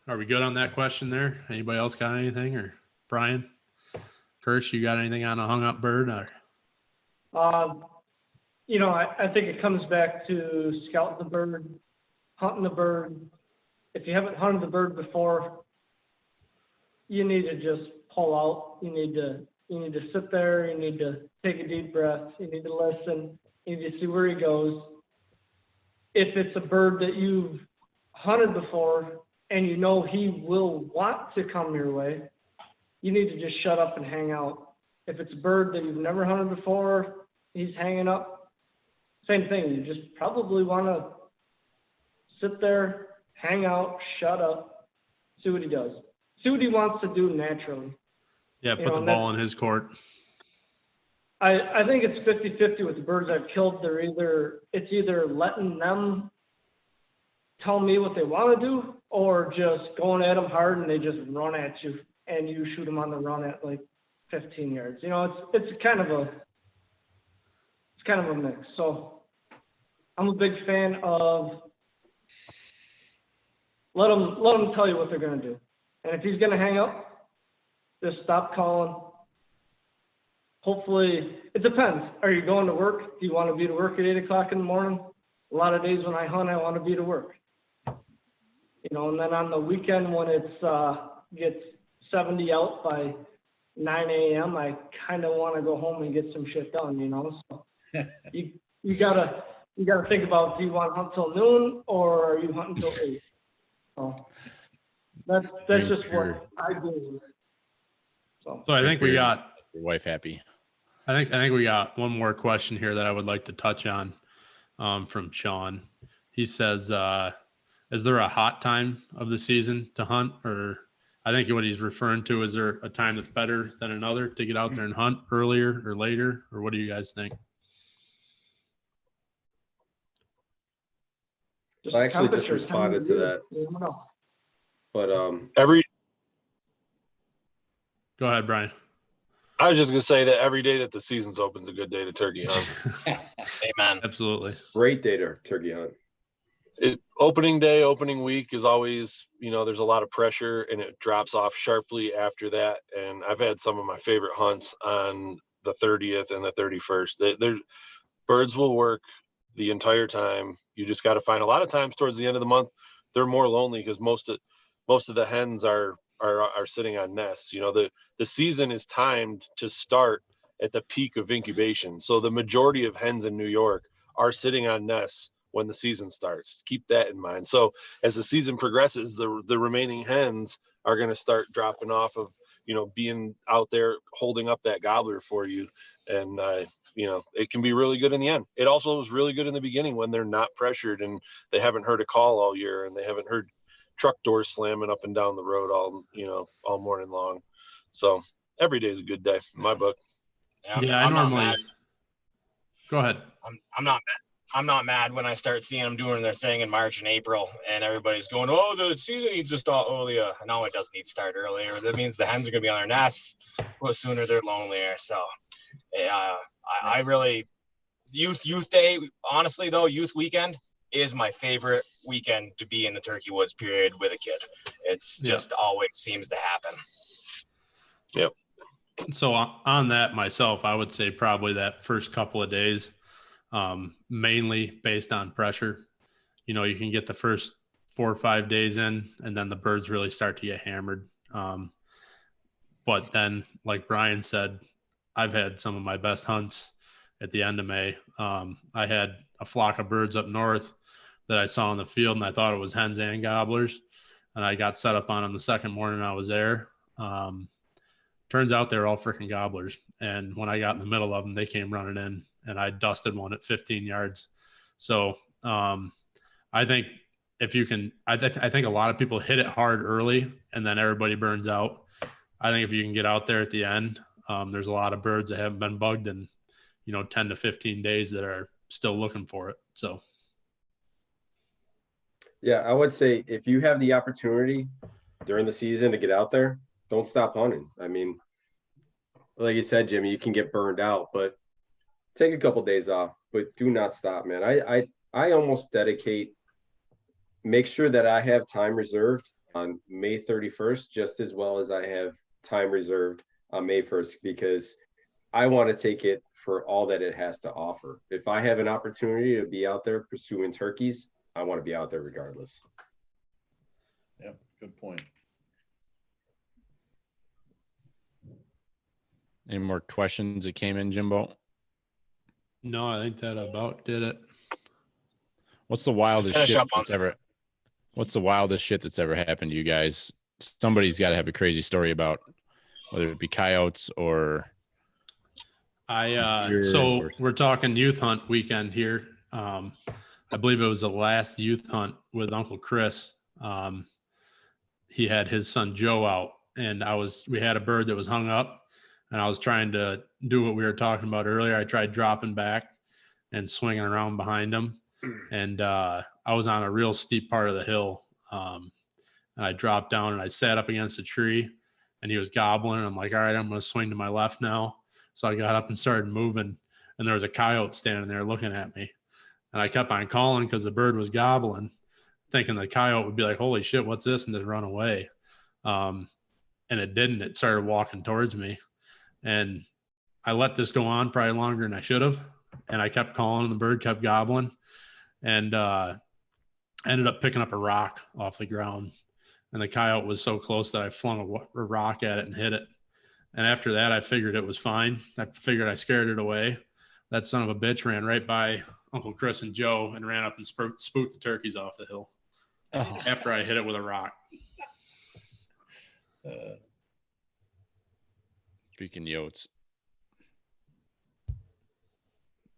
Are we good on that question there? Anybody else got anything? Or Brian, Kirsch, you got anything on a hung up bird? Or? I think it comes back to scouting the bird, hunting the bird. If you haven't hunted the bird before, you need to just pull out. You need to sit there. You need to take a deep breath. You need to listen. You need to see where he goes. If it's a bird that you've hunted before, and he will want to come your way, you need to just shut up and hang out. If it's a bird that you've never hunted before, he's hanging up, same thing. You just probably want to sit there, hang out, shut up, see what he does. See what he wants to do naturally. Yeah, put the ball in his court. I think it's 50-50 with the birds I've killed. It's either letting them tell me what they want to do, or just going at them hard and they just run at you and you shoot them on the run at like 15 yards. It's kind of a mix. So I'm a big fan of let them tell you what they're going to do. And if he's going to hang up, just stop calling. Hopefully, it depends. Are you going to work? Do you want to be to work at 8 o'clock in the morning? A lot of days when I hunt, I want to be to work. And then on the weekend when it's gets 70 out by 9 a.m., I kind of want to go home and get some shit done. So you gotta think about, do you want to hunt till noon or are you hunting till 8? So that's just what I do. So I think we got your wife happy. I think we got one more question here that I would like to touch on from Sean. He says, is there a hot time of the season to hunt? Or I think what he's referring to, is there a time that's better than another to get out there and hunt, earlier or later? Or what do you guys think? I actually just responded to that. But go ahead, Brian. I was just gonna say that every day that the season's open is a good day to turkey hunt. Amen. Absolutely. Great day to turkey hunt. Opening day, opening week is always, there's a lot of pressure and it drops off sharply after that. And I've had some of my favorite hunts on the 30th and the 31st. Birds will work the entire time. You just got to find, a lot of times towards the end of the month, they're more lonely because most of the hens are sitting on nests. The season is timed to start at the peak of incubation. So the majority of hens in New York are sitting on nests when the season starts. Keep that in mind. So as the season progresses, the remaining hens are going to start dropping off of, being out there holding up that gobbler for you. And, it can be really good in the end. It also was really good in the beginning when they're not pressured and they haven't heard a call all year and they haven't heard truck doors slamming up and down the road all morning long. So every day is a good day in my book. Yeah, I normally. Go ahead. I'm not mad when I start seeing them doing their thing in March and April, and everybody's going, "Oh, the season needs to start earlier." No, it doesn't need to start earlier. That means the hens are going to be on their nests. Well, sooner they're lonelier. So, I really youth day. Honestly, though, youth weekend is my favorite weekend to be in the turkey woods period with a kid. It's just always seems to happen. Yep. So on that myself, I would say probably that first couple of days, mainly based on pressure. You can get the first 4 or 5 days in, and then the birds really start to get hammered. But then, like Brian said, I've had some of my best hunts at the end of May. I had a flock of birds up north that I saw in the field, and I thought it was hens and gobblers. And I got set up on them the second morning I was there. Turns out they were all freaking gobblers. And when I got in the middle of them, they came running in, and I dusted one at 15 yards. So I think if you can, I think a lot of people hit it hard early and then everybody burns out. I think if you can get out there at the end, there's a lot of birds that haven't been bugged in, 10 to 15 days that are still looking for it. So. Yeah, I would say if you have the opportunity during the season to get out there, don't stop hunting. I mean, like you said, Jimmy, you can get burned out, but take a couple days off, but do not stop, man. I almost make sure that I have time reserved on May 31st, just as well as I have time reserved on May 1st, because I want to take it for all that it has to offer. If I have an opportunity to be out there pursuing turkeys, I want to be out there regardless. Yep, good point. Any more questions that came in, Jimbo? No, I think that about did it. What's the wildest shit that's ever happened to you guys? Somebody's got to have a crazy story about, whether it be coyotes or. We're talking youth hunt weekend here. I believe it was the last youth hunt with Uncle Chris. He had his son Joe out, and we had a bird that was hung up, and I was trying to do what we were talking about earlier. I tried dropping back and swinging around behind him, and I was on a real steep part of the hill, and I dropped down and I sat up against a tree, and he was gobbling. And I'm like, all right, I'm going to swing to my left now. So I got up and started moving, and there was a coyote standing there looking at me. And I kept on calling because the bird was gobbling, thinking the coyote would be like, holy shit, what's this? And just run away. And it didn't. It started walking towards me. And I let this go on probably longer than I should have. And I kept calling, and the bird kept gobbling. And ended up picking up a rock off the ground. And the coyote was so close that I flung a rock at it and hit it. And after that, I figured it was fine. I figured I scared it away. That son of a bitch ran right by Uncle Chris and Joe and ran up and spooked the turkeys off the hill after I hit it with a rock. Freaking yotes.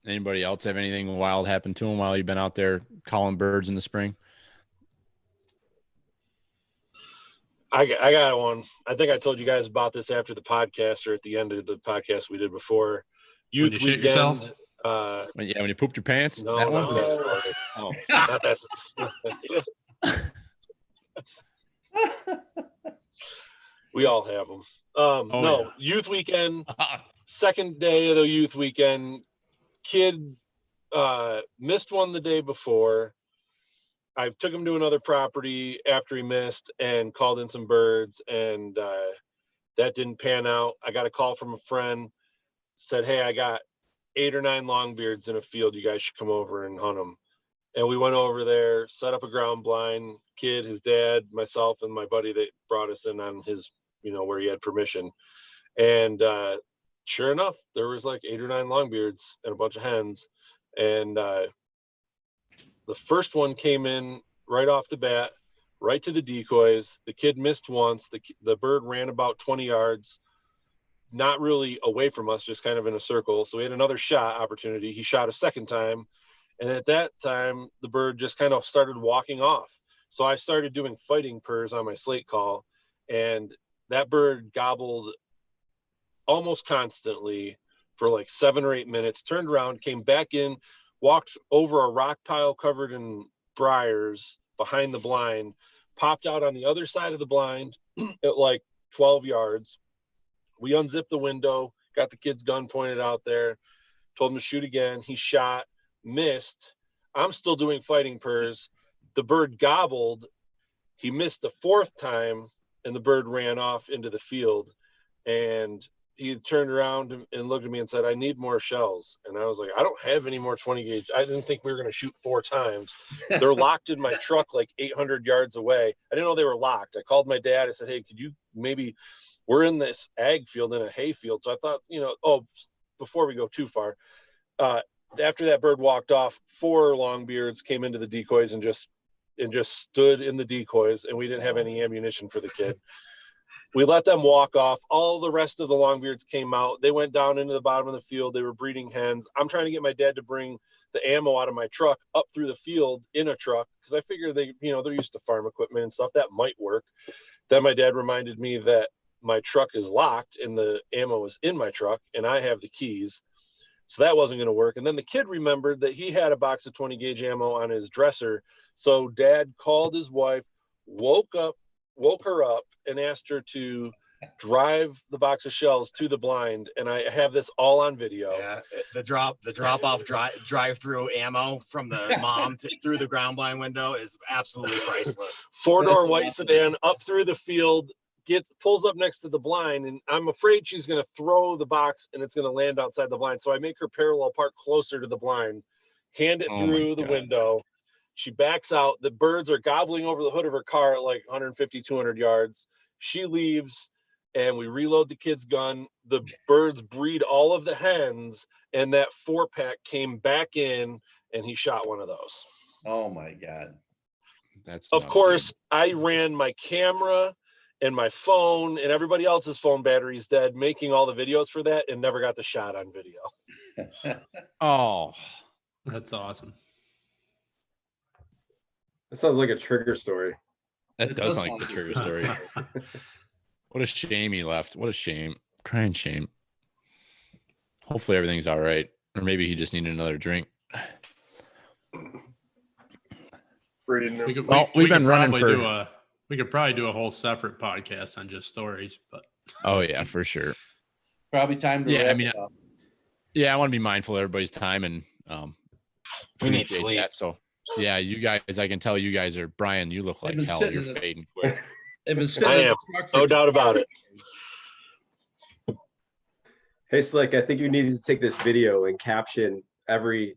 Anybody else have anything wild happen to them while you've been out there calling birds in the spring? I got one. I think I told you guys about this after the podcast or at the end of the podcast we did before. Youth when you weekend. Shit yourself? When you pooped your pants? No, that not one? that story. Oh, not that. That's just. We all have them. No, yeah. Youth weekend. Second day of the youth weekend. Kid missed one the day before. I took him to another property after he missed and called in some birds, and that didn't pan out. I got a call from a friend, said, hey, I got 8 or 9 longbeards in a field. You guys should come over and hunt them. And we went over there, set up a ground blind, kid, his dad, myself, and my buddy that brought us in on his, where he had permission. And sure enough, there was like 8 or 9 longbeards and a bunch of hens. And the first one came in right off the bat, right to the decoys. The kid missed once. The bird ran about 20 yards, not really away from us, just kind of in a circle. So we had another shot opportunity. He shot a second time. And at that time, the bird just kind of started walking off. So I started doing fighting purrs on my slate call, and that bird gobbled almost constantly for like 7 or 8 minutes, turned around, came back in, walked over a rock pile covered in briars behind the blind, popped out on the other side of the blind at like 12 yards. We unzipped the window, got the kid's gun pointed out there, told him to shoot again. He shot, missed. I'm still doing fighting purrs. The bird gobbled. He missed the 4th time, and the bird ran off into the field. And he turned around and looked at me and said, "I need more shells." And I was like, "I don't have any more 20 gauge. I didn't think we were going to shoot 4 times. They're locked in my truck like 800 yards away. I didn't know they were locked. I called my dad. I said, "Hey, could you maybe, we're in this ag field in a hay field." So I thought, before we go too far, after that bird walked off, 4 longbeards came into the decoys and just stood in the decoys, and we didn't have any ammunition for the kid. We let them walk off. All the rest of the longbeards came out. They went down into the bottom of the field. They were breeding hens. I'm trying to get my dad to bring the ammo out of my truck up through the field in a truck, because I figure they're used to farm equipment and stuff. That might work. Then my dad reminded me that my truck is locked and the ammo is in my truck and I have the keys. So that wasn't going to work. And then the kid remembered that he had a box of 20 gauge ammo on his dresser. So dad called his wife, woke her up and asked her to drive the box of shells to the blind. And I have this all on video. Yeah, the drop off drive through ammo from the mom through the ground blind window is absolutely priceless. 4-door white sedan up through the field, pulls up next to the blind, and I'm afraid she's going to throw the box and it's going to land outside the blind. So I make her parallel park closer to the blind, hand it through the window. She backs out. The birds are gobbling over the hood of her car at like 150, 200 yards. She leaves, and we reload the kid's gun. The birds breed all of the hens, and that 4-pack came back in, and he shot one of those. Oh my God. Of course, I ran my camera and my phone and everybody else's phone batteries dead, making all the videos for that, and never got the shot on video. Oh, that's awesome. That sounds like a trigger story. That does sound like the trigger story. What a shame he left. What a shame. Crying shame. Hopefully everything's all right. Or maybe he just needed another drink. We've been running for... We could probably do a whole separate podcast on just stories, but oh yeah, for sure. Probably time to wrap it up. Yeah, I want to be mindful of everybody's time, and we need sleep. So yeah, you guys, I can tell you guys are, Brian, you look like hell. You're fading quick. I am, no doubt about it. Hey Slick, I think you need to take this video and caption every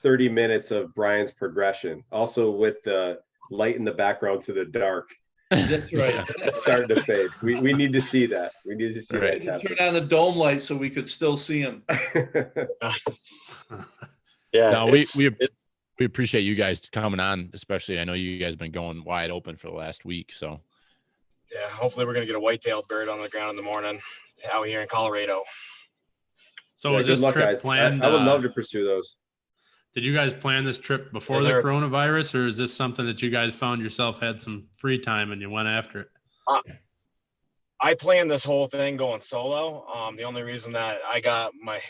30 minutes of Brian's progression, also with the light in the background to the dark. That's right. Starting to fade. We need to see that. We need to see that. Turn on the dome light so we could still see him. Yeah. No, we appreciate you guys coming on, especially I know you guys have been going wide open for the last week. So yeah, hopefully we're gonna get a white-tailed bird on the ground in the morning out here in Colorado. So was this trip planned? I would love to pursue those. Did you guys plan this trip before the coronavirus, or is this something that you guys found yourself had some free time and you went after it? I planned this whole thing going solo. The only reason that I got my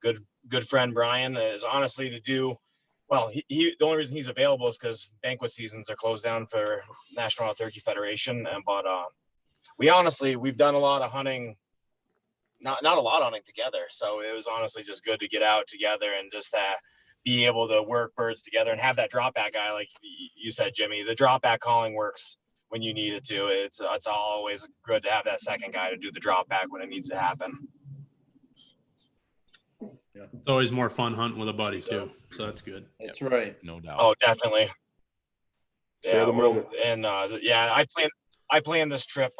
good friend Brian is honestly to do, well, the only reason he's available is because banquet seasons are closed down for National Wild Turkey Federation. But we've done a lot of hunting, not a lot of hunting together. So it was honestly just good to get out together and just be able to work birds together and have that drop back guy, like you said, Jimmy. The drop back calling works when you need it to. It's always good to have that second guy to do the drop back when it needs to happen. Yeah. It's always more fun hunting with a buddy too, so that's good. That's right, no doubt. Oh, definitely. Share the moment. And I planned this trip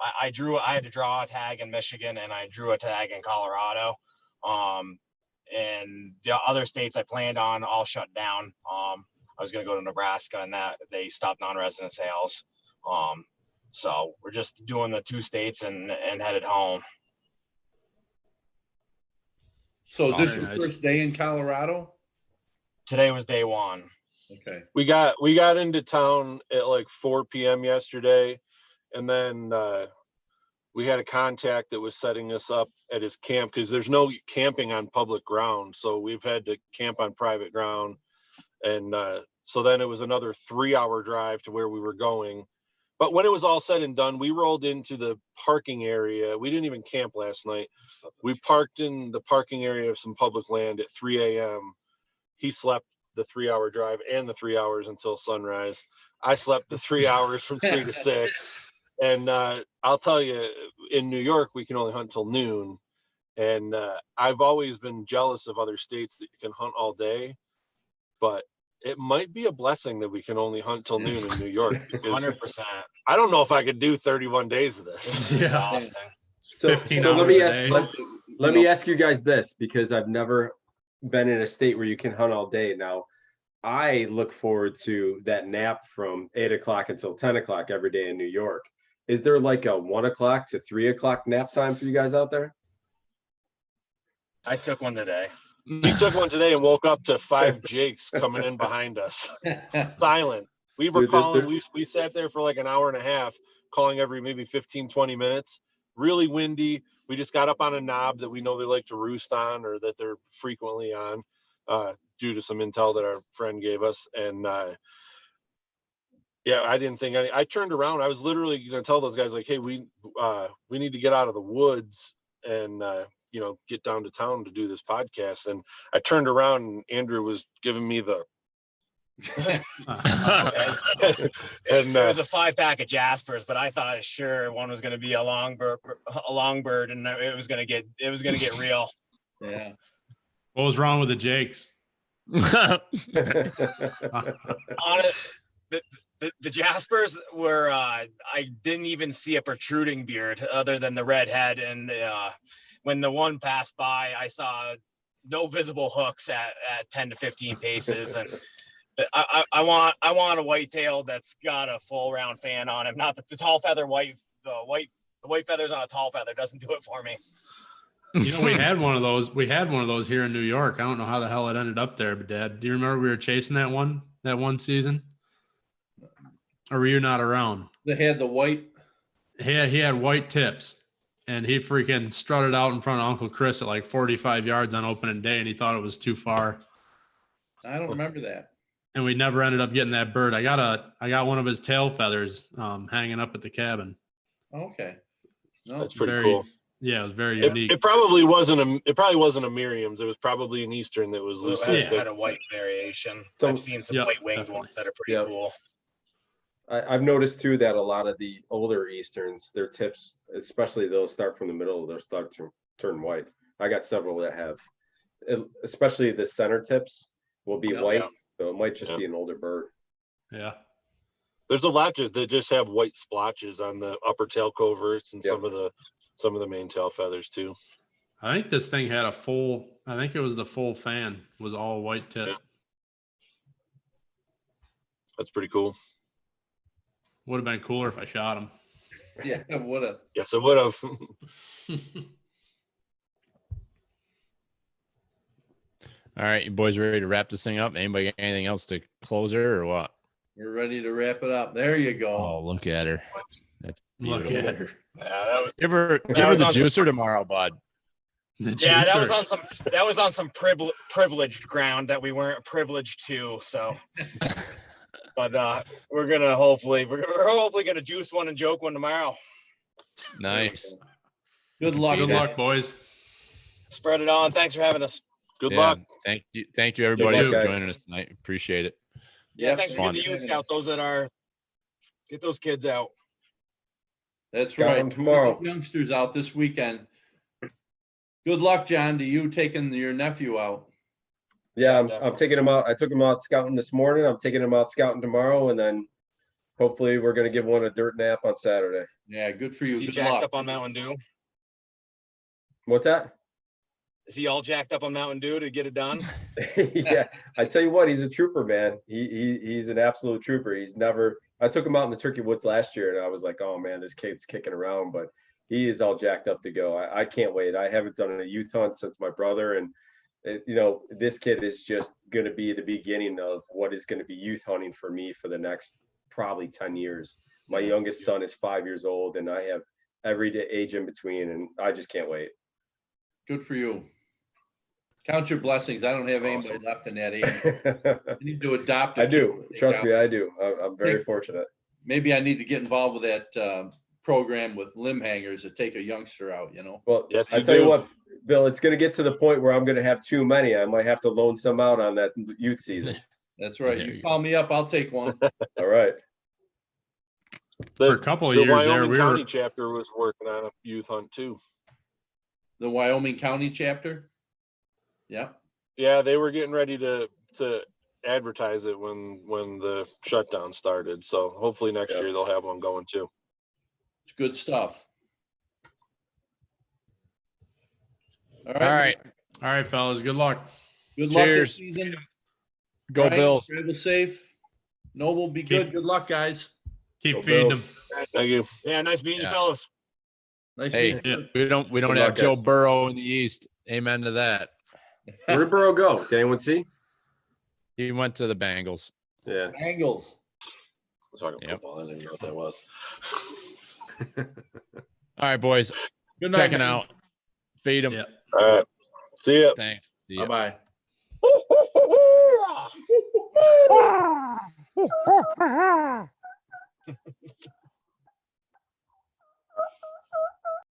I had to draw a tag in Michigan and I drew a tag in Colorado. And the other states I planned on all shut down. I was going to go to Nebraska and that they stopped non-resident sales. So we're just doing the 2 states and headed home. So is this Very your nice. first day in Colorado? Today was day 1. Okay. We got into town at like 4 p.m. yesterday, and then we had a contact that was setting us up at his camp because there's no camping on public ground, so we've had to camp on private ground. And so then it was another 3-hour drive to where we were going. But when it was all said and done, we rolled into the parking area. We didn't even camp last night. We parked in the parking area of some public land at 3 a.m. He slept the 3-hour drive and the 3 hours until sunrise. I slept the 3 hours from 3 to 6. And I'll tell you, in New York, we can only hunt till noon. And I've always been jealous of other states that you can hunt all day. But it might be a blessing that we can only hunt till noon in New York. 100%. I don't know if I could do 31 days of this. It's Yeah. exhausting. So, 15 so let hours me a ask, day. let me ask you guys this, because I've never been in a state where you can hunt all day. Now, I look forward to that nap from 8 o'clock until 10 o'clock every day in New York. Is there like a 1 o'clock to 3 o'clock nap time for you guys out there? I took one today. He took one today and woke up to 5 Jakes coming in behind us. Silent. We were Dude, calling, we sat there for like an hour and a half, calling every maybe 15, 20 minutes. Really windy. We just got up on a knob that we know they like to roost on, or that they're frequently on, due to some intel that our friend gave us. And yeah, I didn't think I turned around. I was literally going to tell those guys, like, hey, we need to get out of the woods and get down to town to do this podcast. And I turned around and Andrew was giving me the And it was a 5-pack of Jaspers, but I thought sure one was going to be a long bird, and it was going to get real. Yeah. What was wrong with the Jakes? On it, the Jaspers were I didn't even see a protruding beard other than the red head, and when the one passed by, I saw no visible hooks at 10 to 15 paces, and I want a whitetail that's got a full round fan on him, not the tall feather white. The white feathers on a tall feather doesn't do it for me. We had one of those. We had one of those here in New York. I don't know how the hell it ended up there, but Dad, do you remember we were chasing that one season? Or were you not around? They had the white. He had white tips, and he freaking strutted out in front of Uncle Chris at like 45 yards on opening day, and he thought it was too far. I don't remember that. And we never ended up getting that bird. I got one of his tail feathers hanging up at the cabin. Okay. No, That's pretty cool. Yeah, it was very unique. It probably wasn't a Miriam's. It was probably an Eastern that was It leucistic. had a white variation. So- I've seen some white winged ones that are pretty cool. I've noticed too that a lot of the older Easterns, their tips, especially those start from the middle, they'll start to turn white. I got several that have, especially the center tips will be white. Yeah. So it might just be an older bird. Yeah. There's a lot that just have white splotches on the upper tail coverts and some of the main tail feathers too. I think this thing had I think it was the full fan was all white tip. Yeah. That's pretty cool. Would have been cooler if I shot him. Yeah, it would have. Yes, it would have. All right, you boys ready to wrap this thing up? Anybody got anything else to close her or what? We're ready to wrap it up. There you go. Oh, look at her. That's Look beautiful. at her. Yeah, that was. Give her was the on some- juicer tomorrow, bud. Yeah, that was on some privileged ground that we weren't privileged to. So, but we're hopefully gonna juice one and joke one tomorrow. Nice. Good luck. Good luck, boys. Spread it on. Thanks for having us. Good Yeah, luck. Thank you everybody luck, for guys. joining us tonight. Appreciate it. Yeah, Yep. thanks for getting the youths out. Get those kids out. That's Got right. them tomorrow. Get the youngsters out this weekend. Good luck, John, to you taking your nephew out. Yeah, I'm taking him out. I took him out scouting this morning. I'm taking him out scouting tomorrow, and then hopefully we're going to give one a dirt nap on Saturday. Yeah, good for you. Is he Good jacked luck. up on Mountain Dew? What's that? Is he all jacked up on Mountain Dew to get it done? Yeah, I tell you what, he's a trooper, man. He's an absolute trooper. I took him out in the Turkey Woods last year, and I was like, oh man, this kid's kicking around, but he is all jacked up to go. I can't wait. I haven't done a youth hunt since my brother, and this kid is just going to be the beginning of what is going to be youth hunting for me for the next probably 10 years. My youngest son is 5 years old, and I have every day age in between, and I just can't wait. Good for you. Count your blessings. I don't have anybody left in that age. I need to adopt. I do. Trust me, I do. I'm very fortunate. Maybe I need to get involved with that program with limb hangers to take a youngster out, Well, Yes, I you tell you do. what, Bill, it's going to get to the point where I'm going to have too many. I might have to loan some out on that youth season. That's right. There You you call me up, I'll take one. All right. For a couple of the years there, Wyoming we County were chapter was working on a youth hunt too. The Wyoming County chapter? Yeah. Yeah, they were getting ready to advertise it when the shutdown started. So hopefully next Yep. year they'll have one going too. It's good stuff. All All right. right. fellas. Good luck. Good luck Cheers. this season. Go Brian, Bills. Travel safe. Noble, be good. Good luck, guys. Keep Go feeding Bills. them. Thank you. Yeah, nice meeting Yeah. you, fellas. Nice Hey, meeting you. Yeah. we don't Good have luck, Joe guys. Burrow in the East. Amen to that. Where did Burrow go? Did anyone see? He went to the Bengals. Yeah. Angles. I was talking Yep. football. I didn't know what that was. All right, boys. Good night. Checking man. out. Feed them. Yeah. All right. See ya. Thanks. See ya. Bye-bye.